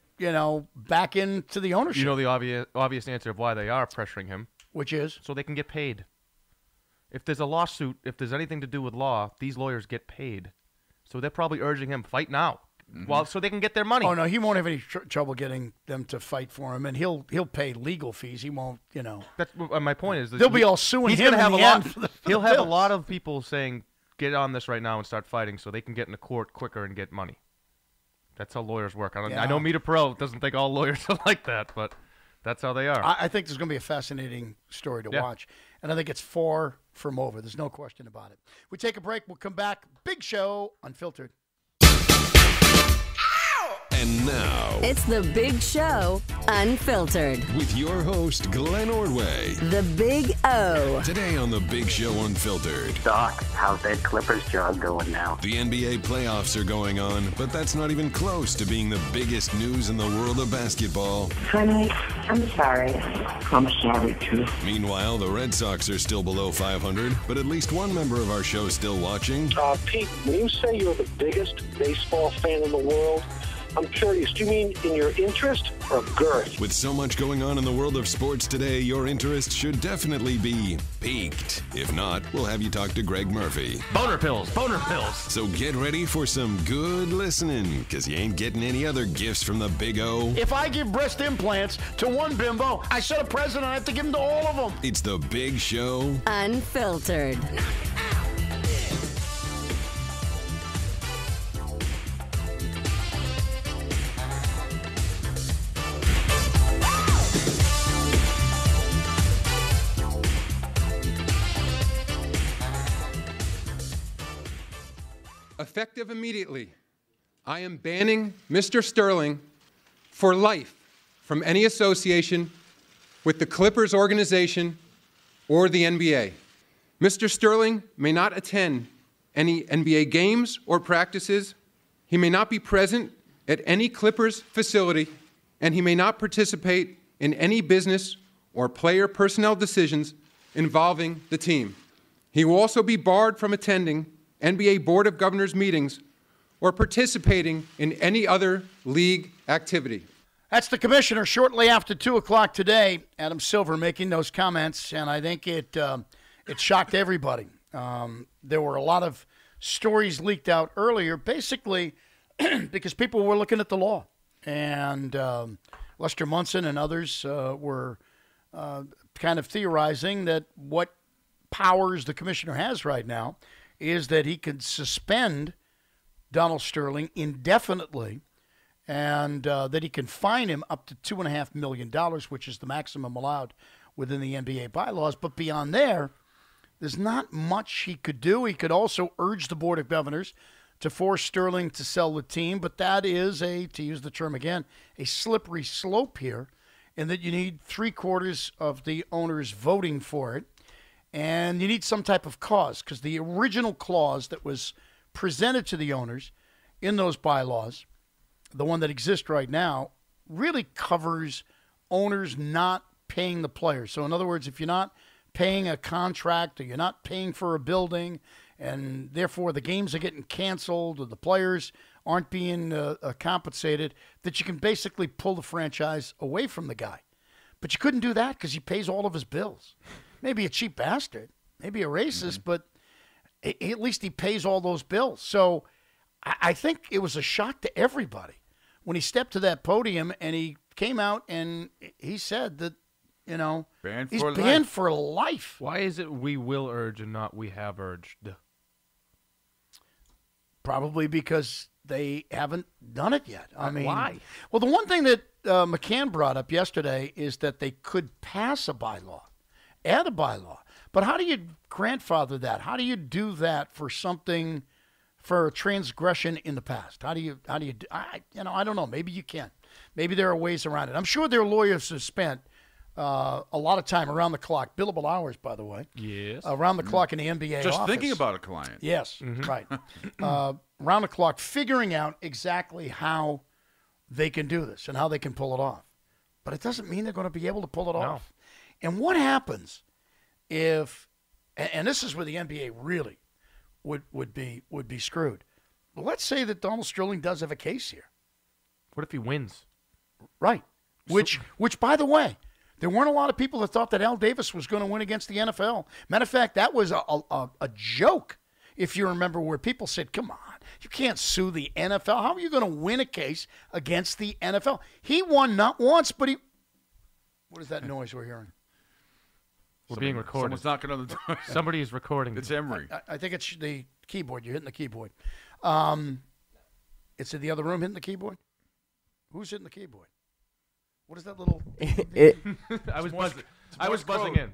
back into the ownership. You know the obvious answer of why they are pressuring him. Which is? So they can get paid. If there's a lawsuit, if there's anything to do with law, these lawyers get paid. So they're probably urging him, fight now. Well, so they can get their money. Oh no, he won't have any trouble getting them to fight for him, and he'll pay legal fees. He won't, That's my point. Is that they'll be all suing he's him. Gonna have in a the lot. end He'll have a lot of people saying, "Get on this right now and start fighting," so they can get into court quicker and get money. That's how lawyers work. I know Mita Pro doesn't think all lawyers are like that, but that's how they are. I think there's going to be a fascinating story to watch, and I think it's far from over. There's no question about it. We take a break. We'll come back. Big Show Unfiltered. And now, It's the Big Show Unfiltered. with your host, Glenn Ordway. The Big O. Today on The Big Show Unfiltered. Doc, how's that Clippers job going now? The NBA playoffs are going on, but that's not even close to being the biggest news in the world of basketball. Honey, I'm sorry. I'm sorry, too. Meanwhile, the Red Sox are still below 500, but at least one member of our show still watching. Pete, when you say you're the biggest baseball fan in the world, I'm curious, do you mean in your interest or girth? With so much going on in the world of sports today, your interest should definitely be piqued. If not, we'll have you talk to Greg Murphy. Boner pills. So get ready for some good listening, because you ain't getting any other gifts from the Big O. If I give breast implants to one bimbo, I said a president, I have to give them to all of them. It's the Big Show Unfiltered. Effective immediately, I am banning Mr. Sterling for life from any association with the Clippers organization or the NBA. Mr. Sterling may not attend any NBA games or practices. He may not be present at any Clippers facility, and he may not participate in any business or player personnel decisions involving the team. He will also be barred from attending NBA Board of Governors meetings or participating in any other league activity. That's the commissioner shortly after 2 o'clock today, Adam Silver making those comments, and I think it shocked everybody. There were a lot of stories leaked out earlier, basically because people were looking at the law. And Lester Munson and others were kind of theorizing that what powers the commissioner has right now is that he could suspend Donald Sterling indefinitely and that he can fine him up to $2.5 million, which is the maximum allowed within the NBA bylaws. But beyond there, there's not much he could do. He could also urge the Board of Governors to force Sterling to sell the team, but that is to use the term again, a slippery slope here, in that you need 3/4 of the owners voting for it. And you need some type of cause, because the original clause that was presented to the owners in those bylaws, the one that exists right now, really covers owners not paying the players. So in other words, if you're not paying a contract or you're not paying for a building and therefore the games are getting canceled or the players aren't being compensated, that you can basically pull the franchise away from the guy. But you couldn't do that because he pays all of his bills. Maybe a cheap bastard, maybe a racist, but at least he pays all those bills. So I think it was a shock to everybody when he stepped to that podium and he came out and he said that You know, banned he's for banned life. for life. Why is it we will urge and not we have urged? Probably because they haven't done it yet. I mean, why? Well, the one thing that McCann brought up yesterday is that they could pass a bylaw, add a bylaw. But how do you grandfather that? How do you do that for something, for a transgression in the past? How do you? I don't know. Maybe you can. Maybe there are ways around it. I'm sure their lawyers have spent a lot of time around the clock, billable hours, by the way. Yes. Around the clock in the NBA Just office. thinking about a client. Yes, right. Around the clock, figuring out exactly how they can do this and how they can pull it off. But it doesn't mean they're going to be able to pull it off. And what happens if, and this is where the NBA really would be screwed. Let's say that Donald Sterling does have a case here. What if he wins? Right. Which, by the way, there weren't a lot of people that thought that Al Davis was going to win against the NFL. Matter of fact, that was a joke, if you remember, where people said, come on, you can't sue the NFL. How are you going to win a case against the NFL? He won not once, but he... What is that noise we're hearing? We're being recorded. Someone's knocking on the door. Somebody is recording. It's Emery. I think it's the keyboard. You're hitting the keyboard. It's in the other room hitting the keyboard? Who's hitting the keyboard? What is that little... I was buzzing in.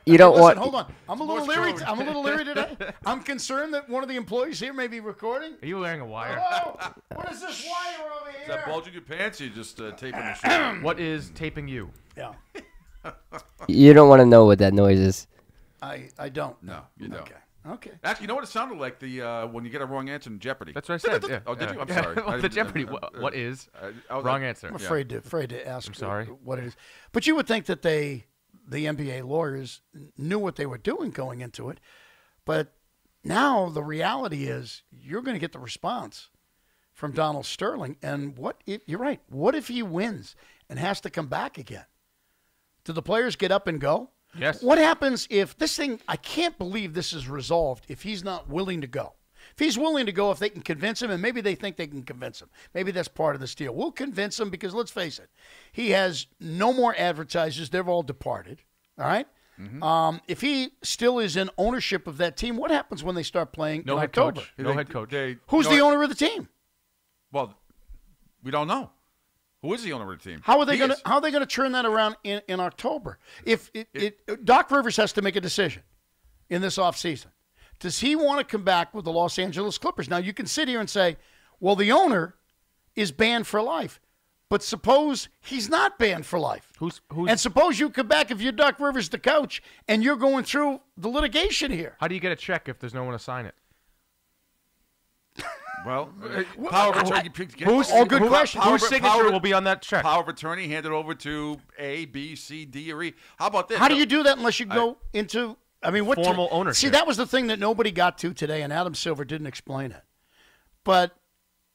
You don't want. Hold on. I'm a little leery. I'm a little leery today. I'm concerned that one of the employees here may be recording. Are you wearing a wire? Hello? What is this wire over here? Is that bulging your pants? Or you just taping your shirt? What is taping you? Yeah. You don't want to know what that noise is. I don't. No, you don't. Okay. Actually, you know what it sounded like when you get a wrong answer in Jeopardy? That's what I said. Yeah. Oh, did you? I'm sorry. Well, the Jeopardy. What is wrong answer? I'm afraid to ask. I'm sorry. What it is. But you would think that the NBA lawyers knew what they were doing going into it. But now the reality is you're going to get the response from Donald Sterling. And you're right. What if he wins and has to come back again? Do the players get up and go? Yes. What happens if this thing, I can't believe this is resolved if he's not willing to go. If he's willing to go, if they can convince him, and maybe they think they can convince him. Maybe that's part of this deal. We'll convince him because, let's face it, he has no more advertisers. They've all departed. All right? Mm-hmm. If he still is in ownership of that team, what happens when they start playing in October? No head coach. Who's the owner of the team? Well, we don't know. Who is the owner of the team? How are they going to turn that around in October? If Doc Rivers has to make a decision in this offseason. Does he want to come back with the Los Angeles Clippers? Now, you can sit here and say, well, the owner is banned for life. But suppose he's not banned for life. And suppose you come back, if you're Doc Rivers, the coach, and you're going through the litigation here. How do you get a check if there's no one to sign it? Well, power of attorney. Good question. Whose signature will be on that check? Power of attorney handed over to A, B, C, D, or E. How about this? How do you do that unless you go into, what formal ownership? See, that was the thing that nobody got to today, and Adam Silver didn't explain it. But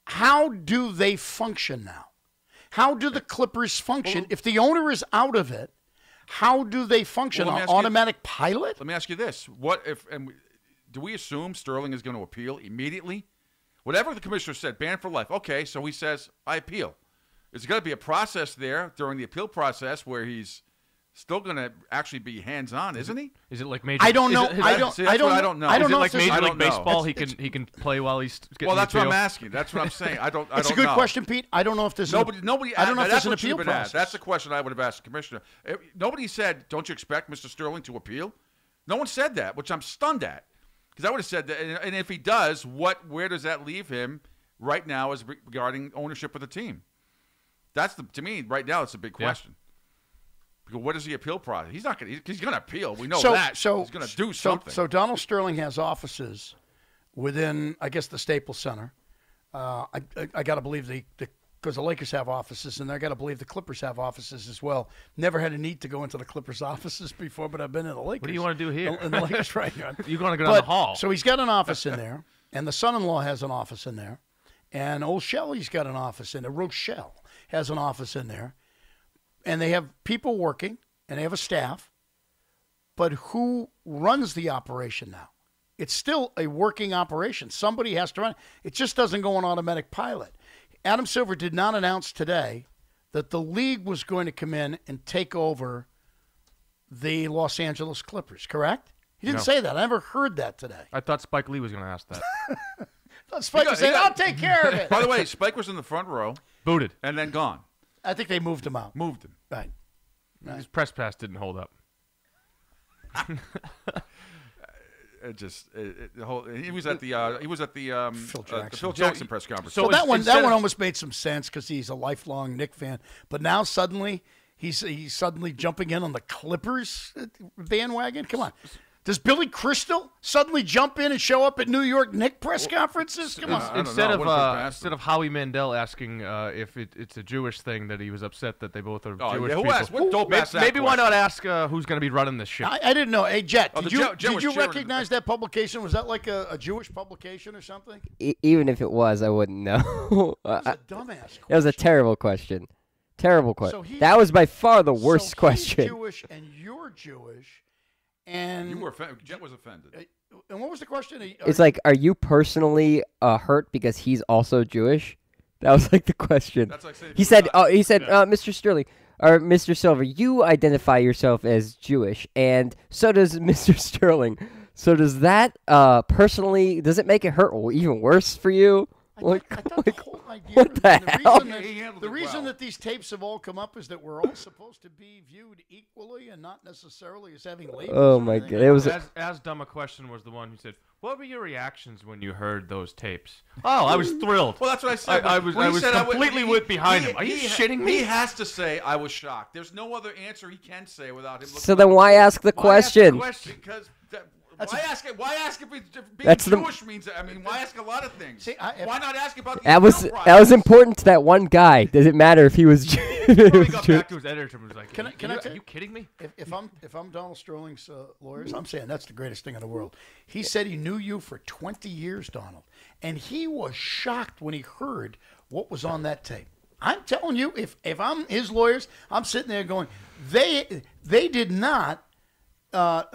how do they function now? How do the Clippers function? If the owner is out of it, how do they function? On automatic pilot? Let me ask you this. Do we assume Sterling is going to appeal immediately? Whatever the commissioner said, banned for life. Okay, so he says, I appeal. There's got to be a process there during the appeal process where he's still going to actually be hands-on, isn't he? Is it like Major? I don't know. I don't know. Is it like Major League Baseball? He can play while he's getting Well, that's the appeal? what I'm asking. That's what I'm saying. I don't know. It's a good question, Pete. I don't know if there's nobody. I don't know if there's an appeal process. That's the question I would have asked the commissioner. Nobody said, don't you expect Mr. Sterling to appeal? No one said that, which I'm stunned at. Because I would have said that. And if he does, where does that leave him right now as regarding ownership of the team? To me, right now, it's a big question. Because what is the appeal process? He's not going. He's going to appeal. We know that. So he's going to do something. So Donald Sterling has offices within, I guess, the Staples Center. I got to believe because the Lakers have offices, and I got to believe the Clippers have offices as well. Never had a need to go into the Clippers' offices before, but I've been in the Lakers. What do you want to do here? In the Lakers, right? You're going to go down the hall. So he's got an office in there, and the son-in-law has an office in there, and old Shelley's got an office in there. Rochelle has an office in there. And they have people working, and they have a staff. But who runs the operation now? It's still a working operation. Somebody has to run it. It just doesn't go on automatic pilot. Adam Silver did not announce today that the league was going to come in and take over the Los Angeles Clippers, correct? He didn't say that. I never heard that today. I thought Spike Lee was going to ask that. I thought Spike was saying, I'll take care of it. By the way, Spike was in the front row. Booted. And then gone. I think they moved him out. Moved him. Right. His press pass didn't hold up. He was at the Phil Jackson press conference. So that one almost made some sense because he's a lifelong Knick fan. But now suddenly he's suddenly jumping in on the Clippers bandwagon. Come on. Does Billy Crystal suddenly jump in and show up at New York Knicks press conferences? Come on. Instead of Howie Mandel asking if it's a Jewish thing that he was upset that they both are Jewish people. What dope ass that maybe why not ask who's going to be running this shit? I didn't know. Hey, Jet, did you recognize that publication? Was that like a Jewish publication or something? Even if it was, I wouldn't know. That was a dumbass question. It was a terrible question. Terrible question. That was by far the worst question. He's Jewish and you're Jewish. And you were Jet was offended. And what was the question? It's like, are you personally hurt because he's also Jewish? That was like the question. That's like saying he said, Mr. Sterling or Mr. Silver, you identify yourself as Jewish, and so does Mr. Sterling. So does that personally? Does it make it hurt even worse for you? I thought the whole idea. What the hell? The reason that these tapes have all come up is that we're all supposed to be viewed equally and not necessarily as having labels. Oh my God! It was as dumb a question was the one who said, "What were your reactions when you heard those tapes?" Oh, I was thrilled. Well, that's what I said. I was completely behind him. Are you shitting me? He has to say, "I was shocked." There's no other answer he can say without him. So then, why ask the question? Because. Why ask if being Jewish means? I mean, why ask a lot of things? See, why not ask about the that was important to that one guy. Does it matter if he was Jewish? He got back to his editor and was like, "Are you kidding me?" If I'm Donald Sterling's lawyers, I'm saying that's the greatest thing in the world. He said he knew you for 20 years, Donald, and he was shocked when he heard what was on that tape. I'm telling you, if I'm his lawyers, I'm sitting there going, they did not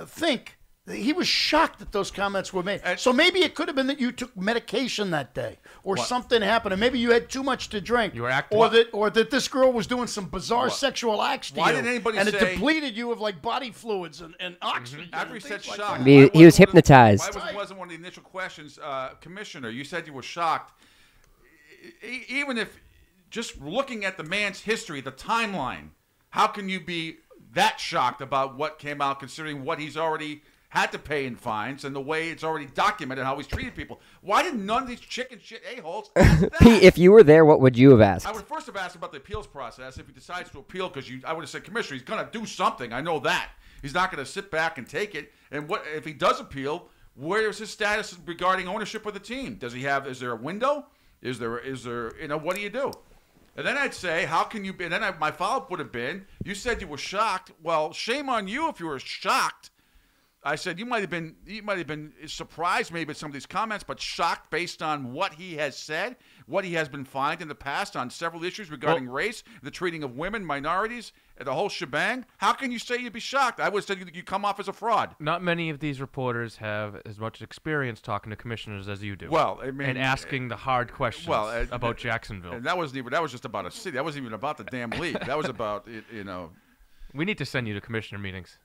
think. He was shocked that those comments were made. So maybe it could have been that you took medication that day, or something happened, and maybe you had too much to drink, you were acting, or that this girl was doing some bizarre sexual acts to you. Why didn't anybody and say? And it depleted you of like body fluids and oxygen. After he said like shocked, he was hypnotized. Why wasn't one of the initial questions, Commissioner? You said you were shocked. Even if just looking at the man's history, the timeline, how can you be that shocked about what came out, considering what he's already had to pay in fines and the way it's already documented how he's treated people? Why did none of these chicken shit a-holes ask that? Pete, if you were there, what would you have asked? I would first have asked about the appeals process. If he decides to appeal, because I would have said, Commissioner, he's going to do something. I know that. He's not going to sit back and take it. And what if he does appeal, where is his status regarding ownership of the team? Is there a window? Is there, what do you do? And then I'd say, how can you be? And then my follow-up would have been, you said you were shocked. Well, shame on you if you were shocked. I said you might have been surprised maybe at some of these comments, but shocked based on what he has said, what he has been fined in the past on several issues regarding race, the treating of women, minorities, the whole shebang. How can you say you'd be shocked? I would have said you come off as a fraud. Not many of these reporters have as much experience talking to commissioners as you do. Well, I mean, and asking the hard questions about Jacksonville. And that was just about a city. That wasn't even about the damn league. That was about We need to send you to commissioner meetings.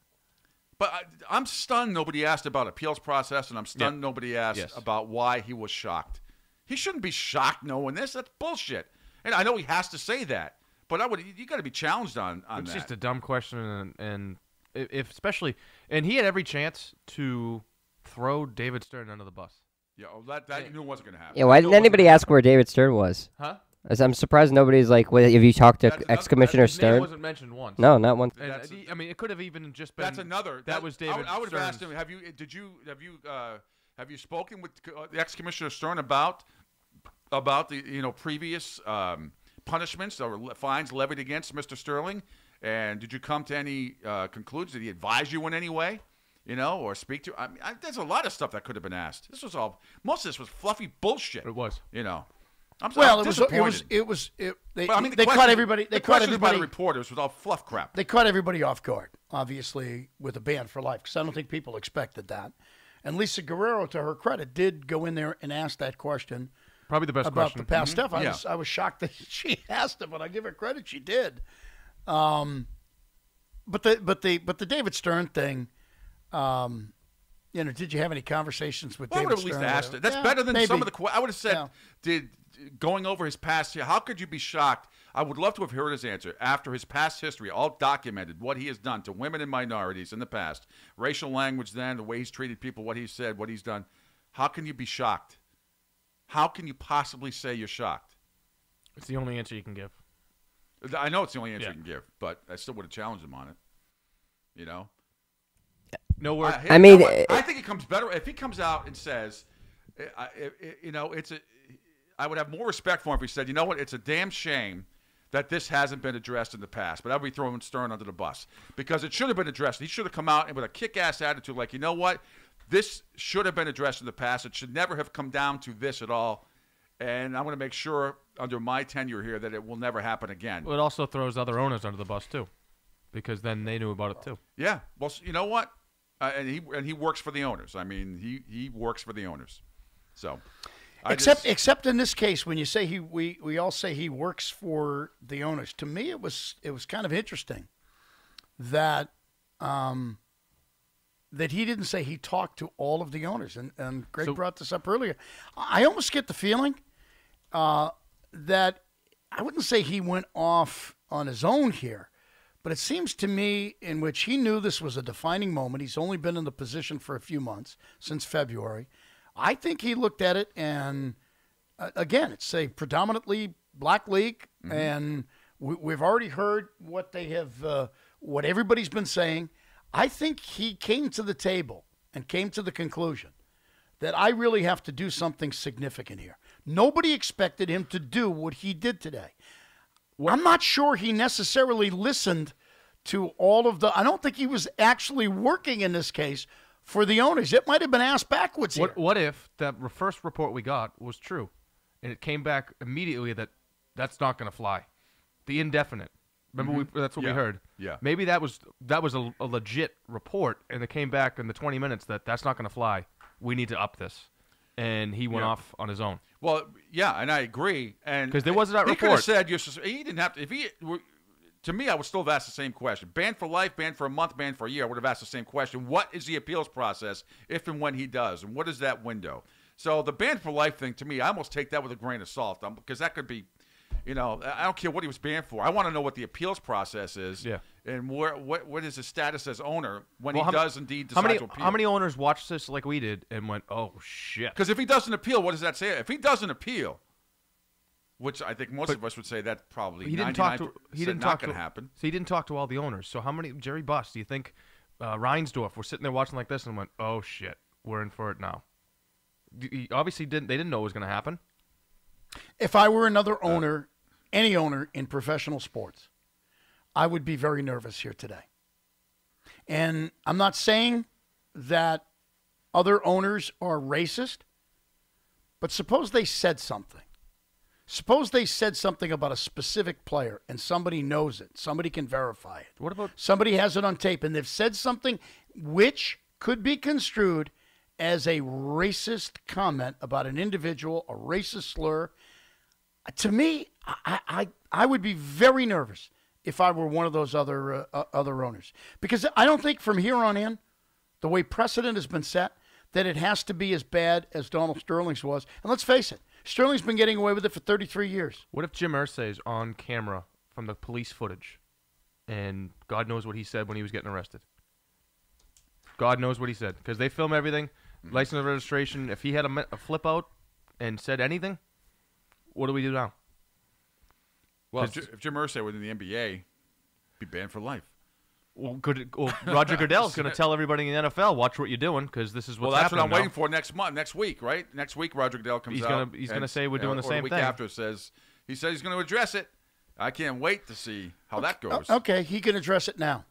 But I'm stunned nobody asked about appeals process, and I'm stunned nobody asked about why he was shocked. He shouldn't be shocked knowing this. That's bullshit. And I know he has to say that, but you got to be challenged on that. It's just a dumb question, and if especially, and he had every chance to throw David Stern under the bus. Yeah, that you knew wasn't going to happen. Yeah, why didn't anybody ask where David Stern was? Huh? I'm surprised nobody's like, if you talked to ex-commissioner Stern. His name wasn't mentioned once. No, not once. I mean, it could have even just been. That's another. That was David. I would have asked him. Have you spoken with the ex-commissioner Stern about the previous punishments or fines levied against Mr. Sterling, and did you come to any conclusions? Did he advise you in any way? Or speak to? I mean, there's a lot of stuff that could have been asked. Most of this was fluffy bullshit. It was. I'm disappointed. They caught everybody. They caught everybody. By the reporters was all fluff crap. They caught everybody off guard, obviously, with a ban for life, because I don't think people expected that. And Lisa Guerrero, to her credit, did go in there and ask that question Probably the best about question. the past stuff. I was shocked that she asked it, but I give her credit, she did. But the David Stern thing, did you have any conversations with David Stern? I would have at least asked it. That's better than some of the questions. I would have said, going over his past, how could you be shocked? I would love to have heard his answer after his past history, all documented, what he has done to women and minorities in the past, racial language then, the way he's treated people, what he's said, what he's done. How can you be shocked? How can you possibly say you're shocked? It's the only answer you can give. I know it's the only answer you can give, but I still would have challenged him on it. No word. I think it comes better if he comes out and says, I would have more respect for him if he said, you know what, it's a damn shame that this hasn't been addressed in the past. But I would be throwing Stern under the bus because it should have been addressed. He should have come out and with a kick-ass attitude like, you know what, this should have been addressed in the past. It should never have come down to this at all. And I'm going to make sure under my tenure here that it will never happen again. Well, it also throws other owners under the bus, too, because then they knew about it, too. Yeah. Well, you know what? And he works for the owners. I mean, he works for the owners. So, except in this case, when you say we all say he works for the owners. To me, it was kind of interesting that that he didn't say he talked to all of the owners. And Greg brought this up earlier. I almost get the feeling that I wouldn't say he went off on his own here, but it seems to me in which he knew this was a defining moment. He's only been in the position for a few months, since February. I think he looked at it and, again, it's a predominantly black league, and we've already heard what they have, what everybody's been saying. I think he came to the table and came to the conclusion that I really have to do something significant here. Nobody expected him to do what he did today. I'm not sure he necessarily listened to all of the – I don't think he was actually working in this case for the owners. It might have been asked backwards here. What if that first report we got was true and it came back immediately that that's not going to fly? The indefinite. Remember, that's what we heard. Yeah. Maybe that was a legit report, and it came back in the 20 minutes that's not going to fly. We need to up this, and he went off on his own. Well, yeah, and I agree. And because there wasn't that report. He could have said he didn't have to. If he, to me, I would still have asked the same question: banned for life, banned for a month, banned for a year. I would have asked the same question: what is the appeals process if and when he does, and what is that window? So the banned for life thing, to me, I almost take that with a grain of salt, because that could be. I don't care what he was banned for. I want to know what the appeals process is, and what is his status as owner when he does indeed decide to appeal. How many owners watched this like we did and went, "Oh shit"? Because if he doesn't appeal, what does that say? If he doesn't appeal, which I think most of us would say that probably he didn't talk to. He didn't talk to happen. So he didn't talk to all the owners. So how many Jerry Buss do you think Reinsdorf were sitting there watching like this and went, "Oh shit, we're in for it now"? He obviously didn't. They didn't know it was going to happen. If I were another owner. Any owner in professional sports, I would be very nervous here today. And I'm not saying that other owners are racist, but suppose they said something. Suppose they said something about a specific player and somebody knows it. Somebody can verify it. What about somebody has it on tape and they've said something which could be construed as a racist comment about an individual, a racist slur? To me, I would be very nervous if I were one of those other owners, because I don't think from here on in, the way precedent has been set, that it has to be as bad as Donald Sterling's was. And let's face it, Sterling's been getting away with it for 33 years. What if Jim Irsay's on camera from the police footage, and God knows what he said when he was getting arrested? God knows what he said, because they film everything, license and registration. If he had a flip out and said anything, what do we do now? Well, if Jim Irsay was in the NBA, he'd be banned for life. Well, Roger Goodell's going to tell everybody in the NFL, watch what you're doing, because this is what's happening. Well, that's what I'm waiting for next week, right? Next week, Roger Goodell comes out. He's going to say we're doing the same thing. The week after he says he's going to address it. I can't wait to see how that goes. Okay, he can address it now.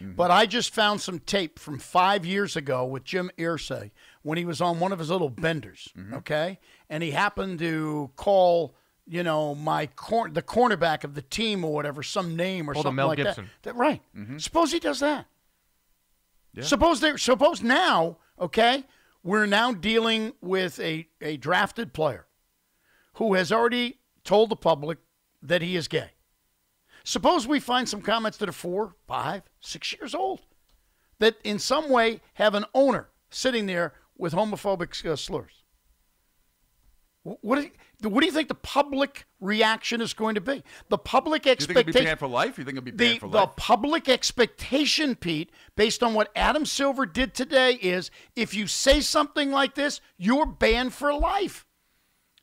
But I just found some tape from 5 years ago with Jim Irsay when he was on one of his little benders, okay? And he happened to call, the cornerback of the team or whatever, some name or something Mel like Gibson. that. Right. Suppose he does that. Yeah. Suppose now, okay, we're now dealing with a drafted player who has already told the public that he is gay. Suppose we find some comments that are 4, 5, 6 years old that in some way have an owner sitting there with homophobic slurs. What do you think the public reaction is going to be? The public expectation. Do you think it'll be banned for life? You think it'll be banned for life? The public expectation, Pete, based on what Adam Silver did today, is if you say something like this, you're banned for life.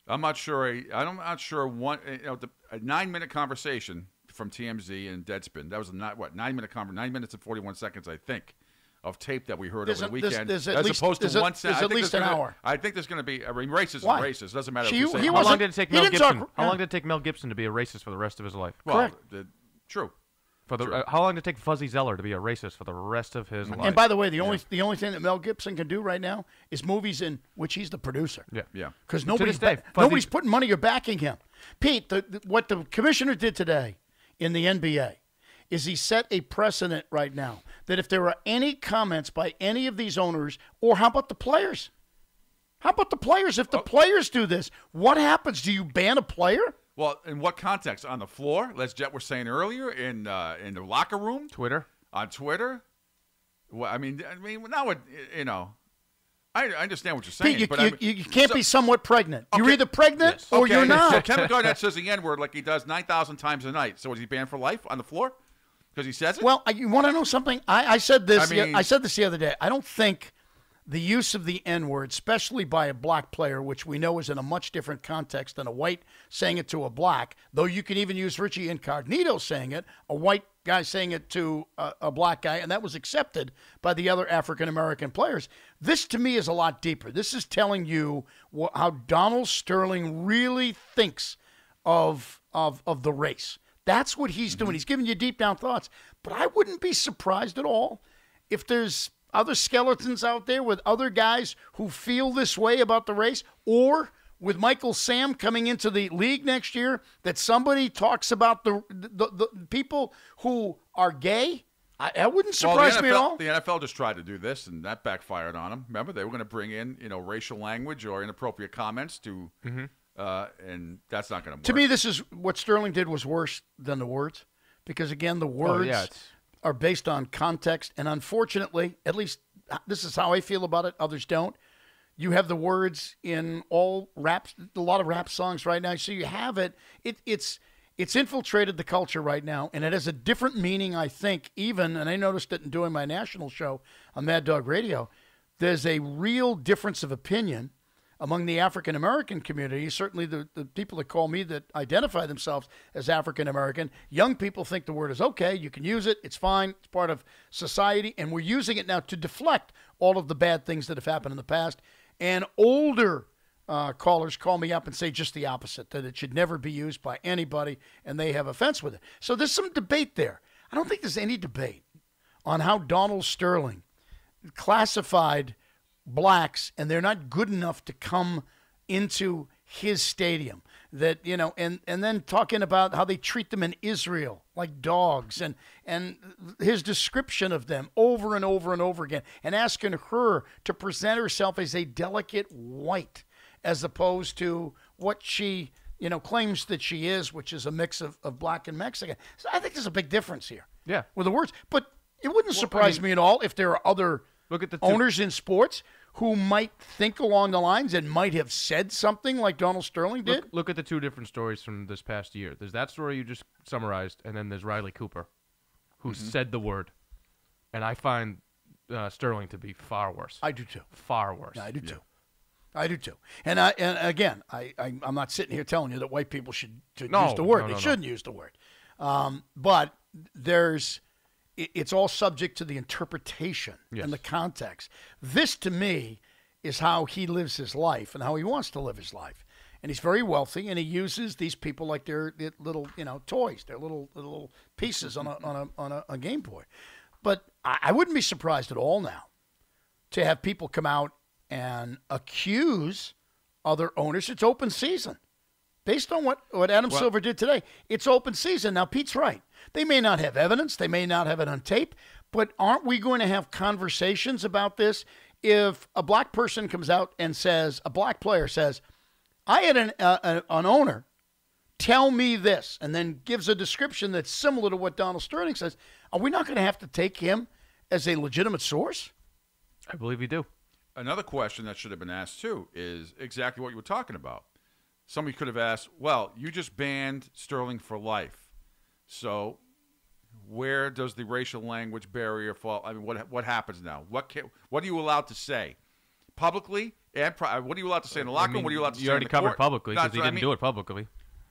I'm not sure. I'm not sure. A 9-minute conversation from TMZ and Deadspin. That was a 9-minute conversation, 9 minutes and 41 seconds, I think, of tape that we heard over the weekend. As opposed to 1 second. There's at least an hour. I think there's going to be. Racist is racist. It doesn't matter. How long did it take Mel Gibson? How long did it take Mel Gibson to be a racist for the rest of his life? Well, true. How long did it take Fuzzy Zeller to be a racist for the rest of his life? And by the way, the only thing that Mel Gibson can do right now is movies in which he's the producer. Yeah. Because nobody's putting money or backing him. Pete, what the commissioner did today in the NBA is he set a precedent right now that if there are any comments by any of these owners, or how about the players? How about the players? If the players do this, what happens? Do you ban a player? Well, in what context? On the floor, as Jet was saying earlier, in the locker room, on Twitter. Well, I mean, now I understand what you're saying, you can't be somewhat pregnant. Okay. You're either pregnant or you're not. So Kevin Garnett says the N-word like he does 9,000 times a night. So is he banned for life on the floor because he says it? Well, you want to know something? I said this. I said this the other day. I don't think the use of the N-word, especially by a black player, which we know is in a much different context than a white saying it to a black, though you can even use Richie Incognito saying it, a white guy saying it to a black guy, and that was accepted by the other African-American players. This, to me, is a lot deeper. This is telling you how Donald Sterling really thinks of the race. That's what he's doing. He's giving you deep down thoughts. But I wouldn't be surprised at all if there's other skeletons out there with other guys who feel this way about the race, or with Michael Sam coming into the league next year, that somebody talks about the people who are gay. That wouldn't surprise me at all. The NFL just tried to do this, and that backfired on them. Remember, they were going to bring in racial language or inappropriate comments to, and that's not going to work. To me, this is what Sterling did was worse than the words, because again, the words are based on context, and unfortunately, at least this is how I feel about it. Others don't. You have the words in all raps, a lot of rap songs right now. So you have it. It's infiltrated the culture right now, and it has a different meaning, I think, even, and I noticed it in doing my national show on Mad Dog Radio, there's a real difference of opinion among the African-American community, certainly the people that call me that identify themselves as African-American. Young people think the word is okay. You can use it. It's fine. It's part of society, and we're using it now to deflect all of the bad things that have happened in the past. And older callers call me up and say just the opposite, that it should never be used by anybody, and they have offense with it. So there's some debate there. I don't think there's any debate on how Donald Sterling classified blacks, and they're not good enough to come into his stadium. That, and then talking about how they treat them in Israel like dogs, and his description of them over and over and over again, and asking her to present herself as a delicate white as opposed to what she claims that she is, which is a mix of black and Mexican. So I think there's a big difference here. Yeah, with the words. But it wouldn't surprise me at all if there are other owners in sports who might think along the lines and might have said something like Donald Sterling did. Look at the two different stories from this past year. There's that story you just summarized, and then there's Riley Cooper, who said the word. And I find Sterling to be far worse. I do too. Far worse. Yeah, I do too. I do too. And again, I'm not sitting here telling you that white people should use the word. They shouldn't use the word. But it's all subject to the interpretation and the context. This, to me, is how he lives his life and how he wants to live his life. And he's very wealthy, and he uses these people like their little, toys, their little pieces on a Game Boy. But I wouldn't be surprised at all now to have people come out and accuse other owners. It's open season. Based on what Adam Silver did today, it's open season. Now, Pete's right. They may not have evidence. They may not have it on tape. But aren't we going to have conversations about this if a black person comes out and says, a black player says, I had an owner tell me this and then gives a description that's similar to what Donald Sterling says. Are we not going to have to take him as a legitimate source? I believe you do. Another question that should have been asked, too, is exactly what you were talking about. Somebody could have asked, well, you just banned Sterling for life. So where does the racial language barrier fall? I mean, what happens now? What are you allowed to say? Publicly? And what are you allowed to say in the locker room? What are you allowed to say in the court? You already covered publicly because he didn't do it publicly.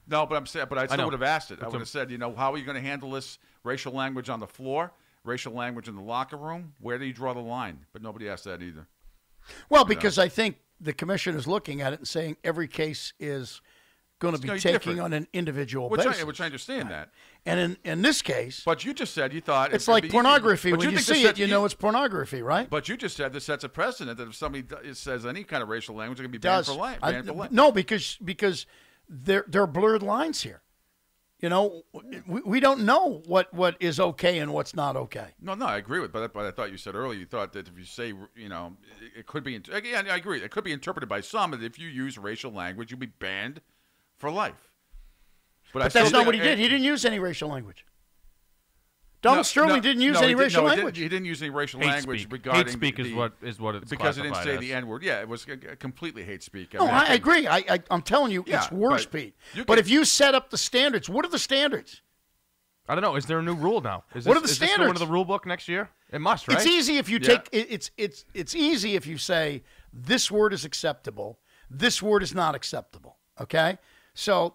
No, but I'm saying, but I still would have asked it. I would have said, how are you going to handle this racial language on the floor, racial language in the locker room? Where do you draw the line? But nobody asked that either. Well, because I think the commission is looking at it and saying every case is going to be taking different on an individual basis. Which I understand that. And in this case. But you just said you thought. It's like pornography. When you see it, you know it's pornography, right? But you just said this sets a precedent that if somebody says any kind of racial language, they're going to be banned for life. No, because there are blurred lines here. We don't know what is okay and what's not okay. No, I agree with that. But I thought you said earlier you thought that if you say, it could be. Again, I agree. It could be interpreted by some that if you use racial language, you'll be banned for life. But that's not what he did. He didn't use any racial language. Donald Sterling didn't use any racial language. He didn't use any racial hate language speak. regarding hate speak is what it's because it didn't say the N-word. Yeah, it was completely hate speak. I agree. I'm telling you, it's worse, Pete. But if you set up the standards, what are the standards? I don't know. Is there a new rule now? What are the standards? Is this going to the rule book next year? It must, right? It's easy if you take it's easy if you say this word is acceptable, this word is not acceptable. Okay, so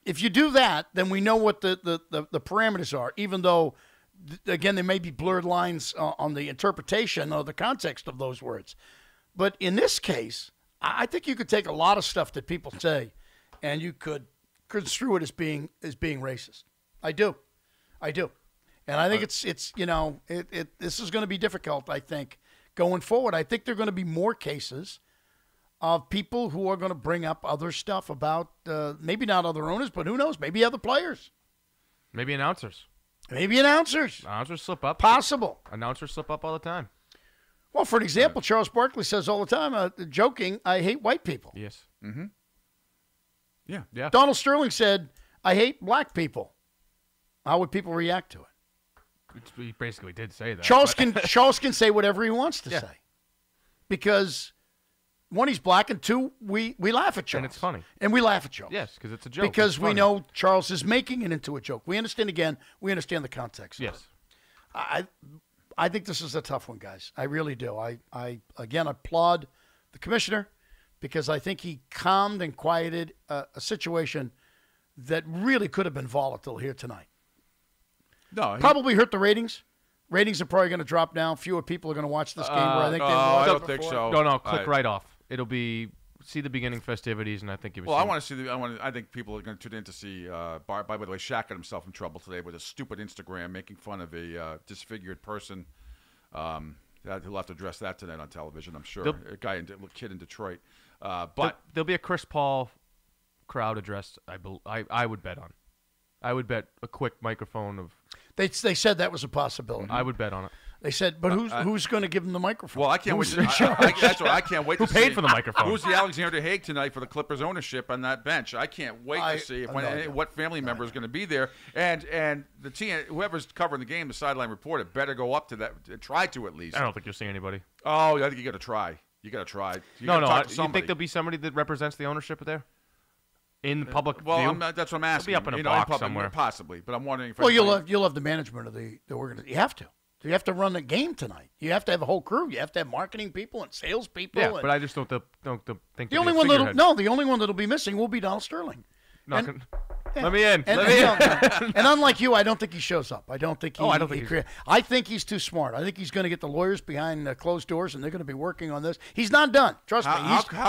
if you do that, then we know what the parameters are. Even though, again, there may be blurred lines on the interpretation or the context of those words. But in this case, I think you could take a lot of stuff that people say, and you could construe it as being racist. I do. And I think this is going to be difficult, I think, going forward. I think there are going to be more cases of people who are going to bring up other stuff about maybe not other owners, but who knows, maybe other players. Maybe announcers. Announcers slip up. Possible. Announcers slip up all the time. Well, for an example, Charles Barkley says all the time, joking, I hate white people. Yes. Mm-hmm. Yeah. Donald Sterling said, I hate black people. How would people react to it? He basically did say that. Charles can say whatever he wants to say. Because, one, he's black, and two, we laugh at Charles. And it's funny. And we laugh at Charles. Yes, because it's a joke. Because we know Charles is making it into a joke. We understand the context. Yes. I think this is a tough one, guys. I really do. I again applaud the commissioner because I think he calmed and quieted a situation that really could have been volatile here tonight. No, probably hurt the ratings. Ratings are probably going to drop down. Fewer people are going to watch this game. Where I think I don't think so. No, click right off. It'll be see the beginning festivities, and I think I want to see I think people are going to tune in to see. By the way, Shaq got himself in trouble today with a stupid Instagram making fun of a disfigured person. He'll have to address that tonight on television. I'm sure. A kid in Detroit. But there'll be a Chris Paul crowd address. I would bet on. I would bet a quick microphone of. They said that was a possibility. I would bet on it. They said, but who's going to give them the microphone? Well, I can't wait. That's what I can't wait. Who to paid see for the microphone? Who's the Alexander Haig tonight for the Clippers ownership on that bench? I can't wait to see what family member is going to be there, and the team, whoever's covering the game, the sideline reporter, better go up to that. Try to at least. I don't think you'll see anybody. Oh, I think you got to try. You think there'll be somebody that represents the ownership there? In the public view? That's what I'm asking. It'll be up in a box somewhere. Possibly, but I'm wondering if... Well, you'll have the management of the organization. You have to. You have to run the game tonight. You have to have a whole crew. You have to have marketing people and sales people. Yeah, but I just don't think the only one that'll be missing will be Donald Sterling. Let me in. And unlike you, I don't think he shows up. I don't think he. I think he's too smart. I think he's going to get the lawyers behind closed doors, and they're going to be working on this. He's not done. Trust me.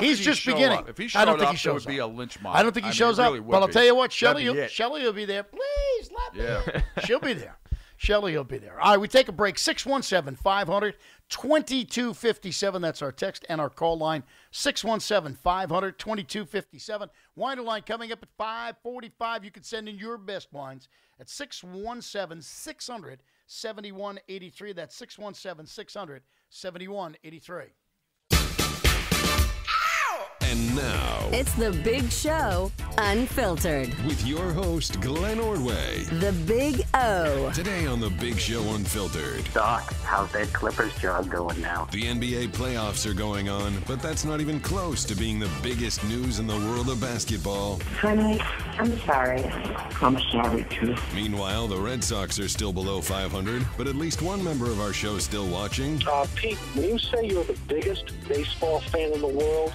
He's just beginning. If he showed up, it would be a lynch mob. I don't think he shows up. But I'll tell you what, Shelly will be there. Please let me in. She'll be there. Shelly will be there. All right, we take a break. 617-500-2257. That's our text and our call line. 617-500-2257. Winder line coming up at 5:45. You can send in your best wines at 617-600-7183. That's 617-600-7183. And now, It's the Big Show Unfiltered. with your host, Glenn Ordway. The Big O. Today on The Big Show Unfiltered. Doc, how's that Clippers job going now? The NBA playoffs are going on, but that's not even close to being the biggest news in the world of basketball. Honey, I'm sorry. I'm sorry, too. Meanwhile, the Red Sox are still below 500, but at least one member of our show is still watching. Pete, when you say you're the biggest baseball fan in the world,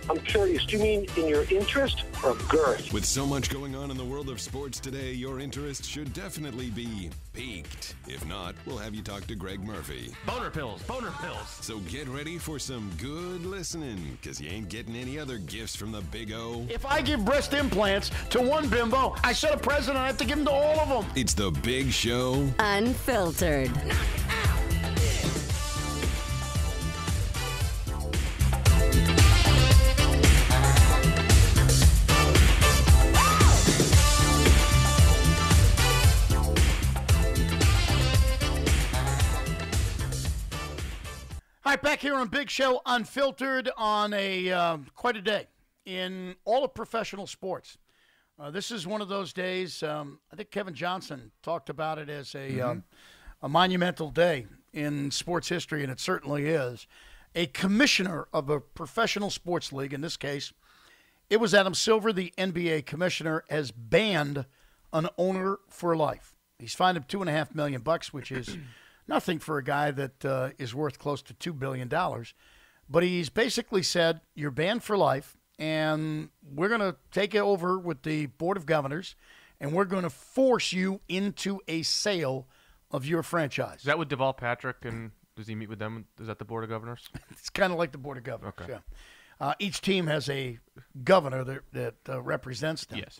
I'm curious, do you mean in your interest or girth? With so much going on in the world of sports today, your interest should definitely be piqued. If not, we'll have you talk to Greg Murphy. Boner pills. So get ready for some good listening, because you ain't getting any other gifts from the Big O. If I give breast implants to one bimbo, I said a president, I have to give them to all of them. It's the Big Show Unfiltered. All right, back here on Big Show Unfiltered on a quite a day in all of professional sports. This is one of those days. I think Kevin Johnson talked about it as a monumental day in sports history, and it certainly is. A commissioner of a professional sports league, in this case, it was Adam Silver, the NBA commissioner, has banned an owner for life. He's fined him $2.5 million, which is nothing for a guy that is worth close to $2 billion. But he's basically said, you're banned for life, and we're going to take it over with the Board of Governors, and we're going to force you into a sale of your franchise. Is that with Deval Patrick, and does he meet with them? Is that the Board of Governors? It's kind of like the Board of Governors. Okay. Yeah. Each team has a governor that represents them. Yes.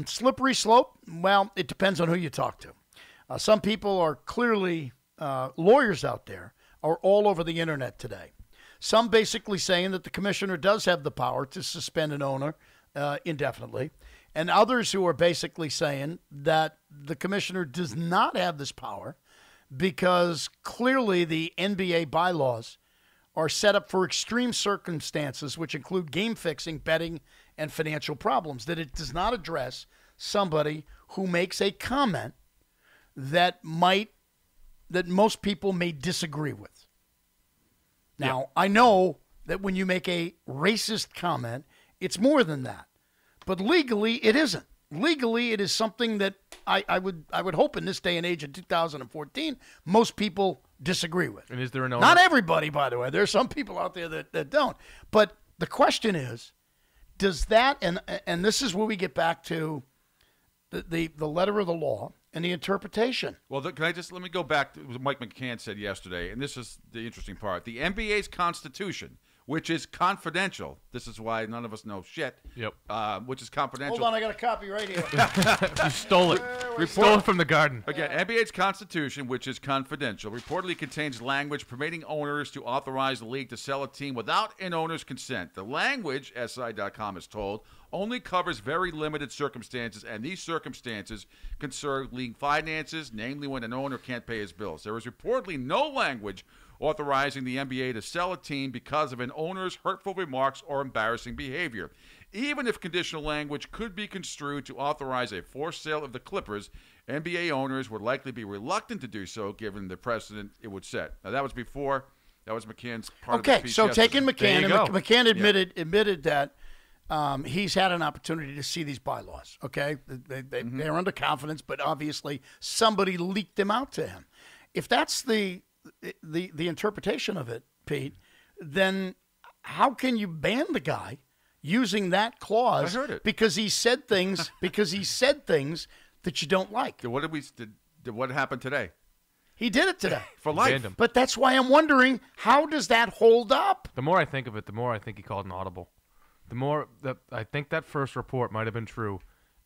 Slippery slope? Well, it depends on who you talk to. Some people are clearly lawyers out there are all over the internet today. Some basically saying that the commissioner does have the power to suspend an owner indefinitely, and others who are basically saying that the commissioner does not have this power because clearly the NBA bylaws are set up for extreme circumstances, which include game fixing, betting, and financial problems, that it does not address somebody who makes a comment that most people may disagree with. Now, I know that when you make a racist comment, it's more than that. But legally, it isn't. Legally, it is something that I would hope in this day and age of 2014, most people disagree with. And is there an owner? Not everybody, by the way. There are some people out there that don't. But the question is, does that, and this is where we get back to the letter of the law and the interpretation. Well, let me go back to what Mike McCann said yesterday, and this is the interesting part. The NBA's constitution, which is confidential. This is why none of us know shit. Yep. Which is confidential. Hold on, I got a copy right here. You stole it. We stole it from the garden. Again, NBA's constitution, which is confidential, reportedly contains language permitting owners to authorize the league to sell a team without an owner's consent. The language, SI.com is told, only covers very limited circumstances, and these circumstances concern league finances, namely when an owner can't pay his bills. There is reportedly no language authorizing the NBA to sell a team because of an owner's hurtful remarks or embarrassing behavior. Even if conditional language could be construed to authorize a forced sale of the Clippers, NBA owners would likely be reluctant to do so given the precedent it would set. Now, that was before. That was McCann's part of the piece. Okay, so taking McCann, and McCann admitted that he's had an opportunity to see these bylaws, okay? They're under confidence, but obviously somebody leaked them out to him. If that's the interpretation of it, Pete, then how can you ban the guy using that clause? I heard it. Because he said things that you don't like. What happened today? He did it today. For life. But that's why I'm wondering, how does that hold up? The more I think of it, the more I think he called an audible. The more that I think that first report might have been true,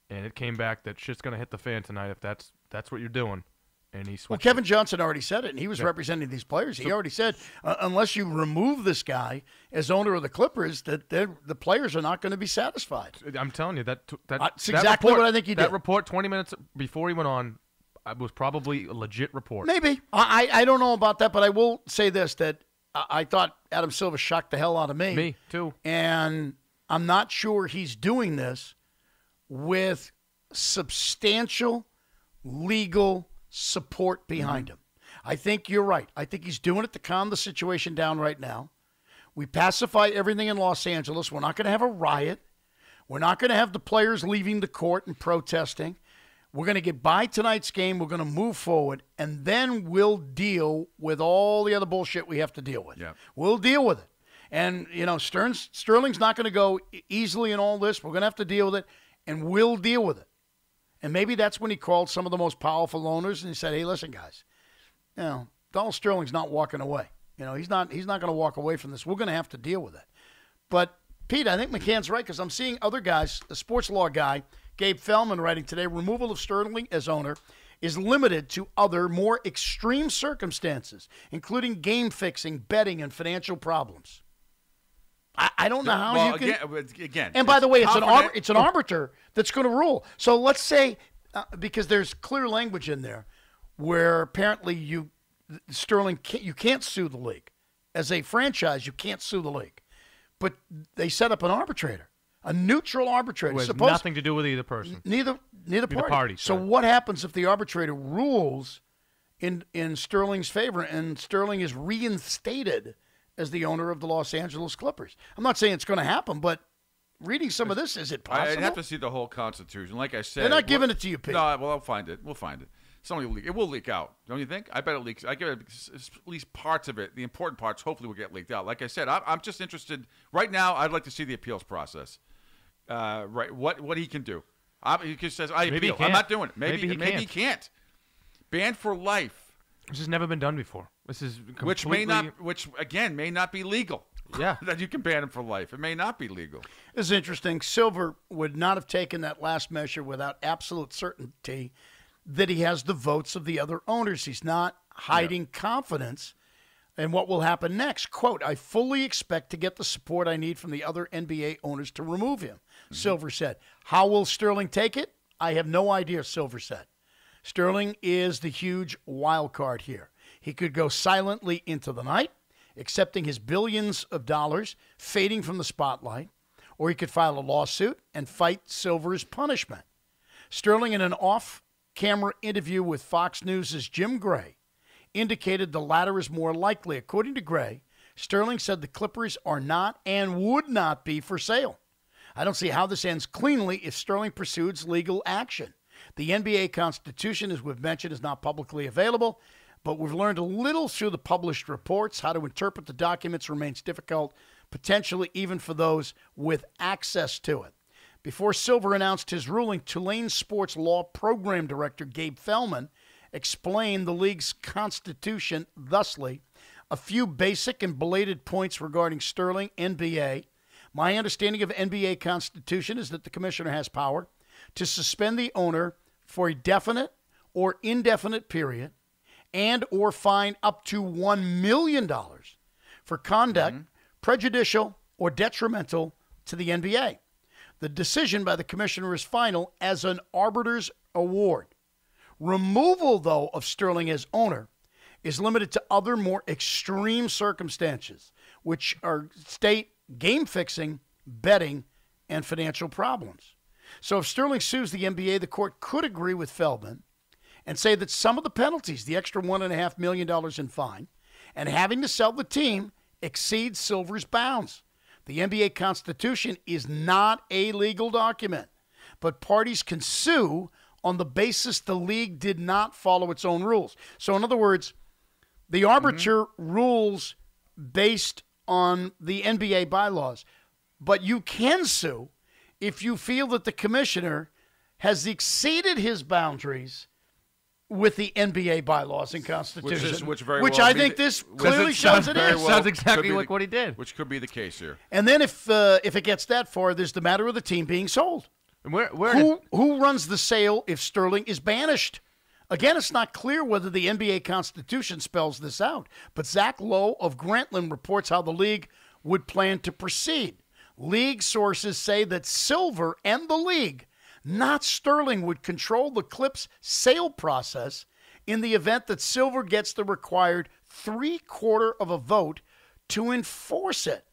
and it came back that shit's going to hit the fan tonight if that's what you're doing. And he switched. Well, Kevin Johnson already said it, and he was representing these players. He already said, unless you remove this guy as owner of the Clippers, that the players are not going to be satisfied. I'm telling you, that's exactly report, what I think he did. That report 20 minutes before he went on was probably a legit report. Maybe. I don't know about that, but I will say this, that I thought Adam Silver shocked the hell out of me. Me, too. And I'm not sure he's doing this with substantial legal support behind him. I think you're right. I think he's doing it to calm the situation down right now. We pacify everything in Los Angeles. We're not going to have a riot. We're not going to have the players leaving the court and protesting. We're going to get by tonight's game. We're going to move forward, and then we'll deal with all the other bullshit we have to deal with. Yeah. We'll deal with it. And, Sterling's not going to go easily in all this. We're going to have to deal with it, and we'll deal with it. And maybe that's when he called some of the most powerful owners and he said, hey, listen, guys, Donald Sterling's not walking away. He's not going to walk away from this. We're going to have to deal with it. But, Pete, I think McCann's right because I'm seeing other guys, the sports law guy, Gabe Fellman, writing today, removal of Sterling as owner is limited to other more extreme circumstances, including game fixing, betting, and financial problems. I don't know how you can. Again. And by the way, it's an arbiter that's going to rule. So let's say, because there's clear language in there, where apparently Sterling you can't sue the league as a franchise. You can't sue the league, but they set up an arbitrator. A neutral arbitrator. It has nothing to do with either person. Neither party. So sorry. what happens if the arbitrator rules in Sterling's favor and Sterling is reinstated as the owner of the Los Angeles Clippers? I'm not saying it's going to happen, but reading some of this, is it possible? I'd have to see the whole Constitution. Like I said, they're not giving it to you, Pete. No, well, I'll find it. We'll find it. Somebody will leak. It will leak out, don't you think? I bet it leaks. I get at least parts of it. The important parts, hopefully, will get leaked out. Like I said, I'm just interested. Right now, I'd like to see the appeals process. Right, what he can do. He just says, I appeal. I'm not doing it. Maybe he can't. Banned for life. This has never been done before. This is completely... Which again may not be legal. Yeah, that you can ban him for life. It may not be legal. This is interesting. Silver would not have taken that last measure without absolute certainty that he has the votes of the other owners. He's not hiding confidence in what will happen next. Quote, I fully expect to get the support I need from the other NBA owners to remove him, Silver said. How will Sterling take it? I have no idea, Silver said. Sterling is the huge wild card here. He could go silently into the night, accepting his billions of dollars, fading from the spotlight, or he could file a lawsuit and fight Silver's punishment. Sterling, in an off-camera interview with Fox News' Jim Gray, indicated the latter is more likely. According to Gray, Sterling said the Clippers are not and would not be for sale. I don't see how this ends cleanly if Sterling pursues legal action. The NBA Constitution, as we've mentioned, is not publicly available, but we've learned a little through the published reports. How to interpret the documents remains difficult, potentially even for those with access to it. Before Silver announced his ruling, Tulane Sports Law Program Director Gabe Fellman explained the league's constitution thusly. A few basic and belated points regarding Sterling, NBA. My understanding of NBA Constitution is that the commissioner has power to suspend the owner for a definite or indefinite period and or fine up to $1 million for conduct prejudicial or detrimental to the NBA. The decision by the commissioner is final as an arbiter's award. Removal, though, of Sterling as owner is limited to other more extreme circumstances, which are state game fixing, betting, and financial problems. So if Sterling sues the NBA, the court could agree with Feldman and say that some of the penalties, the extra $1.5 million in fine, and having to sell the team exceeds Silver's bounds. The NBA Constitution is not a legal document, but parties can sue on the basis the league did not follow its own rules. So in other words, the arbiter rules based on the NBA bylaws, but you can sue if you feel that the commissioner has exceeded his boundaries with the NBA bylaws and Constitution, which I think this clearly shows it is. Sounds exactly like what he did. Which could be the case here. And then if it gets that far, there's the matter of the team being sold. And who runs the sale if Sterling is banished? Again, it's not clear whether the NBA Constitution spells this out, but Zach Lowe of Grantland reports how the league would plan to proceed. League sources say that Silver and the league, not Sterling, would control the Clips sale process in the event that Silver gets the required 3/4 of a vote to enforce it.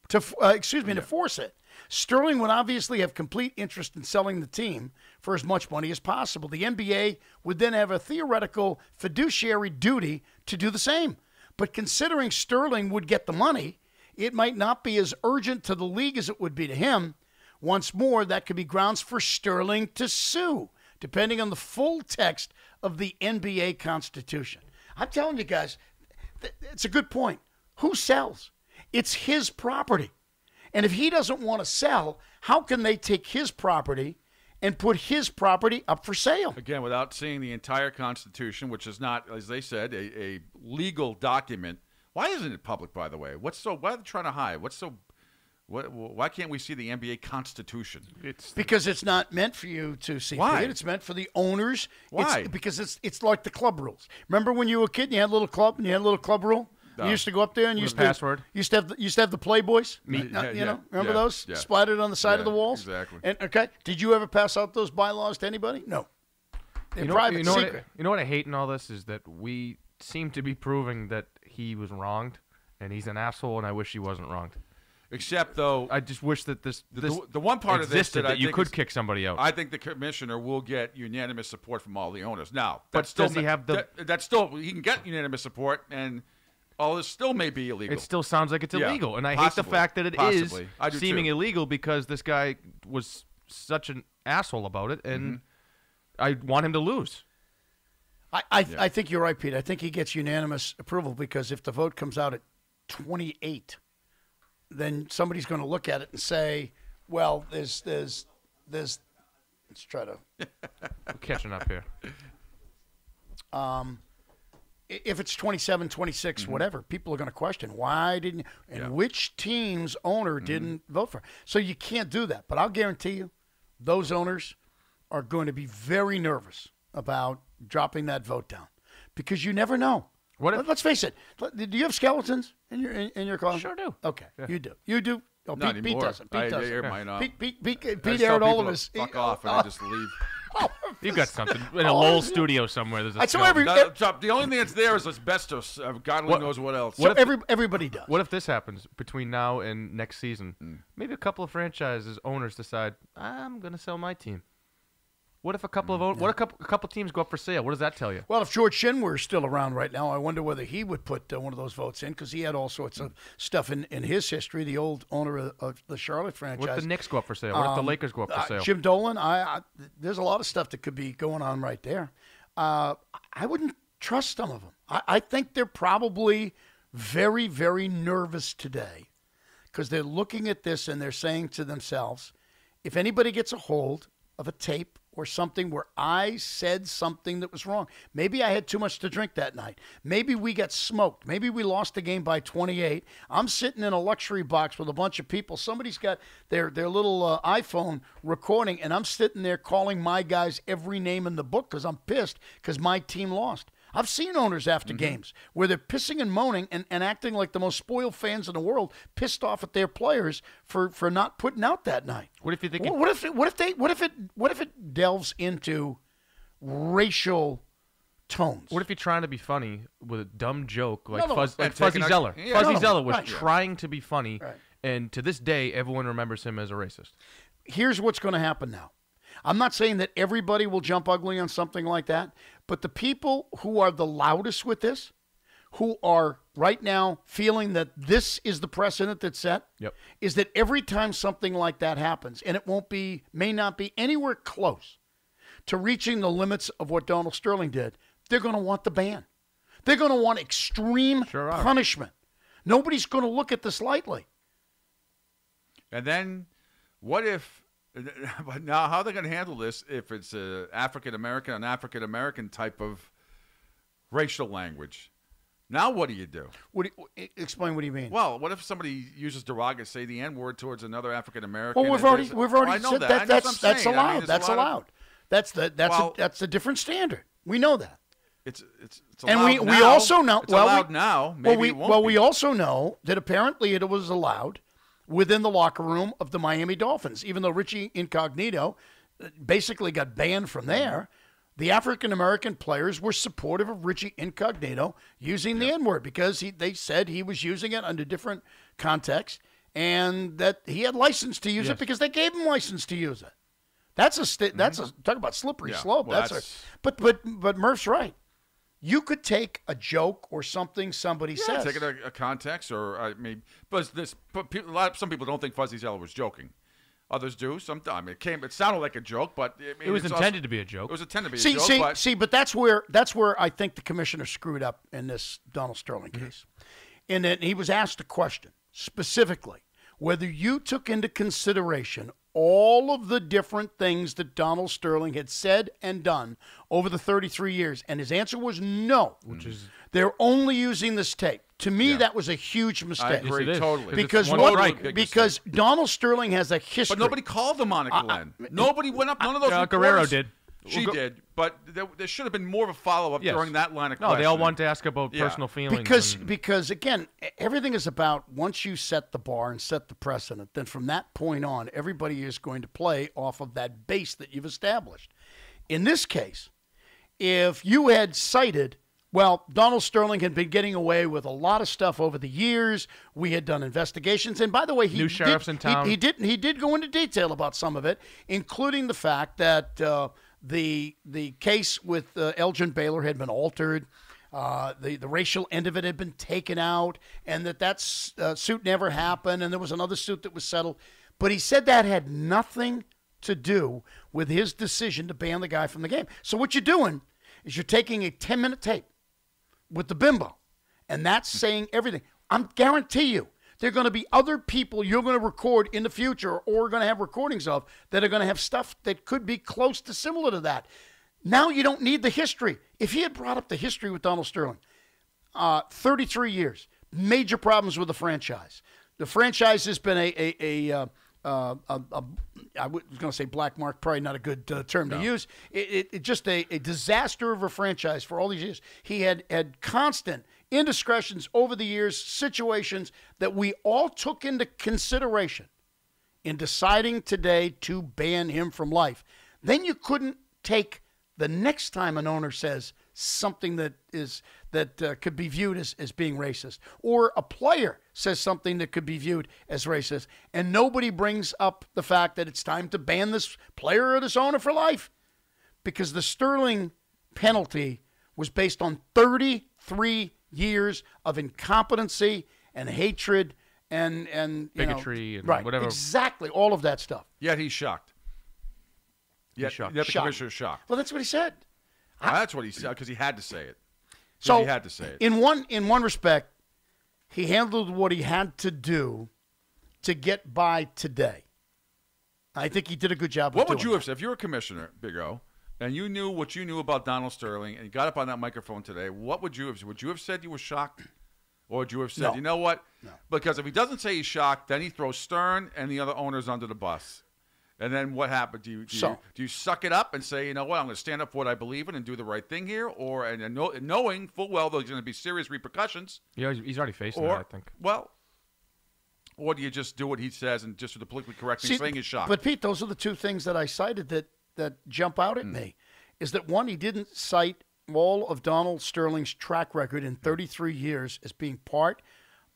To force it. Sterling would obviously have complete interest in selling the team for as much money as possible. The NBA would then have a theoretical fiduciary duty to do the same. But considering Sterling would get the money, it might not be as urgent to the league as it would be to him. Once more, that could be grounds for Sterling to sue, depending on the full text of the NBA Constitution. I'm telling you guys, it's a good point. Who sells? It's his property. And if he doesn't want to sell, how can they take his property and put his property up for sale? Again, without seeing the entire Constitution, which is not, as they said, a legal document. Why isn't it public, by the way? Why are they trying to hide? Why can't we see the NBA Constitution? Because it's not meant for you to see. Why? It's meant for the owners. Why? Because it's like the club rules. Remember when you were a kid and you had a little club and you had a little club rule? You used to go up there and used to have the Playboys. Remember those splattered on the side of the walls? Exactly. And did you ever pass out those bylaws to anybody? No. They're private, secret. You know what I hate in all this is that we seem to be proving that he was wronged, and he's an asshole, and I wish he wasn't wronged. Except, though, I just wish that the one part of this that you could kick somebody out. I think the commissioner will get unanimous support from all the owners. Now, but does he have he can get unanimous support, and all this still may be illegal. It still sounds like it's illegal, and I hate the fact that it is seeming too. illegal because this guy was such an asshole about it, and I want him to lose. I think you're right, Pete. I think he gets unanimous approval because if the vote comes out at 28, then somebody's going to look at it and say, well, there's let's try to. I'm catching up here. If it's 27, 26, whatever, people are going to question why didn't and which team's owner didn't vote for it. So you can't do that. But I'll guarantee you those owners are going to be very nervous about dropping that vote down because you never know. Let's face it. Do you have skeletons in your closet? Sure do. Okay, Yeah. You do. Oh, Not Pete anymore. doesn't. Pete doesn't. Pete aired all of his. Fuck off, and I just leave. You got something in a Lowell studio somewhere. There's a the only thing that's there is asbestos. God only knows what else. So everybody does. What if this happens between now and next season? Maybe a couple of franchises owners decide I'm going to sell my team. What if a couple of a couple teams go up for sale? What does that tell you? Well, if George Shin were still around right now, I wonder whether he would put one of those votes in because he had all sorts of stuff in his history. The old owner of the Charlotte franchise. What if the Knicks go up for sale? What if the Lakers go up for sale? Jim Dolan. There's a lot of stuff that could be going on right there. I wouldn't trust some of them. I think they're probably very, very nervous today because they're looking at this and they're saying to themselves, if anybody gets a hold of a tape or something where I said something that was wrong. Maybe I had too much to drink that night. Maybe we got smoked. Maybe we lost the game by 28. I'm sitting in a luxury box with a bunch of people. Somebody's got their little iPhone recording, and I'm sitting there calling my guys every name in the book because I'm pissed because my team lost. I've seen owners after games where they're pissing and moaning and acting like the most spoiled fans in the world, pissed off at their players for not putting out that night. What if you think? What if it delves into racial tones? What if you're trying to be funny with a dumb joke like No. Fuzzy Zeller? Yeah. Fuzzy Zeller was Right. trying to be funny, Right. and to this day, everyone remembers him as a racist. Here's what's going to happen now. I'm not saying that everybody will jump ugly on something like that, but the people who are the loudest with this, who are right now feeling that this is the precedent that's set, is that every time something like that happens, and it may not be anywhere close to reaching the limits of what Donald Sterling did, they're going to want the ban. They're going to want extreme punishment. Nobody's going to look at this lightly. And then what if... But now, how are they going to handle this if it's an African-American type of racial language? Now what do you do? Explain what do you mean? Well, what if somebody uses derogatory, say the N-word towards another African-American? Well, we've already said that. That's allowed. That's allowed. That's a different standard. We know that. It's allowed and now. we also know it's allowed now. Maybe it won't be. We also know that apparently it was allowed within the locker room of the Miami Dolphins. Even though Richie Incognito basically got banned from there, the African-American players were supportive of Richie Incognito using the N-word because they said he was using it under different contexts and that he had license to use it because they gave him license to use it. That's talk about slippery slope. Well, but Murph's right. You could take a joke or something somebody says. Take it a context or but some people don't think Fuzzy Zeller was joking. Others do. Sometimes it sounded like a joke, but it was intended to be a joke. It was intended to be a joke. But that's where I think the commissioner screwed up in this Donald Sterling case. In that he was asked a question specifically whether you took into consideration all of the different things that Donald Sterling had said and done over the 33 years, and his answer was no. They're only using this tape. To me, that was a huge mistake. I agree totally. Because Donald Sterling has a history. But nobody called him on it, Glenn. Nobody went up. None of those reporters. Guerrero did. She did, but there should have been more of a follow-up during that line of questioning. No, they all wanted to ask about personal feelings. Because, again, everything is about once you set the bar and set the precedent, then from that point on, everybody is going to play off of that base that you've established. In this case, if you had cited, well, Donald Sterling had been getting away with a lot of stuff over the years. We had done investigations. And by the way, new sheriffs in town. He did go into detail about some of it, including the fact that the case with Elgin Baylor had been altered. The racial end of it had been taken out, and that suit never happened, and there was another suit that was settled. But he said that had nothing to do with his decision to ban the guy from the game. So what you're doing is you're taking a 10-minute tape with the bimbo, and that's saying everything. I guarantee you there are going to be other people you're going to record in the future or going to have recordings of that are going to have stuff that could be close to similar to that. Now you don't need the history. If he had brought up the history with Donald Sterling, 33 years, major problems with the franchise. The franchise has been I was going to say black mark, probably not a good term to use. It just a disaster of a franchise for all these years. He had constant indiscretions over the years, situations that we all took into consideration in deciding today to ban him from life. Then you couldn't take the next time an owner says something that could be viewed as being racist, or a player says something that could be viewed as racist, and nobody brings up the fact that it's time to ban this player or this owner for life, because the Sterling penalty was based on 33 years of incompetency and hatred and bigotry and whatever. Exactly, all of that stuff. Yet he's shocked. Yet the commissioner's shocked. Well, that's what he said. That's what he said because he had to say it. So he had to say it. In one respect, he handled what he had to do to get by today. I think he did a good job. What would you have said if you were a commissioner, Big O, and you knew what you knew about Donald Sterling, and you got up on that microphone today? What would you have said? Would you have said you were shocked, or would you have said, no. You know what? No. Because if he doesn't say he's shocked, then he throws Stern and the other owners under the bus. And then what happened? Do you suck it up and say, you know what, I'm going to stand up for what I believe in and do the right thing here, or knowing full well there's going to be serious repercussions? Yeah, he's already facing that, I think. Well, or do you just do what he says and just do the politically correct thing, saying he's shocked? But Pete, those are the two things that I cited that jump out at me. Is that one, he didn't cite all of Donald Sterling's track record in 33 years as being part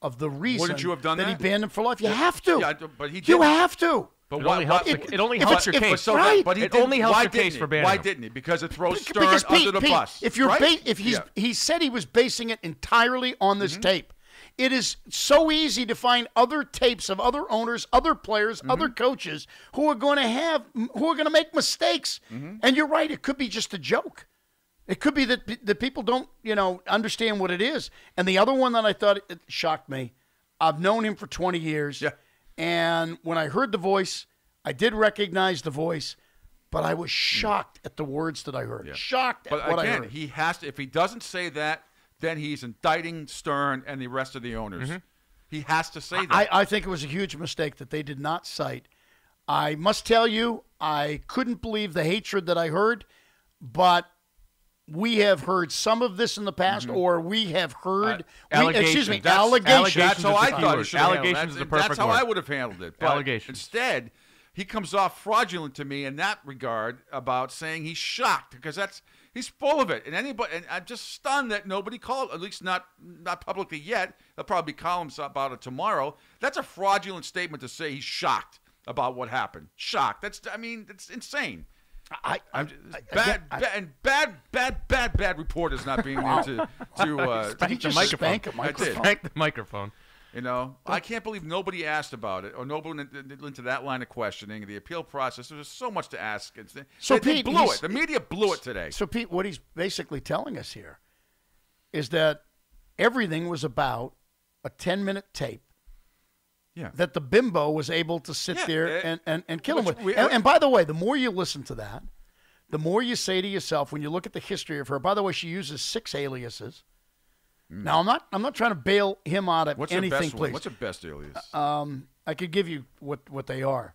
of the reason Wouldn't you have done that he banned him for life. You have to. Yeah, but he didn't. You have to. But it only helps your case. Right. But it only helps your case for banning Why him. didn't he? Because it throws Stern under the bus. If you're he said he was basing it entirely on this tape. It is so easy to find other tapes of other owners, other players, other coaches who are going to make mistakes. And you're right, it could be just a joke. It could be that people don't, understand what it is. And the other one that I thought it shocked me, I've known him for 20 years. Yeah. And when I heard the voice, I did recognize the voice, but I was shocked at the words that I heard. Yeah. Shocked at what I heard. He has to. If he doesn't say that, then he's indicting Stern and the rest of the owners. He has to say that. I think it was a huge mistake that they did not cite. I must tell you, I couldn't believe the hatred that I heard, but we have heard some of this in the past, or we have heard allegations. Allegations. That's how I thought. Allegations is the perfect That's how word. I would have handled it. But allegations. Instead, he comes off fraudulent to me in that regard about saying he's shocked because he's full of it. And I'm just stunned that nobody called, at least not publicly yet. There'll probably be columns about it tomorrow. That's a fraudulent statement to say he's shocked about what happened. Shocked. That's insane. Bad reporters not being there to spank the microphone. I did. Spank the microphone. I can't believe nobody asked about it or nobody went into that line of questioning. The appeal process, there's so much to ask. So they Pete, blew it. The media blew it today. So, Pete, what he's basically telling us here is that everything was about a 10-minute tape that the bimbo was able to sit there and kill him with. And by the way, the more you listen to that, the more you say to yourself, when you look at the history of her, by the way, she uses 6 aliases. Now, I'm not trying to bail him out of anything, please. What's your best alias? I could give you what they are.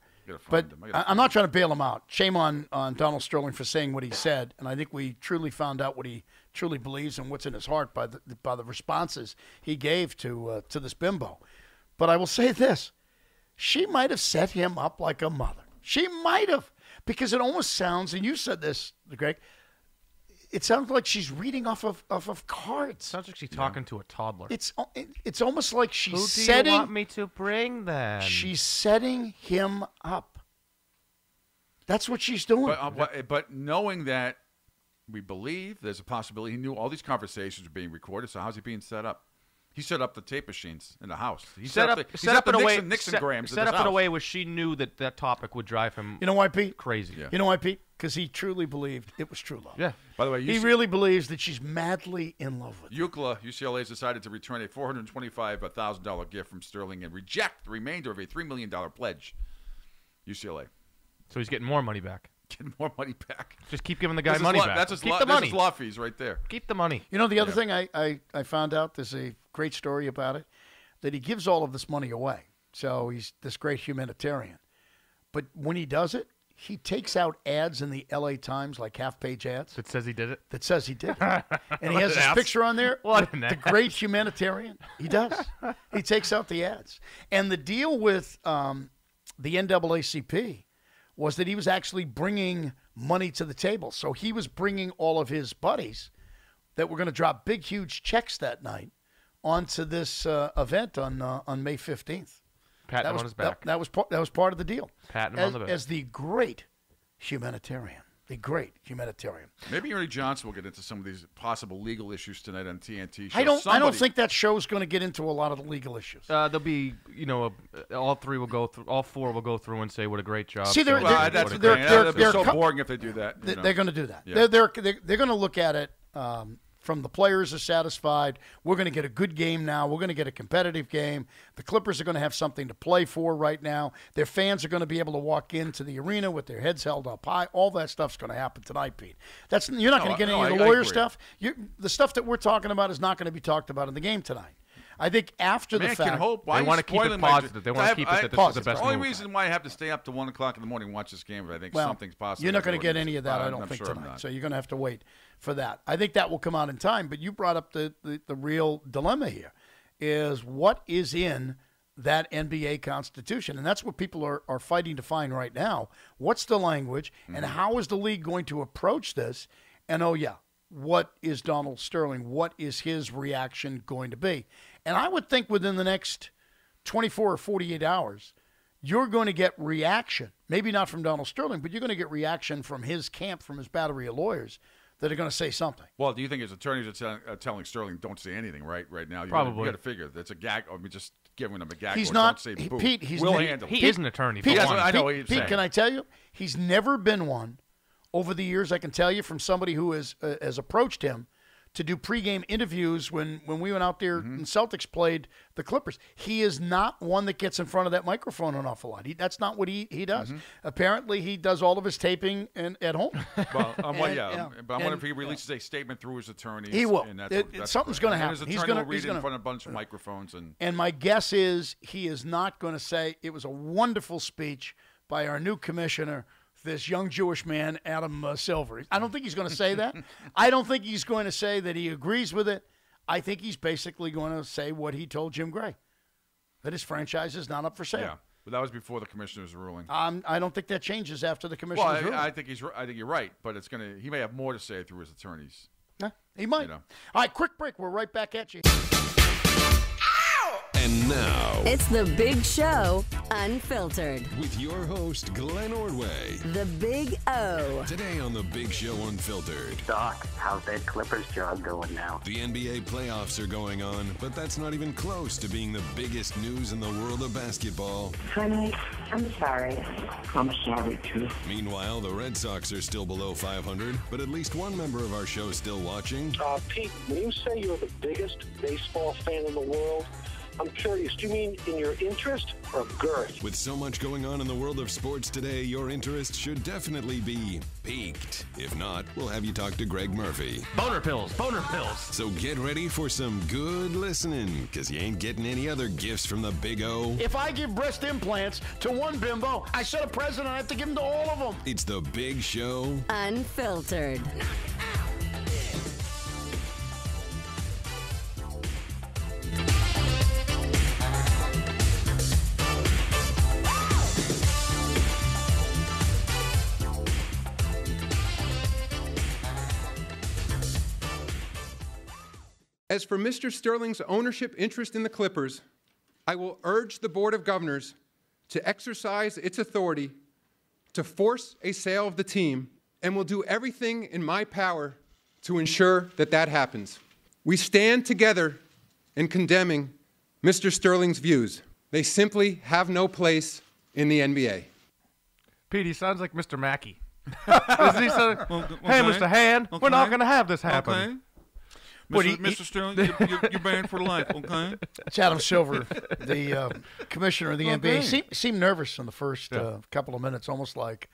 But I'm not trying to bail him out. Shame on Donald Sterling for saying what he said, and I think we truly found out what he truly believes and what's in his heart by the responses he gave to this bimbo. But I will say this. She might have set him up like a mother. She might have, because it almost sounds, and you said this, Greg, it sounds like she's reading off of cards. Sounds like she's talking to a toddler. It's almost like she's setting. Who do you want me to bring then? She's setting him up. That's what she's doing. But knowing that we believe there's a possibility he knew all these conversations were being recorded, so how's he being set up? He set up the tape machines in the house. He set up the Nixon grams set up in a way where she knew that topic would drive him. You know why, Pete? Crazy. Yeah. You know why, Pete? Because he truly believed it was true love. Yeah. By the way, he really believes that she's madly in love with him. UCLA has decided to return a $425,000 gift from Sterling and reject the remainder of a $3 million pledge. UCLA. So he's getting more money back. Getting more money back. Just keep giving the guy money back. That's his law fees right there. Keep the money. You know, the other thing I found out, there's a great story about it, that he gives all of this money away. So he's this great humanitarian. But when he does it, he takes out ads in the L.A. Times, like half-page ads. That says he did it? That says he did it. And he has his picture on there. What the great humanitarian. He does. He takes out the ads. And the deal with the NAACP was that he was actually bringing money to the table. So he was bringing all of his buddies that were going to drop big, huge checks that night onto this event on May 15th. Patting him on his back. That was part of the deal. Patting him on the back. As the great humanitarian. The great humanitarian. Maybe Ernie Johnson will get into some of these possible legal issues tonight on TNT. I don't think that show's going to get into a lot of the legal issues. There'll be, all four will go through and say what a great job. See, they're so boring if they do that. They're going to do that. Yeah. They're going to look at it from the players are satisfied. We're going to get a good game now. We're going to get a competitive game. The Clippers are going to have something to play for right now. Their fans are going to be able to walk into the arena with their heads held up high. All that stuff's going to happen tonight, Pete. You're not going to get any of the lawyer stuff. The stuff that we're talking about is not going to be talked about in the game tonight. I think after the fact, they want to keep it positive. They want to keep it that this is the best. The only reason why I have to stay up to 1 o'clock in the morning and watch this game, I think something's possible. You're not going to get any of that, I don't think, tonight. So you're going to have to wait for that. I think that will come out in time. But you brought up the real dilemma here, is what is in that NBA Constitution, and that's what people are fighting to find right now. What's the language, and how is the league going to approach this? And what is Donald Sterling? What is his reaction going to be? And I would think within the next 24 or 48 hours, you're going to get reaction. Maybe not from Donald Sterling, but you're going to get reaction from his camp, from his battery of lawyers that are going to say something. Well, do you think his attorneys are telling Sterling don't say anything right now? Probably. You got to figure that's a gag. I mean, just giving him a gag. He's not. Don't say boo. Pete, he is an attorney. Pete, I know what he's saying. Pete, can I tell you? He's never been one. Over the years, I can tell you from somebody who has approached him to do pregame interviews when we went out there and Celtics played the Clippers. He is not one that gets in front of that microphone an awful lot. That's not what he does. Apparently, he does all of his taping at home. Well, but I'm wondering if he releases a statement through his attorneys. He will. And that's something's going to happen. His attorney will read it in front of a bunch of microphones. And my guess is he is not going to say, it was a wonderful speech by our new commissioner, this young Jewish man, Adam Silver. I don't think he's going to say that. I don't think he's going to say that he agrees with it. I think he's basically going to say what he told Jim Gray, that his franchise is not up for sale. Yeah. But that was before the commissioner's ruling. I don't think that changes after the commissioner's ruling. I think you're right, but he may have more to say through his attorneys. He might. All right, quick break. We're right back at you. And now, it's the Big Show Unfiltered. With your host, Glenn Ordway. The Big O. Today on the Big Show Unfiltered. Doc, how's that Clippers job going now? The NBA playoffs are going on, but that's not even close to being the biggest news in the world of basketball. Honey, I'm sorry. I'm sorry, too. Meanwhile, the Red Sox are still below 500, but at least one member of our show is still watching. Pete, when you say you're the biggest baseball fan in the world, I'm curious, do you mean in your interest or girth? With so much going on in the world of sports today, your interest should definitely be piqued. If not, we'll have you talk to Greg Murphy. Boner pills, boner pills. So get ready for some good listening, because you ain't getting any other gifts from the Big O. If I give breast implants to one bimbo, I said a president, I have to give them to all of them. It's the Big Show Unfiltered. As for Mr. Sterling's ownership interest in the Clippers, I will urge the Board of Governors to exercise its authority to force a sale of the team, and will do everything in my power to ensure that that happens. We stand together in condemning Mr. Sterling's views. They simply have no place in the NBA. Pete, he sounds like Mr. Mackey. Doesn't he sound, hey, Mr. Hand, we're not going to have this happen. Okay. Mr. Sterling, you're banned for life, okay? It's Adam Silver, the commissioner of the NBA. Seemed nervous in the first couple of minutes, almost like,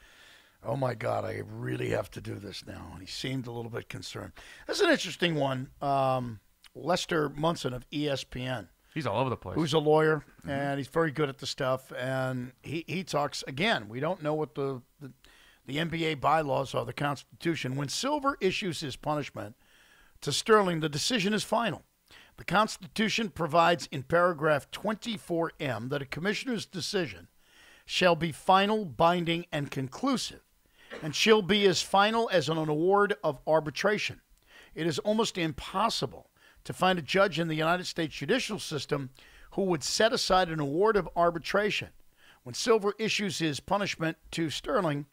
oh, my God, I really have to do this now. And he seemed a little bit concerned. This is an interesting one. Lester Munson of ESPN. He's all over the place. Who's a lawyer, and he's very good at the stuff. And he talks, again, we don't know what the NBA bylaws are, the Constitution. When Silver issues his punishment to Sterling, the decision is final. The Constitution provides in paragraph 24M that a commissioner's decision shall be final, binding, and conclusive, and shall be as final as an award of arbitration. It is almost impossible to find a judge in the United States judicial system who would set aside an award of arbitration. When Silver issues his punishment to Sterling,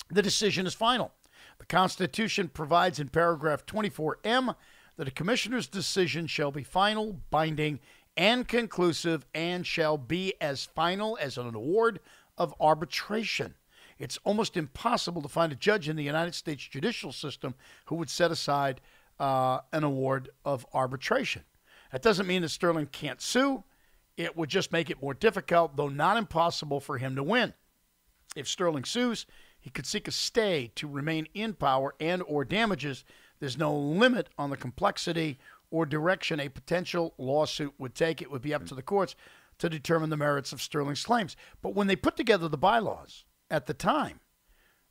the decision is final. The Constitution provides in paragraph 24M that a commissioner's decision shall be final, binding, and conclusive, and shall be as final as an award of arbitration. It's almost impossible to find a judge in the United States judicial system who would set aside an award of arbitration. That doesn't mean that Sterling can't sue. It would just make it more difficult, though not impossible, for him to win. If Sterling sues, he could seek a stay to remain in power and or damages. There's no limit on the complexity or direction a potential lawsuit would take. It would be up to the courts to determine the merits of Sterling's claims. But when they put together the bylaws at the time,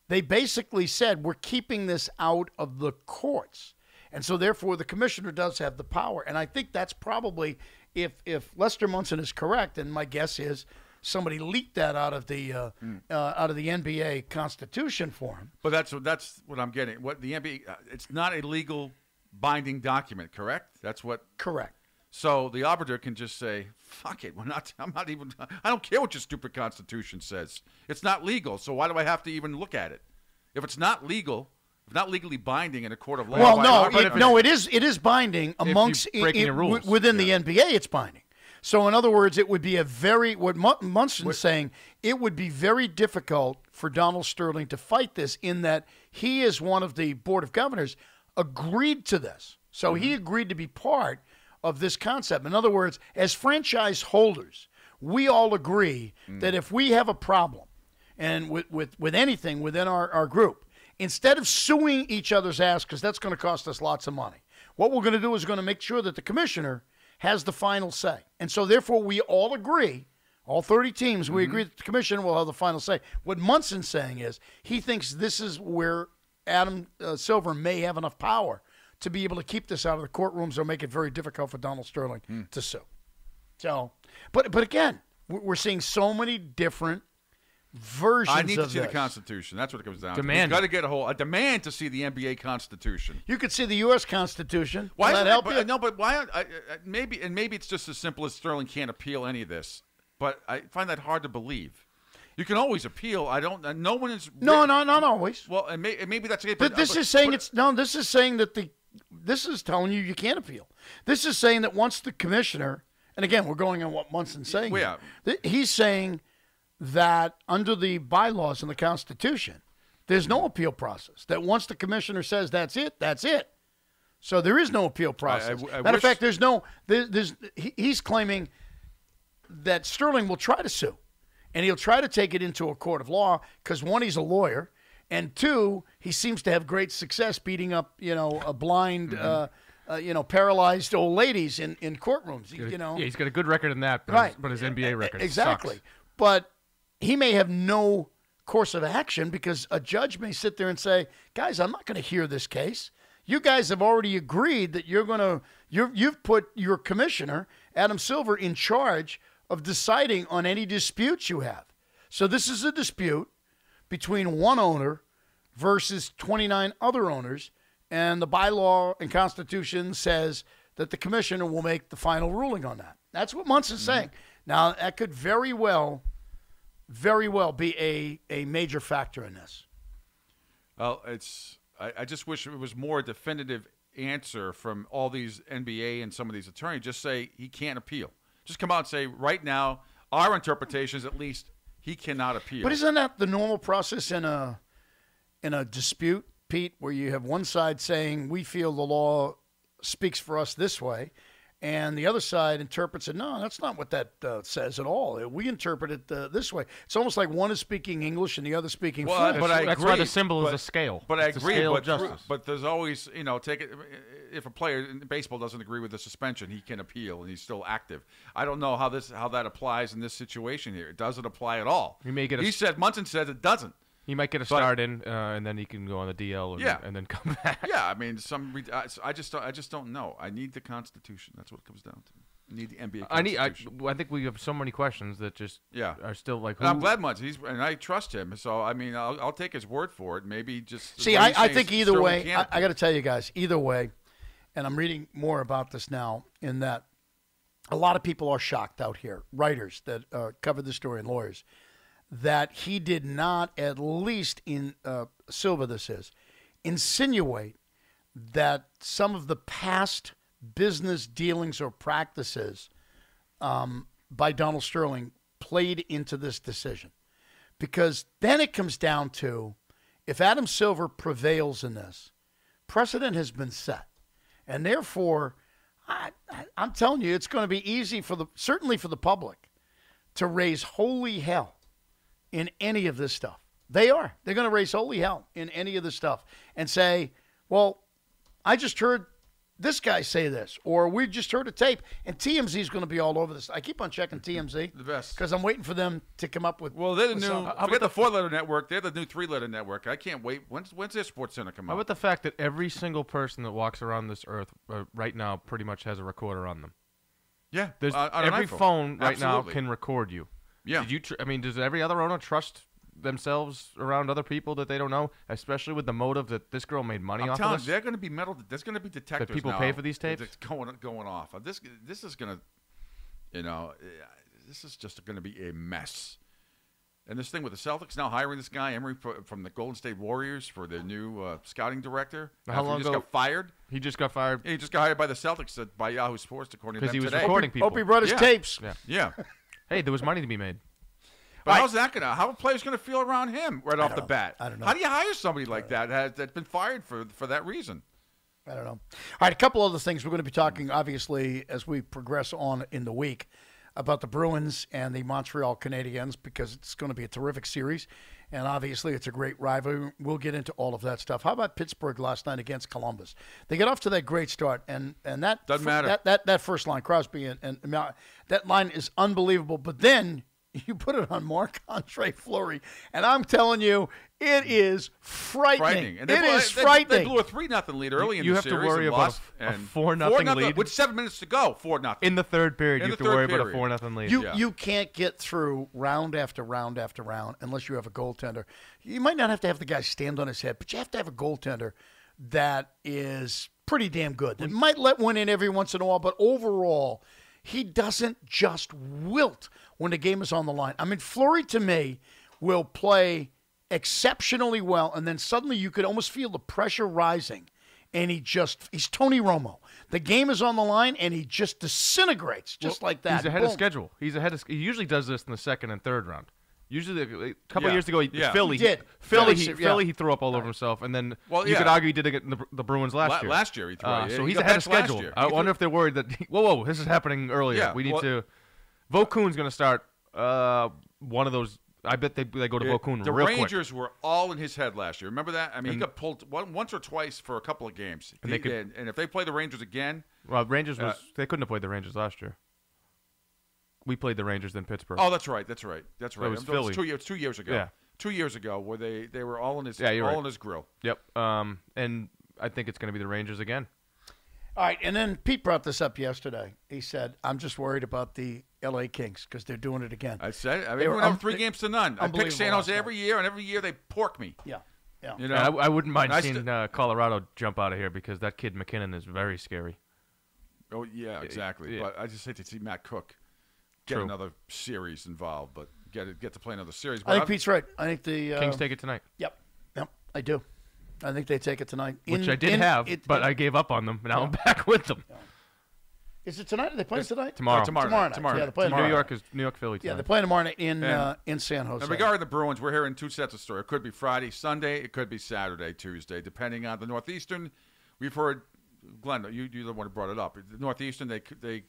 they basically said, we're keeping this out of the courts. And so, therefore, the commissioner does have the power. And I think that's probably, if Lester Munson is correct, and my guess is somebody leaked that out of the NBA Constitution for him. But that's what I'm getting. What the NBA, it's not a legal binding document, correct? That's what. Correct. So the arbiter can just say, "Fuck it, I don't care what your stupid Constitution says. It's not legal. So why do I have to even look at it? If it's not legal." Not legally binding in a court of law. Well, it is binding amongst within the NBA. It's binding. So, in other words, it would be what Munson's saying. It would be very difficult for Donald Sterling to fight this, in that he is one of the Board of Governors, agreed to this. So he agreed to be part of this concept. In other words, as franchise holders, we all agree that if we have a problem, and with anything within our group, instead of suing each other's ass, because that's going to cost us lots of money, what we're going to do is going to make sure that the commissioner has the final say. And so, therefore, we all agree, all 30 teams, we agree that the commissioner will have the final say. What Munson's saying is he thinks this is where Adam Silver may have enough power to be able to keep this out of the courtrooms or make it very difficult for Donald Sterling to sue. So, but again, We're seeing so many different versions of I need to see this. the Constitution. That's what it comes down Demand. to. We've got to get a demand to see the NBA Constitution. You could see the U.S. Constitution. Why Will that help you? No, but why? Maybe it's just as simple as Sterling can't appeal any of this. But I find that hard to believe. You can always appeal. I don't. No one is. No, not always. Well, and maybe that's it. But this is saying This is saying that this is telling you can't appeal. This is saying that once the commissioner, and again, we're going on what Munson's saying. Yeah. He's saying that under the bylaws in the Constitution, there's no appeal process. That once the commissioner says that's it, that's it. So there is no appeal process. Matter of fact, he's claiming that Sterling will try to sue, and he'll try to take it into a court of law because, one, he's a lawyer, and two, he seems to have great success beating up, a blind, paralyzed old ladies in courtrooms. Yeah, he's got a good record in that, but right. But his NBA record exactly. sucks. But he may have no course of action because a judge may sit there and say, "Guys, I'm not going to hear this case. You guys have already agreed that you've put your commissioner, Adam Silver, in charge of deciding on any disputes you have. So this is a dispute between one owner versus 29 other owners, and the bylaw and Constitution says that the commissioner will make the final ruling on that." That's what Munson's saying. Now, that could very well be a major factor in this. Well, I just wish it was more definitive answer from all these NBA and some of these attorneys. Just say he can't appeal. Just come out and say, right now, our interpretation is at least he cannot appeal. But isn't that the normal process in a dispute, Pete, where you have one side saying we feel the law speaks for us this way, and the other side interprets it, no, that's not what that says at all. We interpret it this way. It's almost like one is speaking English and the other speaking French. But I that's agree, why the symbol is a scale. But I it's agree. A scale of justice. But there's always, take it. If a player in baseball doesn't agree with the suspension, he can appeal and he's still active. I don't know how that applies in this situation here. It doesn't apply at all. Munson says it doesn't. He might get a start in, and then he can go on the DL and then come back. Yeah, I mean, I just don't know. I need the Constitution. That's what it comes down to. I need the NBA Constitution. I think we have so many questions that just are still like. And I'm glad Munson. And I trust him. So I mean, I'll take his word for it. Maybe just see. I think either way. I got to tell you guys, either way, and I'm reading more about this now. In that, a lot of people are shocked out here. Writers that cover the story and lawyers. That he did not, at least in Silva, insinuate that some of the past business dealings or practices by Donald Sterling played into this decision. Because then it comes down to, if Adam Silver prevails in this, precedent has been set. And therefore, I'm telling you, it's going to be easy certainly for the public to raise holy hell in any of this stuff. They're going to raise holy hell in any of this stuff and say, well, I just heard this guy say this, or we just heard a tape, and TMZ is going to be all over this. I keep on checking TMZ. The best. Because I'm waiting for them to come up with. Well, they're the new. Forget the 4-letter network. They're the new 3-letter network. I can't wait. When's their Sports Center come out? How about the fact that every single person that walks around this earth right now pretty much has a recorder on them? Yeah. There's every phone right now can record you. Yeah. Does every other owner trust themselves around other people that they don't know, especially with the motive that this girl made money off of this? They're going to be there's going to be detectors that people now pay for these tapes? That's going off. This is going to, this is just going to be a mess. And this thing with the Celtics now hiring this guy, Emery, from the Golden State Warriors for their new scouting director. How long ago? He just got fired. He just got fired. He just got hired by the Celtics by Yahoo Sports, according to them today. Because he was recording people. Hope he brought his tapes. Yeah. Hey, there was money to be made. But how are players going to feel around him right off the bat? I don't know. How do you hire somebody like that that's been fired for that reason? I don't know. All right, a couple other things we're going to be talking, obviously, as we progress on in the week, about the Bruins and the Montreal Canadiens, because it's going to be a terrific series, and obviously it's a great rivalry. We'll get into all of that stuff. How about Pittsburgh last night against Columbus? They get off to that great start, and that doesn't matter. That first line, Crosby and that line is unbelievable. But then you put it on Marc-Andre Fleury, and I'm telling you, It is frightening. And it is frightening. They blew a 3-0 lead early in the series. You have to worry about a 4-0 lead. With 7 minutes to go, 4-0. In the third period, you have to worry about a 4-0 lead. You can't get through round after round after round unless you have a goaltender. You might not have to have the guy stand on his head, but you have to have a goaltender that is pretty damn good. That might let one in every once in a while, but overall, he doesn't just wilt when the game is on the line. I mean, Fleury, to me, will play exceptionally well, and then suddenly you could almost feel the pressure rising, and he's Tony Romo. The game is on the line, and he just disintegrates just like that. He's ahead of schedule. He usually does this in the second and third round. Usually, a couple of years ago, Philly, he threw up all over himself, and then you could argue he did it in the Bruins last year. Last year, he threw so he's ahead of schedule. I wonder if they're worried that whoa, this is happening earlier. Yeah, we need to. Vokun's going to start one of those. I bet they go to Vokun real quick. The Rangers were all in his head last year. Remember that? I mean, he got pulled once or twice for a couple of games. And if they play the Rangers again, well, they couldn't have played the Rangers last year. We played the Rangers in Pittsburgh. Oh, that's right. It was Philly. It's 2 years ago. Yeah. 2 years ago, where they were all in his in his grill. Yep. And I think it's going to be the Rangers again. All right, and then Pete brought this up yesterday. He said, "I'm just worried about the L.A. Kings because they're doing it again." I said, we went up 3-0. I pick San Jose every year, and every year they pork me. Yeah. You know, I wouldn't mind seeing Colorado jump out of here because that kid McKinnon is very scary. Oh yeah, exactly. Yeah. But I just hate to see Matt Cook get another series involved, but get to play another series. But I think Pete's right. I think the Kings take it tonight. Yep, I do. I think they take it tonight. Which I did have, but I gave up on them. Now I'm back with them. Yeah. Is it tonight? Are they playing tonight? Tomorrow. Tomorrow night. Yeah, they're playing New York, Philly tonight. Yeah, they're playing tomorrow night in San Jose. And regarding the Bruins, we're hearing two sets of story. It could be Friday, Sunday. It could be Saturday, Tuesday, depending on the Northeastern. We've heard, Glenn, you're the one who brought it up. The Northeastern, they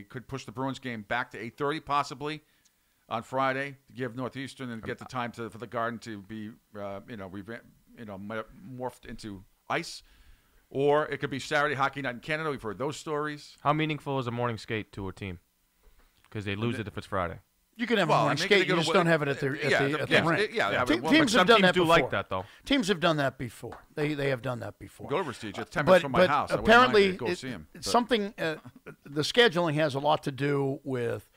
could push the Bruins game back to 8:30 possibly on Friday to give Northeastern and get the time for the Garden to be morphed into ice. Or it could be Saturday hockey night in Canada. We've heard those stories. How meaningful is a morning skate to a team? Because they lose it if it's Friday. You can have a morning skate. You just don't have it at the rink. Teams have done that before. Like that, though. Teams have done that before. They have done that before. Go over, Steve. It's 10 minutes from my house. Apparently, go see him. Something. The scheduling has a lot to do with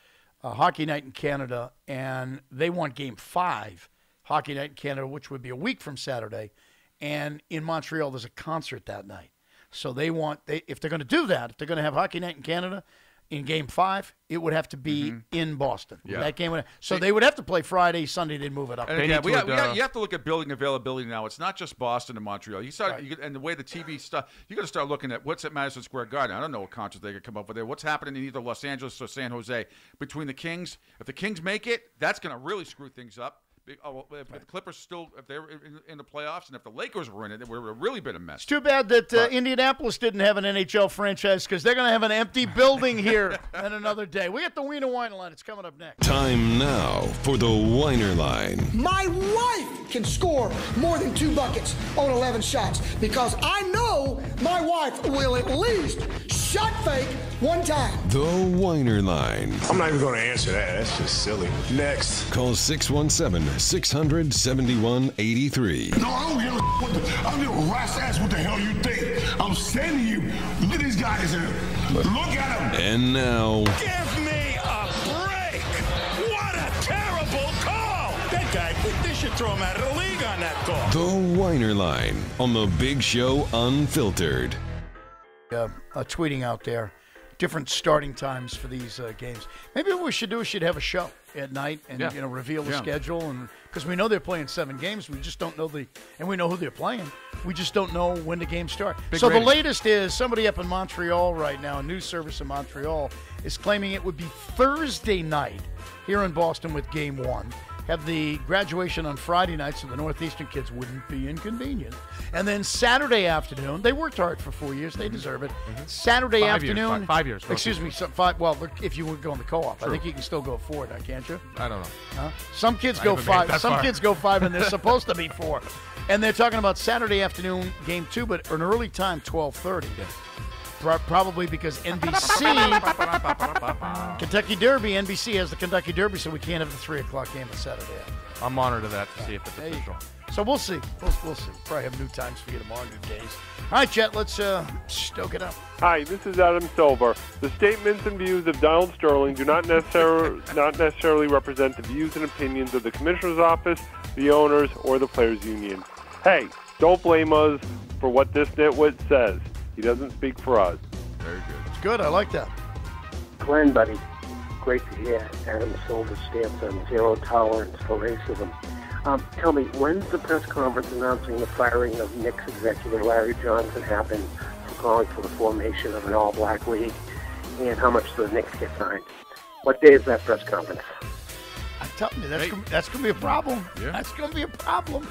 hockey night in Canada, and they want Game 5, hockey night in Canada, which would be a week from Saturday. And in Montreal, there's a concert that night. So if they're going to do that, if they're going to have hockey night in Canada in Game 5, it would have to be in Boston. Yeah. That game they would have to play Friday, Sunday. They'd move it up. And again, you have to look at building availability now. It's not just Boston and Montreal. And the way the TV stuff, you got to start looking at what's at Madison Square Garden. I don't know what concert they could come up with there. What's happening in either Los Angeles or San Jose between the Kings? If the Kings make it, that's going to really screw things up. If the Clippers if they're in the playoffs, and if the Lakers were in it, it would have really been a mess. It's too bad that Indianapolis didn't have an NHL franchise because they're going to have an empty building here in another day. We got the Wiener Wine Line. It's coming up next. Time now for the Wiener Line. My wife can score more than 2 buckets on 11 shots because I know my wife will at least shot fake 1 time. The Wiener Line. I'm not even going to answer that. That's just silly. Next. Call 617-600-7183. No, I don't give a rat's ass what the hell you think. I'm saying to you, look at these guys here. Look at them. And now. Give me a break. What a terrible call. That guy, they should throw him out of the league on that call. The Wiener Line on the Big Show Unfiltered. Tweeting out there different starting times for these games. Maybe what we should do is have a show at night and reveal the schedule, and because we know they're playing 7 games, we just don't know and we know who they're playing. We just don't know when the games start. The latest is somebody up in Montreal right now, a news service in Montreal, is claiming it would be Thursday night here in Boston with Game 1. Have the graduation on Friday night so the Northeastern kids wouldn't be inconvenient. And then Saturday afternoon, they worked hard for 4 years. They deserve it. Saturday afternoon. 5 years. Excuse me. 5. Well, if you would go in the co-op. True. I think you can still go 4 now, can't you? I don't know. Some kids go 5. Some kids go 5, and they're supposed to be 4. And they're talking about Saturday afternoon, Game 2, but an early time, 12:30. Yeah. Probably because NBC, Kentucky Derby, NBC has the Kentucky Derby, so we can't have the 3 o'clock game on Saturday. I'll monitor that to see if it's There you official. go. So we'll see. We'll see. Probably have new times for you tomorrow, new days. All right, Jet, let's stoke it up. Hi, this is Adam Silver. The statements and views of Donald Sterling do not necessarily represent the views and opinions of the Commissioner's Office, the owners, or the Players Union. Hey, don't blame us for what this nitwit says. He doesn't speak for us. Very good. It's good. I like that. Glenn, buddy, great to hear Adam Silver's stance on zero tolerance for racism. Tell me, when's the press conference announcing the firing of Knicks executive Larry Johnson happen for calling for the formation of an all-black league, and how much do the Knicks get fined? What day is that press conference? I'm telling you, that's going to be a problem. Yeah. That's going to be a problem.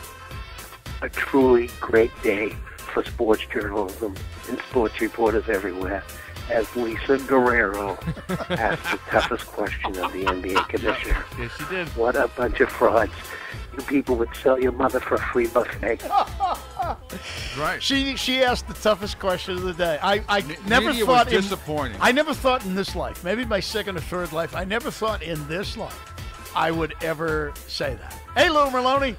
A truly great day for sports journalism and sports reporters everywhere, as Lisa Guerrero asked the toughest question of the NBA commissioner. Yes, she did. What a bunch of frauds. You people would sell your mother for a free buffet. Right. She asked the toughest question of the day. I never Media thought was disappointing. I never thought in this life, maybe my second or third life, I never thought in this life I would ever say that. Hey, Lou Merlone.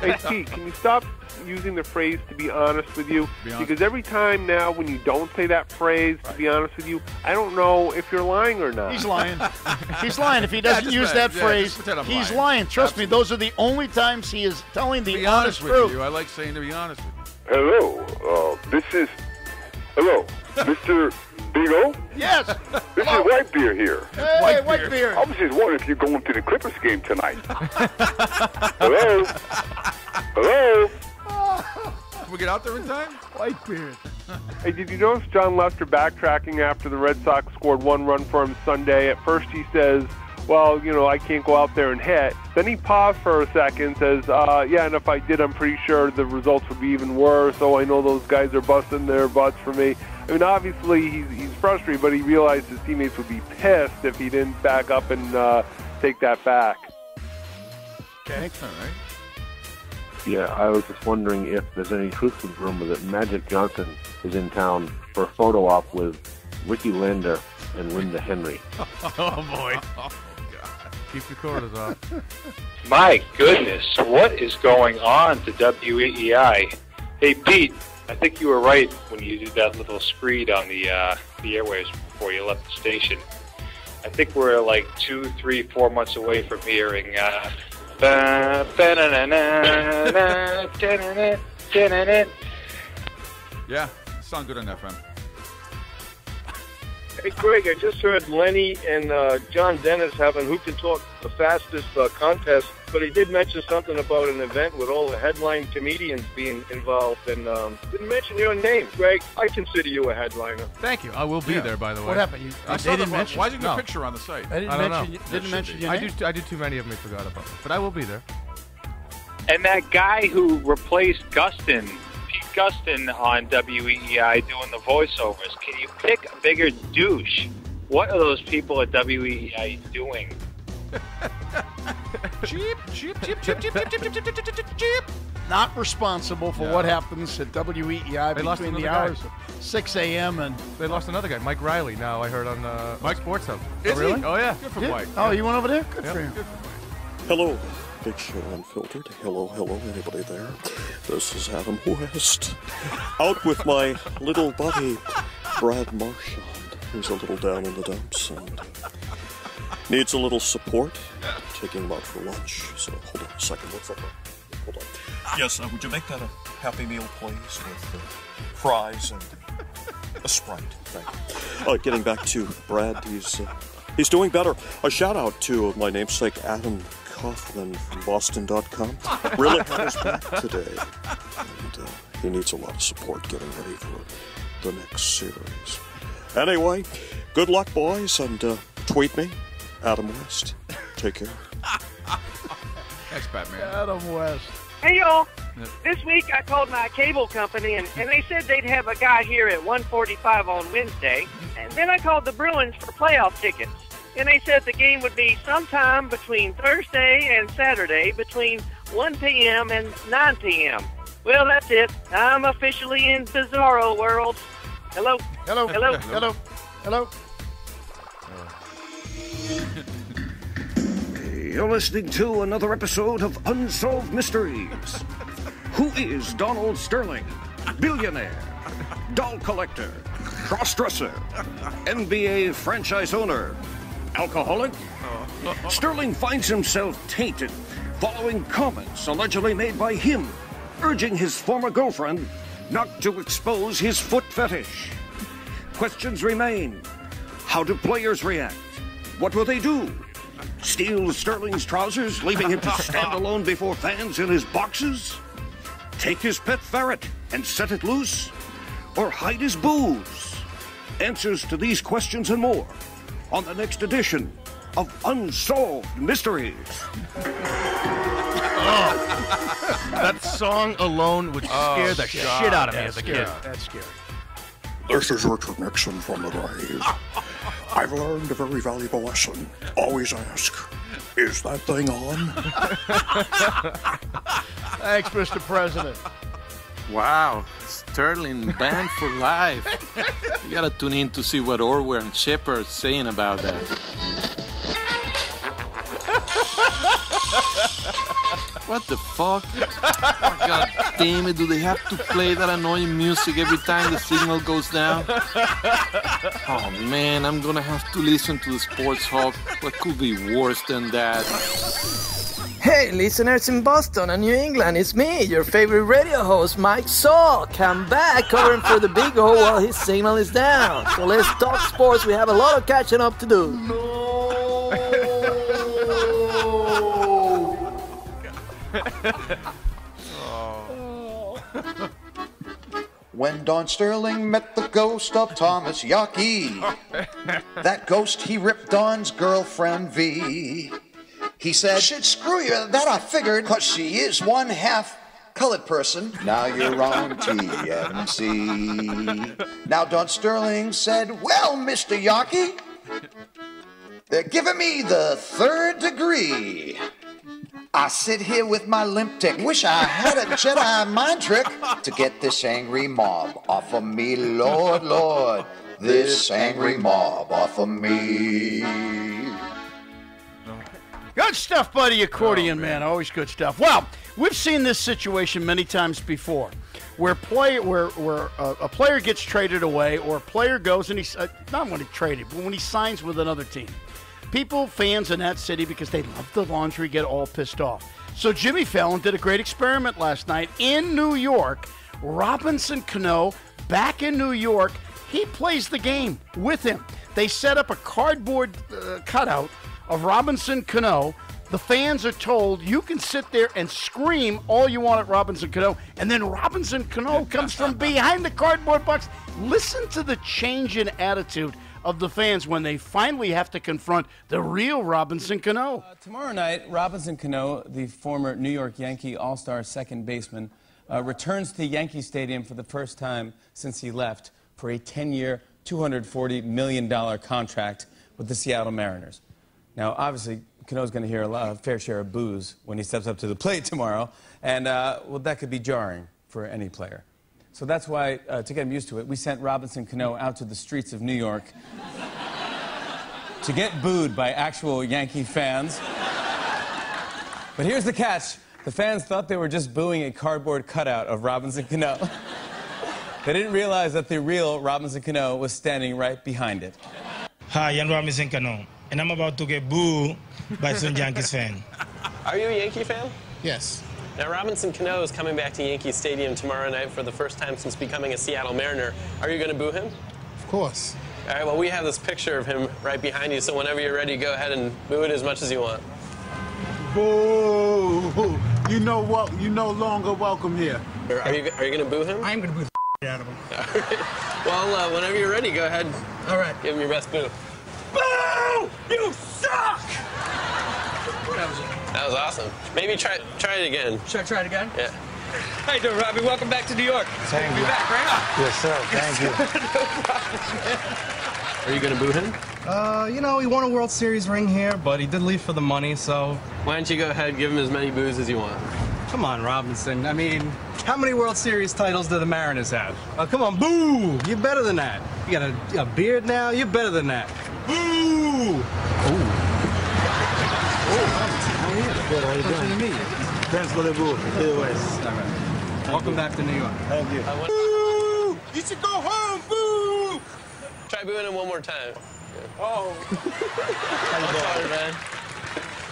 Hey, Pete, can you stop using the phrase "to be honest with you"? Because every time now when you don't say that phrase, "to be honest with you," I don't know if you're lying or not. He's lying. He's lying. If he doesn't use that phrase, he's lying. Trust me, those are the only times he is telling the honest truth. With you. I like saying to be honest with you. Hello, hello, Mr. Big O? Yes. This is Whitebeard here. Hey, Whitebeard. I was just wondering if you're going to the Clippers game tonight. Hello? Hello? Can we get out there in time? Whitebeard. Hey, did you notice John Lester backtracking after the Red Sox scored one run for him Sunday? At first he says, well, I can't go out there and hit. Then he paused for a second, says, yeah, and if I did, I'm pretty sure the results would be even worse. Oh, I know those guys are busting their butts for me. I mean, obviously he's frustrated, but he realized his teammates would be pissed if he didn't back up and take that back. Okay. All right. Yeah, I was just wondering if there's any truth to the rumor that Magic Johnson is in town for a photo op with Ricky Lander and Linda Henry. Oh, boy. Oh, God. Keep your quarters off. My goodness, what is going on to WEEI? Hey, Pete, I think you were right when you did that little screed on the airwaves before you left the station. I think we're like 2, 3, 4 months away from hearing Yeah, sound good on FM. Hey, Greg, I just heard Lenny and John Dennis having Who Can Talk the Fastest contest, but he did mention something about an event with all the headline comedians being involved, and didn't mention your name. Greg, I consider you a headliner. Thank you. I will be there, by the way. What happened? I saw the why isn't your picture on the site? I didn't mention your name. I do too many of them. I forgot about it, but I will be there. And that guy who replaced Gustin, Pete Gustin on WEEI doing the voiceovers, can you pick a bigger douche? What are those people at WEEI doing? Cheap. Not responsible for what happens at WEEI between the hours of 6 a.m. and... They lost another guy, Mike Riley, now I heard on Mike Sports Hub. Is really? He? Oh, yeah. Good for Mike. Oh, you went over there? Good for him. Good for Mike. Hello, Big Show Unfiltered. Hello, anybody there? This is Adam West. Out with my little buddy, Brad Marchand, who's a little down in the dumps and needs a little support. Taking him out for lunch. So hold on a second. What's up? Hold on. Yes, would you make that a Happy Meal, please, with fries and a Sprite? Thank you. Getting back to Brad, he's doing better. A shout out to my namesake Adam Kaufman from Boston.com. Really had his back today, and he needs a lot of support getting ready for the next series. Anyway, good luck, boys, and tweet me, Adam West. Take care. Thanks, Batman. Adam West. Hey, y'all. This week I called my cable company, and they said they'd have a guy here at 1:45 on Wednesday. And then I called the Bruins for playoff tickets. And they said the game would be sometime between Thursday and Saturday between 1 p.m. and 9 p.m. Well, that's it. I'm officially in Bizarro world. Hello? Hello? Hello? Hello? Hello? Hey, you're listening to another episode of Unsolved Mysteries. Who is Donald Sterling? Billionaire, doll collector, cross-dresser, NBA franchise owner, alcoholic? Sterling finds himself tainted following comments allegedly made by him, urging his former girlfriend not to expose his foot fetish. Questions remain. How do players react? What will they do? Steal Sterling's trousers, leaving him to stand alone before fans in his boxes? Take his pet ferret and set it loose? Or hide his booze? Answers to these questions and more on the next edition of Unsolved Mysteries. That song alone would scare the shit out of me as a kid. That's scary. This is Richard Nixon from the grave. I've learned a very valuable lesson. Always ask, is that thing on? Thanks, Mr. President. Wow, Sterling banned for life. You gotta tune in to see what Orwell and Shepard are saying about that. What the fuck? Oh, God damn it, do they have to play that annoying music every time the signal goes down? Oh man, I'm gonna have to listen to the Sports Hawk. What could be worse than that? Hey, listeners in Boston and New England, it's me, your favorite radio host, Mike Salk. I'm back covering for the Big O while his signal is down. So let's talk sports. We have a lot of catching up to do. When Don Sterling met the ghost of Thomas Yockey, that ghost, he ripped Don's girlfriend V. He said, shit, screw you, that I figured, cause she is one half colored person. Now you're on TMC. Now Don Sterling said, well, Mr. Yockey, they're giving me the 3rd degree. I sit here with my limp dick. Wish I had a Jedi mind trick to get this angry mob off of me, Lord, Lord. This angry mob off of me. Good stuff, buddy, accordion man. Always good stuff. Well, we've seen this situation many times before, where a player gets traded away, or a player goes and he's not when he traded, but when he signs with another team. People, fans in that city, because they love the laundry, get all pissed off. So Jimmy Fallon did a great experiment last night in New York. Robinson Cano, back in New York, he plays the game with him. They set up a cardboard cutout of Robinson Cano. The fans are told you can sit there and scream all you want at Robinson Cano, and then Robinson Cano comes from behind the cardboard box. Listen to the change in attitude of the fans when they finally have to confront the real Robinson Cano. Tomorrow night, Robinson Cano, the former New York Yankee all-star second baseman, returns to Yankee Stadium for the first time since he left for a 10-year, $240 million contract with the Seattle Mariners. Now, obviously, Cano's going to hear a fair share of boos when he steps up to the plate tomorrow, and, well, that could be jarring for any player. So that's why, to get him used to it, we sent Robinson Cano out to the streets of New York to get booed by actual Yankee fans. But here's the catch. The fans thought they were just booing a cardboard cutout of Robinson Cano. They didn't realize that the real Robinson Cano was standing right behind it. Hi, I'm Robinson Cano, and I'm about to get booed by some Yankees fan. Are you a Yankee fan? Yes. Now, Robinson Cano is coming back to Yankee Stadium tomorrow night for the first time since becoming a Seattle Mariner. Are you going to boo him? Of course. All right, well, we have this picture of him right behind you, so whenever you're ready, go ahead and boo it as much as you want. Boo! You know what? You no longer welcome here. Are you going to boo him? I'm going to boo the out of him. All right. Well, whenever you're ready, go ahead. All right. Give him your best boo. Boo! You suck! That was awesome. Maybe try it again. Should I try it again? Yeah. How you doing, Robbie? Welcome back to New York. Thank you. Be back, right? Yes, sir. Thank you. Are you going to boo him? You know, he won a World Series ring here, but he did leave for the money, so... Why don't you go ahead and give him as many boos as you want? Come on, Robinson. I mean, how many World Series titles do the Mariners have? Oh, come on, boo! You're better than that. You got a beard now? You're better than that. Boo! Ooh. Good, how you doing? Pleasure to meet you. Transfer to the West. All right. Welcome back to New York. Thank you. Boo! You should go home, boo! Try booing him one more time. Oh. I'm sorry, man.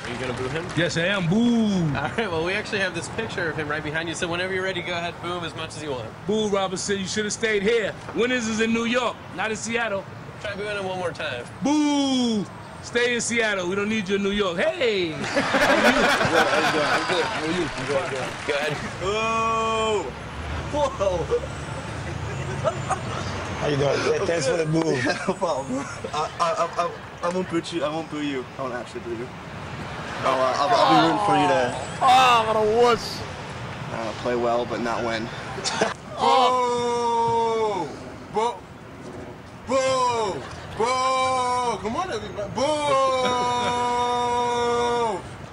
Are you going to boo him? Yes, I am. Boo! All right, well, we actually have this picture of him right behind you, so whenever you're ready, go ahead, boo him as much as you want. Boo, Robinson, you should have stayed here. Winners is in New York, not in Seattle. Try booing him one more time. Boo! Stay in Seattle. We don't need you in New York. Hey! I'm good. How are you? Go ahead. Oh! Whoa! How you doing? Thanks for the boo. No problem. I won't boot you. I won't boo you. I won't actually boo you. I'll be rooting for you to. Oh, what a wuss! Play well, but not win. Oh! Boo! Boo! Boo! Come on, everybody! Boo!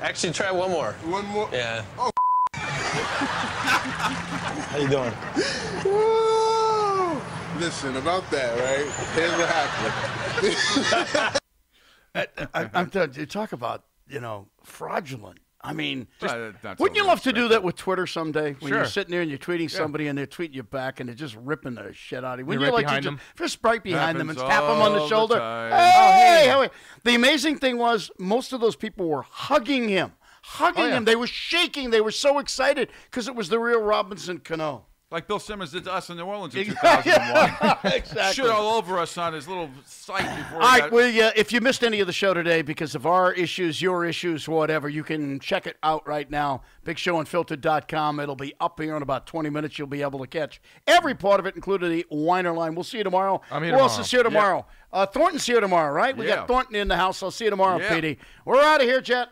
Actually, try one more. One more? Yeah. Oh. How you doing? Listen, about that, right? Here's what happened. I'm telling you, talk about, fraudulent. I mean, That's wouldn't you love to do that with Twitter someday? When Sure. you're sitting there and you're tweeting somebody and they're tweeting you back and they're just ripping the shit out of you. Wouldn't You're you right like to behind just right behind them and Happens tap them on the all shoulder? the time. Hey, hey. The amazing thing was most of those people were hugging him. Him. They were shaking. They were so excited because it was the real Robinson Cano. Like Bill Simmons did to us in New Orleans in 2001. Exactly. Shit all over us on his little site before All he right, got... if you missed any of the show today because of our issues, your issues, whatever, you can check it out right now, BigShowUnfiltered.com. It'll be up here in about 20 minutes. You'll be able to catch every part of it, including the Weiner line. We'll see you tomorrow. I'm here Who else tomorrow. is here tomorrow? Thornton's here tomorrow, right? We got Thornton in the house. I'll see you tomorrow, Yeah. PD. We're out of here, Jet.